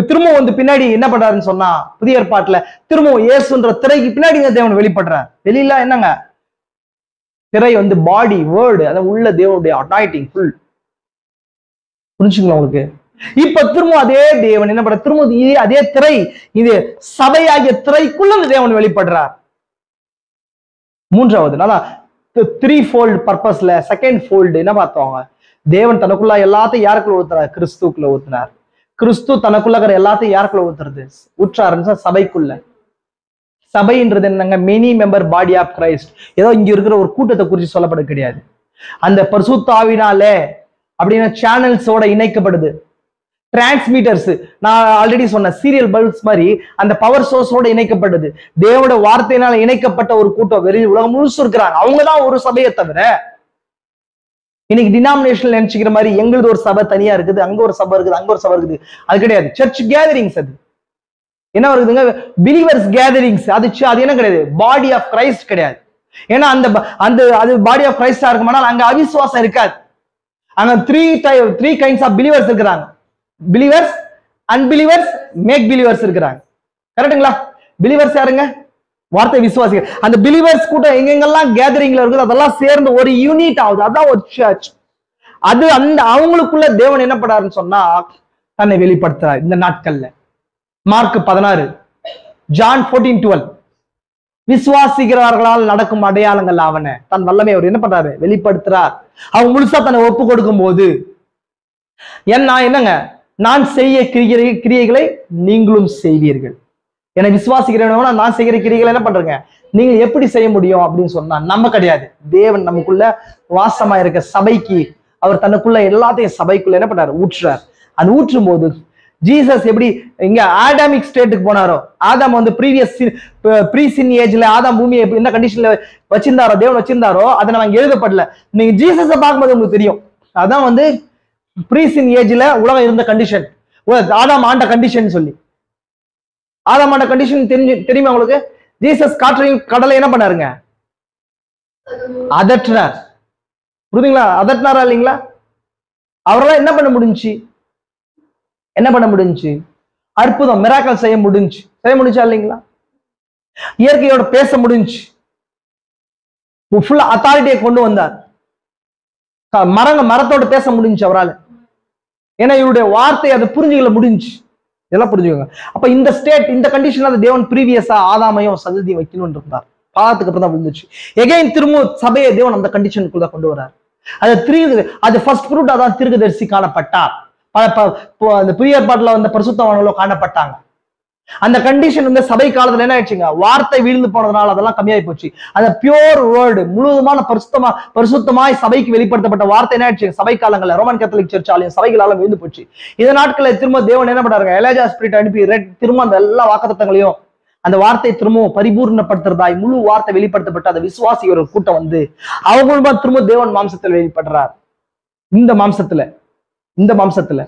Speaker 1: திரும்பவும் வந்து பின்னாடி என்ன பண்றாருன்னு சொன்னா, புதிய ஏற்பாட்டுல திரும்பவும் இயேசுன்ற திரைக்கு பின்னாடி தேவன் வெளிப்படுறார். வெளியில என்னங்க? திரை வந்து பாடி, வேர்டு, அதான் உள்ள தேவனுடைய அனாயிட்டிங் ஃபுல். புரிஞ்சுங்களா உங்களுக்கு? இப்ப திரும்ப அதே தேவன் என்ன பண்ற? திரும்ப அதே திரை, இது சபையாகிய திரைக்குள்ள தேவன் வெளிப்படுறார். மூன்றாவது 3 ஃபோல்ட் பர்பஸ்ல செகண்ட் ஃபோல்டு என்ன பார்த்தோங்க? தேவன் தனக்குள்ள எல்லாத்தையும் யாருக்குள்ள ஊத்துறார்? கிறிஸ்துக்குள்ள ஊத்துனார். கிறிஸ்து தனக்குள்ள இருக்கிற எல்லாத்தையும் யாருக்குள்ள ஊத்துறது? ஊற்றாருன்னு சபைக்குள்ள. சபைன்றது என்னங்க? Many member body of Christ. ஏதோ இங்க இருக்கிற ஒரு கூட்டத்தை குறித்து சொல்லப்பட கிடையாது. அந்த பரிசுத்த ஆவினாலே அப்படின்னா சேனல்ஸோட இணைக்கப்படுது. டிரான்ஸ்மிட்டர்ஸ், நான் ஆல்ரெடி சொன்ன சீரியல் பல்ப்ஸ் மாதிரி அந்த பவர் சோர்ஸோட இணைக்கப்படுது. தேவோட வார்த்தையினால இணைக்கப்பட்ட ஒரு கூட்டம் வெளி உலகம் முழுசு இருக்கிறாங்க. அவங்கதான் ஒரு சபையை தவிர இன்னைக்கு டினாமினேஷன் நினைச்சுக்கிற மாதிரி எங்களுக்கு ஒரு சபை தனியா இருக்குது, அங்க ஒரு சபை இருக்குது, அங்க ஒரு சபை இருக்குது, அது கிடையாது. சர்ச் கேதரிங்ஸ் அது என்ன வருதுங்க? Believers gatherings. அது என்ன கிடையாது? பாடி ஆஃப் கிரைஸ்ட் கிடையாது. ஏன்னா அது பாடி ஆஃப் கிரைஸ்டா இருக்குமானால் அங்க அவிசுவாசம் இருக்காது. அங்க த்ரீ கைண்ட்ஸ் ஆஃப் பிலீவர்ஸ் இருக்கிறாங்க. பிலீவர்ஸ், அன்பிலீவர்ஸ், மேக் பிலீவர்ஸ் இருக்கிறாங்க. கரெக்டுங்களா? பிலீவர்ஸ் யாருங்க? வார்த்தை விசுவாசிகள். அந்த பிலீவர்ஸ் கூட்டம் எங்கெங்கெல்லாம் கேதரிங்ல இருக்குது அதெல்லாம் சேர்ந்து ஒரு யூனிட் ஆகுது. அதான் ஒரு சர்ச். அது அந்த அவங்களுக்குள்ள தேவன் என்ன பண்றாருன்னு சொன்னா தன்னை வெளிப்படுத்துறார் இந்த நாட்கள்ல. Mark 16, John 14:12. விசுவாசிக்கிறவர்களால் நடக்கும் அடையாளங்கள் அவனை தன் வல்லமை அவர் என்ன பண்றாரு, வெளிப்படுத்துறார். அவங்க முழுசா தன்னை ஒப்பு கொடுக்கும் போது என்னங்க, நான் செய்ய கிரியைகளை நீங்களும் செய்வீர்கள். என்னை விசுவாசிக்கிறவன நான் செய்கிற கிரியைகளை என்ன பண்றேங்க, நீங்க எப்படி செய்ய முடியும் அப்படின்னு சொன்னா நம்ம கிடையாது. தேவன் நமக்குள்ள வாசமா இருக்க சபைக்கு அவர் தனக்குள்ள எல்லாத்தையும் சபைக்குள்ள என்ன பண்றாரு, ஊற்றுறார். அது ஊற்றும் போது ஜீசஸ் எப்படி இங்க ஆடாமிக் ஸ்டேட்டுக்கு போனாரோ, ஆதாம் வந்து ப்ரீ சின் ஏஜ்ல ஆதாம் பூமியை என்ன கண்டிஷன்ல வச்சிருந்தாரோ, தேவன் வச்சிருந்தாரோ, அதை நம்ம இங்க எழுதப்படல. நீங்க ஜீசஸை பார்க்கும்போது உங்களுக்கு தெரியும். அதான் வந்து ப்ரீ சின் ஏஜ்ல உலகம் இருந்த கண்டிஷன், ஆதாம் ஆண்ட கண்டிஷன் சொல்லி. ஆதாம் ஆண்ட கண்டிஷன் தெரியுமா உங்களுக்கு? ஜீசஸ் காற்றையும் கடலை என்ன பண்ணாருங்க, அதட்டினார். புரியுதுங்களா? அதட்டினாரா இல்லைங்களா? அவரெல்லாம் என்ன பண்ண முடிஞ்சு, என்ன பண்ண முடிஞ்சு, அற்புதம் மிராக்கல் செய்ய முடிஞ்சா இல்லைங்களா? இயற்கையோட பேச முடிஞ்சு, ஃபுல்லா அத்தாரிட்டியை கொண்டு வந்தார். மரத்தோட பேச முடிஞ்சு அவரால். ஏன்னா இவருடைய வார்த்தை அதை புரிஞ்சுக்கல முடிஞ்சு. இதெல்லாம் புரிஞ்சுக்கோங்க. அப்ப இந்த ஸ்டேட், இந்த கண்டிஷன் அது தேவன் ப்ரீவியஸா ஆதாமையும் சந்ததியும் வைக்கணும்னு இருந்தார். பாதத்துக்கு அப்புறம் தான் விழுந்துச்சு. எகைன் திரும்ப சபையை தேவன் அந்த கண்டிஷனுக்குள்ள கொண்டு வரார். அது ஃபர்ஸ்ட் ஃப்ரூட் அதான் தீர்க்கதரிசி காணப்பட்டார். அந்த புதிய ஏற்பாட்டுல வந்த பரிசுத்தவான்களோ காணப்பட்டாங்க. அந்த கண்டிஷன் வந்து சபை காலத்துல என்ன ஆயிடுச்சுங்க, வார்த்தை வீழ்ந்து போனதுனால அதெல்லாம் கம்மியாயி போச்சு. அந்த பியோர் வேர்டு முழுவதுமான பரிசுத்தமாய் சபைக்கு வெளிப்படுத்தப்பட்ட வார்த்தை என்ன ஆயிடுச்சு, சபை காலங்கள்ல ரோமன் கேத்தலிக் சர்ச்சாலையும் சபைகளால வீழ்ந்து போச்சு. இந்த நாட்களை திரும்ப தேவன் என்ன பண்றாங்க, எலியா ஸ்பிரிட் அனுப்பி திரும்ப அந்த எல்லா வாக்குத்தத்தங்களையும் அந்த வார்த்தை திரும்பவும் பரிபூர்ணப்படுத்துறதாய் முழு வார்த்தை வெளிப்படுத்தப்பட்ட அந்த விசுவாசி ஒரு கூட்டம் வந்து அவங்க திரும்ப தேவன் மாம்சத்தில் வெளிப்படுறார். இந்த மாம்சத்துல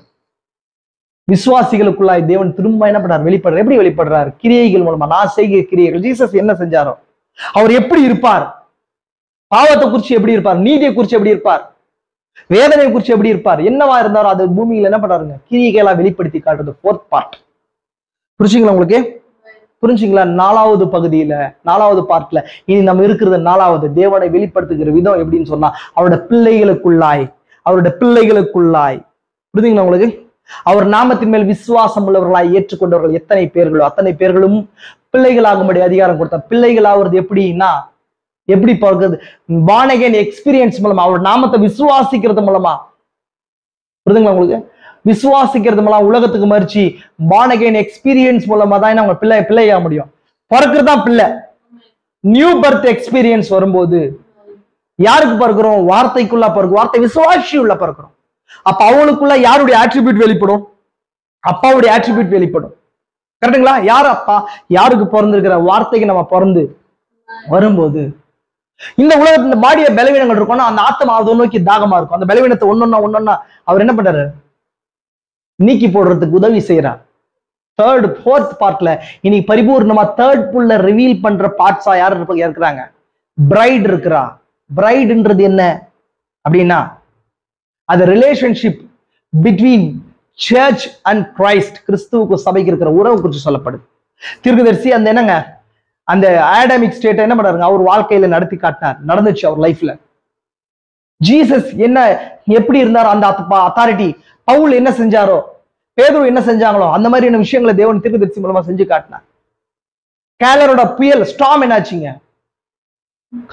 Speaker 1: விசுவாசிகளுக்குள்ளாய் தேவன் திரும்ப என்ன பண்றார், வெளிப்படுறார். எப்படி வெளிப்படுறார்? கிரியைகள் மூலமா. நான் செய்கிற கிரியைகள். ஜீசஸ் என்ன செஞ்சாரோ, அவர் எப்படி இருப்பார், பாவத்தை குறிச்சு எப்படி இருப்பார், நீதியை குறிச்சு எப்படி இருப்பார், வேதனை குறிச்சு எப்படி இருப்பார், என்னவா இருந்தாரோ அது பூமியில என்ன பண்றாருங்க, கிரியைகளா வெளிப்படுத்தி காட்டுறது. 4th part. புரிஞ்சுங்களா உங்களுக்கு? புரிஞ்சுங்களா? 4வது பகுதியில 4வது பார்ட்ல இனி நம்ம இருக்கிறது 4வது தேவனை வெளிப்படுத்துகிற விதம் எப்படின்னு சொன்னா அவருடைய பிள்ளைகளுக்குள்ளாய். புரியுதுங்களா உங்களுக்கு? அவர் நாமத்தின் மேல் விசுவாசம் உள்ளவர்களாய் ஏற்றுக்கொண்டவர்கள் எத்தனை பேர்களோ அத்தனை பேர்களும் பிள்ளைகளாகும்படி அதிகாரம் கொடுத்தார். பிள்ளைகளாகிறது எப்படின்னா, எப்படி பார்க்கிறது, born again எக்ஸ்பீரியன்ஸ் மூலமா, அவர் நாமத்தை விசுவாசிக்கிறது மூலமா. புரியுதுங்களா உங்களுக்கு? விசுவாசிக்கிறது மூலம் உலகத்துக்கு மறிச்சு born again எக்ஸ்பீரியன்ஸ் மூலமா தான் அவங்க பிள்ளையாக முடியும். பிறக்கிறதா பிள்ளை. நியூ பர்த் எக்ஸ்பீரியன்ஸ் வரும்போது யாருக்கு பிறக்கிறோம், வார்த்தைக்குள்ள பிறக்கும், வார்த்தை விசுவாசி உள்ள பிறக்கிறோம். அப்ப அவங்களுக்குள்ள யாருடைய ஆட்ரிபியூட் வெளிப்படும், அப்பாவுடைய ஆட்ரிபியூட் வெளிப்படும். கரெக்டுங்களா? யார் அப்பா, யாருக்கு பிறந்திருக்கிற வார்த்தைக்கு நம்ம பிறந்து வரும்போது இந்த உலகத்துல இந்த பாடிய பலவீனங்கள் இருக்கும்னா அந்த ஆத்மா அதை நோக்கி தாகமா இருக்கும். அந்த பலவீனத்தை ஒன்னொன்னா அவர் என்ன பண்றாரு, நீக்கி போடுறதுக்கு உதவி செய்யறார். 3rd 4th பார்ட்ல இனி பரிபூர்ணமா 3rd புல்ல ரிவீல் பண்ற பார்ட்ஸா யார் இருக்கிறாங்க, பிரைட் இருக்கிறா. பிரைடுன்றது என்ன அப்படின்னா அது relationship between church and Christ. கிறிஸ்துவுக்கு சபைக்கு இருக்கிற உறவு குறித்து சொல்லப்படுது. தீர்க்கதரிசி அந்த என்னங்க, அந்த ஆடாமிக் ஸ்டேட்டை என்ன பண்றாருங்க, அவர் வாழ்க்கையில நடத்தி காட்டினார். நடந்துச்சு அவர் லைஃப்ல. ஜீசஸ் என்ன எப்படி இருந்தாரோ அந்த அத்தாரிட்டி, பவுல் என்ன செஞ்சாரோ, பேதுரு என்ன செஞ்சாங்களோ அந்த மாதிரியான விஷயங்களை தேவன் தீர்க்கதரிசி மூலமா செஞ்சு காட்டினார். கேலரோட புயல் ஸ்டார்ம் என்னாச்சுங்க,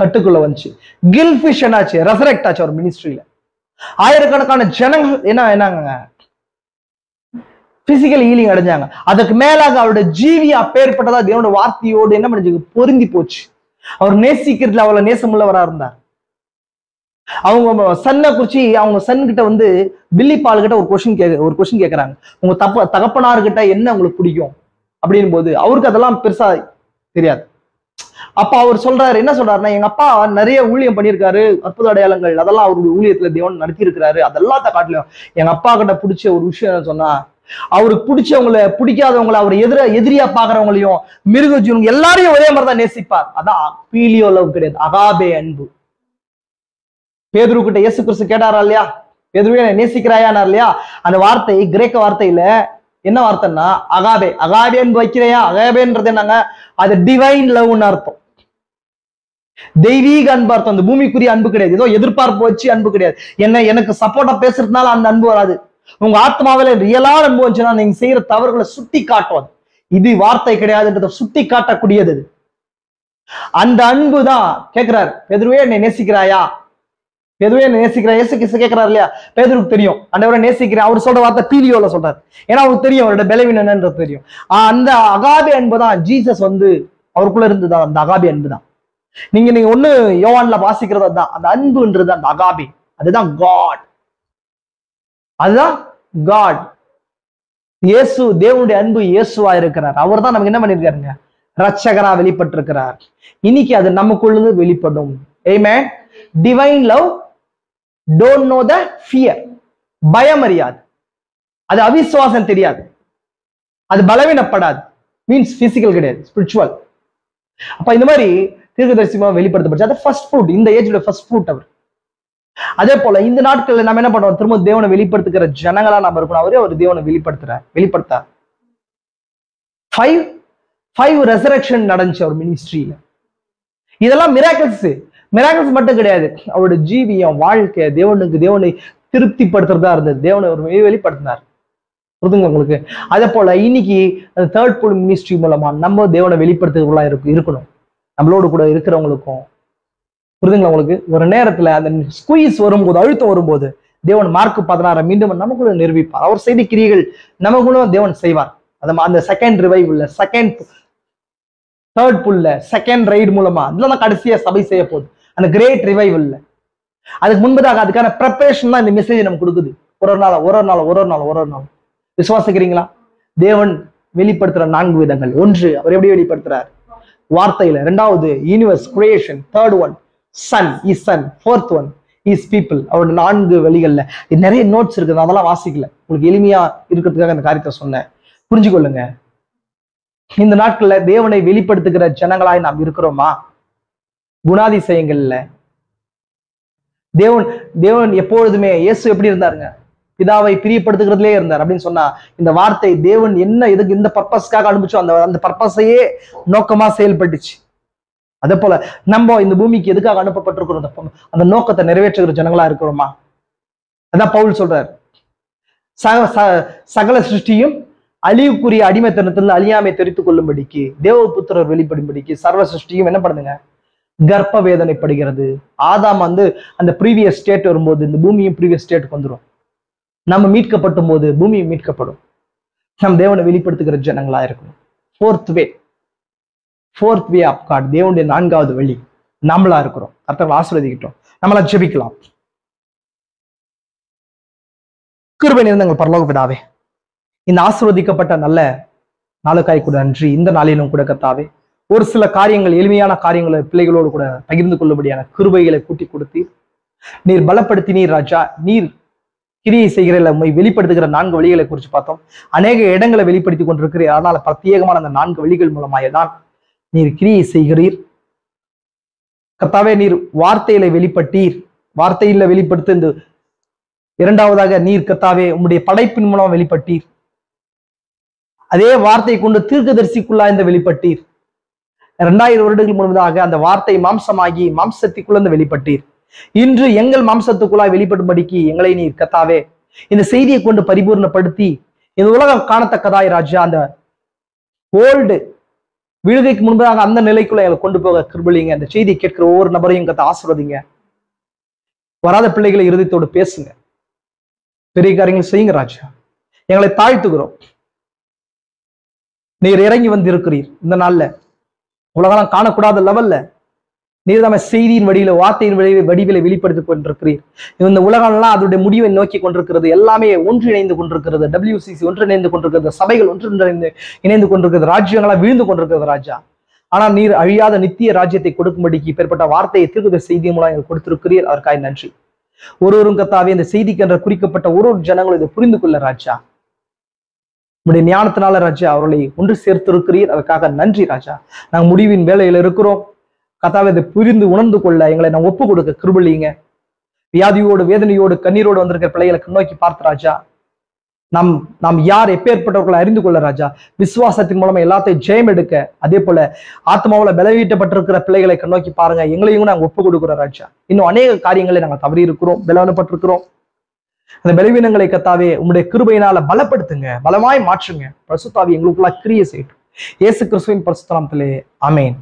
Speaker 1: கட்டுக்குள்ள வந்துச்சு. கில்ஃபிஷ் என்னாச்சு, ரெசரெக்ட் ஆச்சு அவர் மினிஸ்ட்ரியில. ஆயிரக்கணக்கான ஜனங்கள் என்னங்க பிசிக்கல் ஹீலிங் அடைஞ்சாங்க. அதுக்கு மேலாக அவருடைய ஜீவி அப்பேற்பட்டதா தேவனோட வார்த்தையோடு என்ன பண்ணுச்சு, பொருந்தி போச்சு. அவர் நேசிக்கிறதுல அவ்வளவு நேசமுள்ளவரா இருந்தார். அவங்க சன்னை குறிச்சு அவங்க சன் கிட்ட வந்து பில்லி பால் கிட்ட ஒரு கொஸ்டின் கேட்கறாங்க, உங்க தகப்பனார்கிட்ட என்ன உங்களுக்கு பிடிக்கும் அப்படின் போது அவருக்கு அதெல்லாம் பெருசா தெரியாது. அப்ப அவர் சொல்றாரு, என்ன சொல்றாருன்னா, எங்க அப்பா நிறைய ஊழியம் பண்ணியிருக்காரு, அற்புத அடையாளங்கள் அதெல்லாம் அவருடைய ஊழியத்துல தேவன் நடத்தி இருக்கிறாரு. அதெல்லாம் காட்டிலும் எங்க அப்பா கிட்ட பிடிச்ச ஒரு விஷயம் சொன்னா, அவருக்கு பிடிச்சவங்களை பிடிக்காதவங்களை அவர் எதிரியா பாக்குறவங்களையும் மிருக ஜீவன் எல்லாரையும் ஒரே மாதிரிதான் நேசிப்பார். அதான் பீலியோ லவ் கிடையாது, அகாபே அன்பு. பேதுரு கிட்ட இயேசு கிறிஸ்து கேட்டாரா இல்லையா, பேதுருவே நேசிக்கிறாயானா இல்லையா, அந்த வார்த்தை கிரேக்க வார்த்தையில என்ன வார்த்தைன்னா அகாபே. அகாபே அன்பு வைக்கிறையா, அகாபேன்றது என்னங்க, அது டிவைன் லவ்னு அர்த்தம், தெய்வீக அன்பு அர்த்தம். அந்த பூமிக்குரிய அன்பு கிடையாது, ஏதோ எதிர்பார்ப்பு வச்சு அன்பு கிடையாது. எனக்கு சப்போர்ட்டா பேசுறதுனால அந்த அன்பு வராது. உங்க ஆத்மாவில ரியலான அன்பு வந்துச்சுன்னா நீங்க செய்யற தவறுகளை சுட்டி காட்டும். இது வார்த்தை கிடையாதுன்றதை சுட்டி காட்டக்கூடியது. அந்த அன்பு தான் கேட்கிறார், பேதுருவே என்னை நேசிக்கிறாயா? பேதுருவே என்னை நேசிக்கிறார். இயேசு கிறிஸ்து கேட்கிறார் இல்லையா? பேதுருக்கு தெரியும் ஆண்டவரை நேசிக்கிறேன். அவர் சொல்ற வார்த்தை பீலியோல சொல்றாரு. ஏன்னா அவருக்கு தெரியும் அவரோட பலவீனம் என்னன்றது தெரியும். அந்த அகாபி அன்பு தான் ஜீசஸ் அவருக்குள்ள இருந்துதான். அந்த அகாபி அன்பு தான் நீங்க ஒண்ணு யோவான்ல வாசிக்கிறது தான். அந்த அன்புன்றது அந்த அகாபி, அதுதான் காட். அதுதான் காட். இயேசு, தேவனுடைய அன்பு இயேசுவா இருக்கிறார். அவர் தான் நமக்கு என்ன பண்ணிருக்காருங்க? ரட்சகரா வெளிப்பட்டிருக்கிறார். இன்னைக்கு அது நமக்குள்ள வெளிப்படும். Amen. Divine love don't know the fear. பயம் அறியாது, அது அவிசுவாசம் தெரியாது, அது பலவீனப்படாது. மீன்ஸ் பிசிக்கல் கிடையாது, ஸ்பிரிச்சுவல். அப்ப இந்த மாதிரி தீர்க்கதரிசிமா வெளிப்படுத்தப்பட்டு அது ஃபர்ஸ்ட் ஃப்ரூட், இந்த ஏஜோட ஃபர்ஸ்ட் ஃப்ரூட் அவர். அதே போல இந்த நாட்கள்ல நம்ம என்ன பண்றோம்? திரும்ப தேவனை வெளிப்படுத்துகிற ஜனங்களா நம்ம இருக்கணும். அவரே ஒரு தேவனை வெளிப்படுத்தார். 5 ரெசரக்ஷன் நடந்துச்சு அவர் மினிஸ்ட்ரியில. இதெல்லாம் மிராக்கிள்ஸ் மட்டும் கிடையாது. அவருடைய ஜீவியம், வாழ்க்கை தேவனை திருப்திப்படுத்துறதா இருந்தது. தேவனை ஒரு வெளிப்படுத்தினார். புரிதுங்க உங்களுக்கு? அதே போல இன்னைக்கு அந்த தேர்ட் புல் மினிஸ்ட்ரி மூலமா நம்ம தேவனை வெளிப்படுத்துறவங்களா இருக்கணும். நம்மளோடு கூட இருக்கிறவங்களுக்கும். புரிதுங்களா உங்களுக்கு? ஒரு நேரத்துல அந்த ஸ்குயிஸ் வரும்போது, அழுத்தம் வரும்போது தேவன் மார்க் 16 மீண்டும் நமக்குள்ள நிரூபிப்பார். அவர் செய்தி கிரியைகள் நமக்குள்ள தேவன் செய்வார். அந்த செகண்ட் ரிவைவ்ல, தேர்ட் புல்ல, செகண்ட் ரைடு மூலமா இதெல்லாம் கடைசியா சபை செய்ய போகுது. அந்த கிரேட் ரிவைவல்ல அதுக்கு முன்பதாக அதுக்கான ப்ரிப்பரேஷன் தான் இந்த மெசேஜ் நமக்கு கொடுக்குது. ஒரு நாள் விசுவாசிக்கிறீங்களா? தேவன் வெளிப்படுத்துற 4 விதங்கள். 1, அவர் எப்படி வெளிப்படுத்துறார்? வார்த்தையில. 2வது universe creation. 3rd one son. 4th one is people. அவரோட 4 வழிகள்ல நிறைய நோட்ஸ் இருக்குது, அதெல்லாம் வாசிக்கல. உங்களுக்கு எளிமையா இருக்கிறதுக்காக அந்த காரியத்தை சொன்னேன். புரிஞ்சுக்கொள்ளுங்க. இந்த நாட்கள்ல தேவனை வெளிப்படுத்துகிற ஜனங்களாய் நாம் இருக்கிறோமா? குணாதிசயங்கள்ல தேவன் எப்பொழுதுமே, இயேசு எப்படி இருந்தாருங்க? பிதாவை பிரியப்படுத்துகிறதுலே இருந்தார் அப்படின்னு சொன்னா, இந்த வார்த்தை தேவன் என்ன இதுக்கு இந்த பர்பஸ்க்காக அனுப்பிச்சோ அந்த பர்பஸையே நோக்கமா செயல்பட்டுச்சு. அதே போல நம்ம இந்த பூமிக்கு எதுக்காக அனுப்பப்பட்டிருக்கிறோம்? அந்த நோக்கத்தை நிறைவேற்றுகிற ஜனங்களா இருக்கிறோமா? அதான் பவுல் சொல்றார், சகல சிருஷ்டியும் அழிவுக்குரிய அடிமைத்தனத்திலிருந்து அழியாமை தெரித்துக் கொள்ளும்படிக்கு, தேவபுத்திரர் வெளிப்படும்படிக்கு சர்வ சிருஷ்டியும் என்ன பண்ணுங்க? கர்ப்ப வேதனைப்படுகிறது. ஆதாம் அந்த ப்ரீவியஸ் ஸ்டேட் வரும்போது இந்த பூமியும் ப்ரீவியஸ் ஸ்டேட்டுக்கு வந்துடும். நம்ம மீட்கப்படும் போது பூமியும் மீட்கப்படும். நம் தேவனை வெளிப்படுத்துகிற ஜனங்களா இருக்கணும். ஃபோர்த் வே ஆஃப் காட், தேவனுடைய 4வது வழி நம்மளா இருக்கிறோம். கர்த்தர் ஆசீர்வதிக்கட்டும். நம்மளா ஜெபிக்கலாம். கிருபை நிறைந்த எங்கள் பரலோக பிதாவே, இந்த ஆசீர்வதிக்கப்பட்ட நல்ல நாளுக்காய் கூட நன்றி. இந்த நாளிலும் கூட கர்த்தாவே, ஒரு சில காரியங்கள், எளிமையான காரியங்களை பிள்ளைகளோடு கூட பகிர்ந்து கொள்ளும்படியான கிருபைகளை கூட்டி கொடுத்தீர். நீர் பலப்படுத்தினீர் ராஜா. நீர் கிரியை செய்கிற உண்மை வெளிப்படுத்துகிற 4 வழிகளை குறித்து பார்த்தோம். அநேக இடங்களை வெளிப்படுத்தி கொண்டிருக்கிறீர். அதனால பிரத்யேகமான அந்த 4 வழிகள் மூலமாயதான் நீர் கிரியை செய்கிறீர். கர்த்தாவே, நீர் வார்த்தையில வெளிப்பட்டீர். வார்த்தையில வெளிப்படுத்த இந்த 2வதாக நீர் கர்த்தாவே உம்முடைய படைப்பின் மூலம் வெளிப்பட்டீர். அதே வார்த்தையை கொண்டு தீர்க்கதரிசிக்குள்ளா இந்த வெளிப்பட்டீர். 2000 வருடங்கள் முன்பதாக அந்த வார்த்தை மாம்சமாகி மாம்சத்துக்குள்ள வெளிப்பட்டீர். இன்று எங்கள் மாம்சத்துக்குள்ளாய் வெளிப்படும்படிக்கு எங்களை நீர் கர்த்தாவே இந்த செய்தியை கொண்டு பரிபூர்ணப்படுத்தி இந்த உலகம் காணத்தக்கதாய் ராஜா, அந்த ஓல்டு விழுகைக்கு முன்பதாக அந்த நிலைக்குள்ள எங்களை கொண்டு போக கிருபைங்க. அந்த செய்தியை கேட்கிற ஒவ்வொரு நபரையும் கர்த்தா ஆசீர்வதிங்க. வராத பிள்ளைகளை இருதயத்தோடு பேசுங்க. பெரிய காரியங்கள் செய்யுங்க ராஜா. எங்களை தாழ்த்துகிறோம். நீர் இறங்கி வந்திருக்கிறீர். இந்த நாள்ல உலகம் காணக்கூடாத லெவல்ல நீர் நம்ம செய்தியின் வடியில, வார்த்தையின் வடிவில வெளிப்படுத்தி கொண்டிருக்கிறீர். இந்த உலகம்லாம் அதோடைய முடிவை நோக்கி கொண்டிருக்கிறது. எல்லாமே ஒன்றிணைந்து கொண்டிருக்கிறது. WCC ஒன்றிணைந்து கொண்டிருக்கிறது. சபைகள் இணைந்து கொண்டிருக்கிறது. ராஜ்யங்களா விழுந்து கொண்டிருக்கிறது ராஜா. ஆனால் நீர் அழியாத நித்திய ராஜ்யத்தை கொடுக்கும்படிக்கு இப்பேற்பட்ட வார்த்தையை தீர்க்க செய்தி மூலம் எங்களுக்கு கொடுத்திருக்கிறீர். அதற்காக நன்றி. ஒருவரும் கர்த்தாவே இந்த செய்திக்கு என்ற குறிக்கப்பட்ட ஒரு ஜனங்களும் இதை புரிந்து கொள்ள ராஜா, உடைய ஞானத்தினால ராஜா அவர்களை ஒன்று சேர்த்திருக்கிறீர். அதற்காக நன்றி ராஜா. நாங்கள் முடிவின் வேலையில இருக்கிறோம் கர்த்தாவே. இதை புரிந்து உணர்ந்து கொள்ள எங்களை நான் ஒப்பு கொடுக்க கிருபைங்க. வியாதியோடு, வேதனையோடு, கண்ணீரோடு வந்திருக்கிற பிள்ளைகளை நோக்கி பார்த்து ராஜா, நாம் யார் எப்பேற்பட்டவர்களை அறிந்து கொள்ள ராஜா, விசுவாசத்தின் மூலமா எல்லாத்தையும் ஜெயம் எடுக்க, அதே போல ஆத்மாவில பலவீட்டப்பட்டிருக்கிற பிள்ளைகளை நோக்கி பாருங்க. எங்களையும் நாங்கள் ஒப்பு கொடுக்குறோம் ராஜா. இன்னும் அநேக காரியங்களை நாங்கள் தவறி இருக்கிறோம், பலவீனப்பட்டிருக்கிறோம். அந்த பலவீனங்களை கர்த்தாவே உம்முடைய கிருபையினால பலப்படுத்துங்க, பலமாய் மாற்றுங்க. பரிசுத்த ஆவி எங்களுக்குள்ள கிரியை செய்யட்டும். இயேசு கிறிஸ்துவின் பரிசுத்த நாமத்திலே ஆமென்.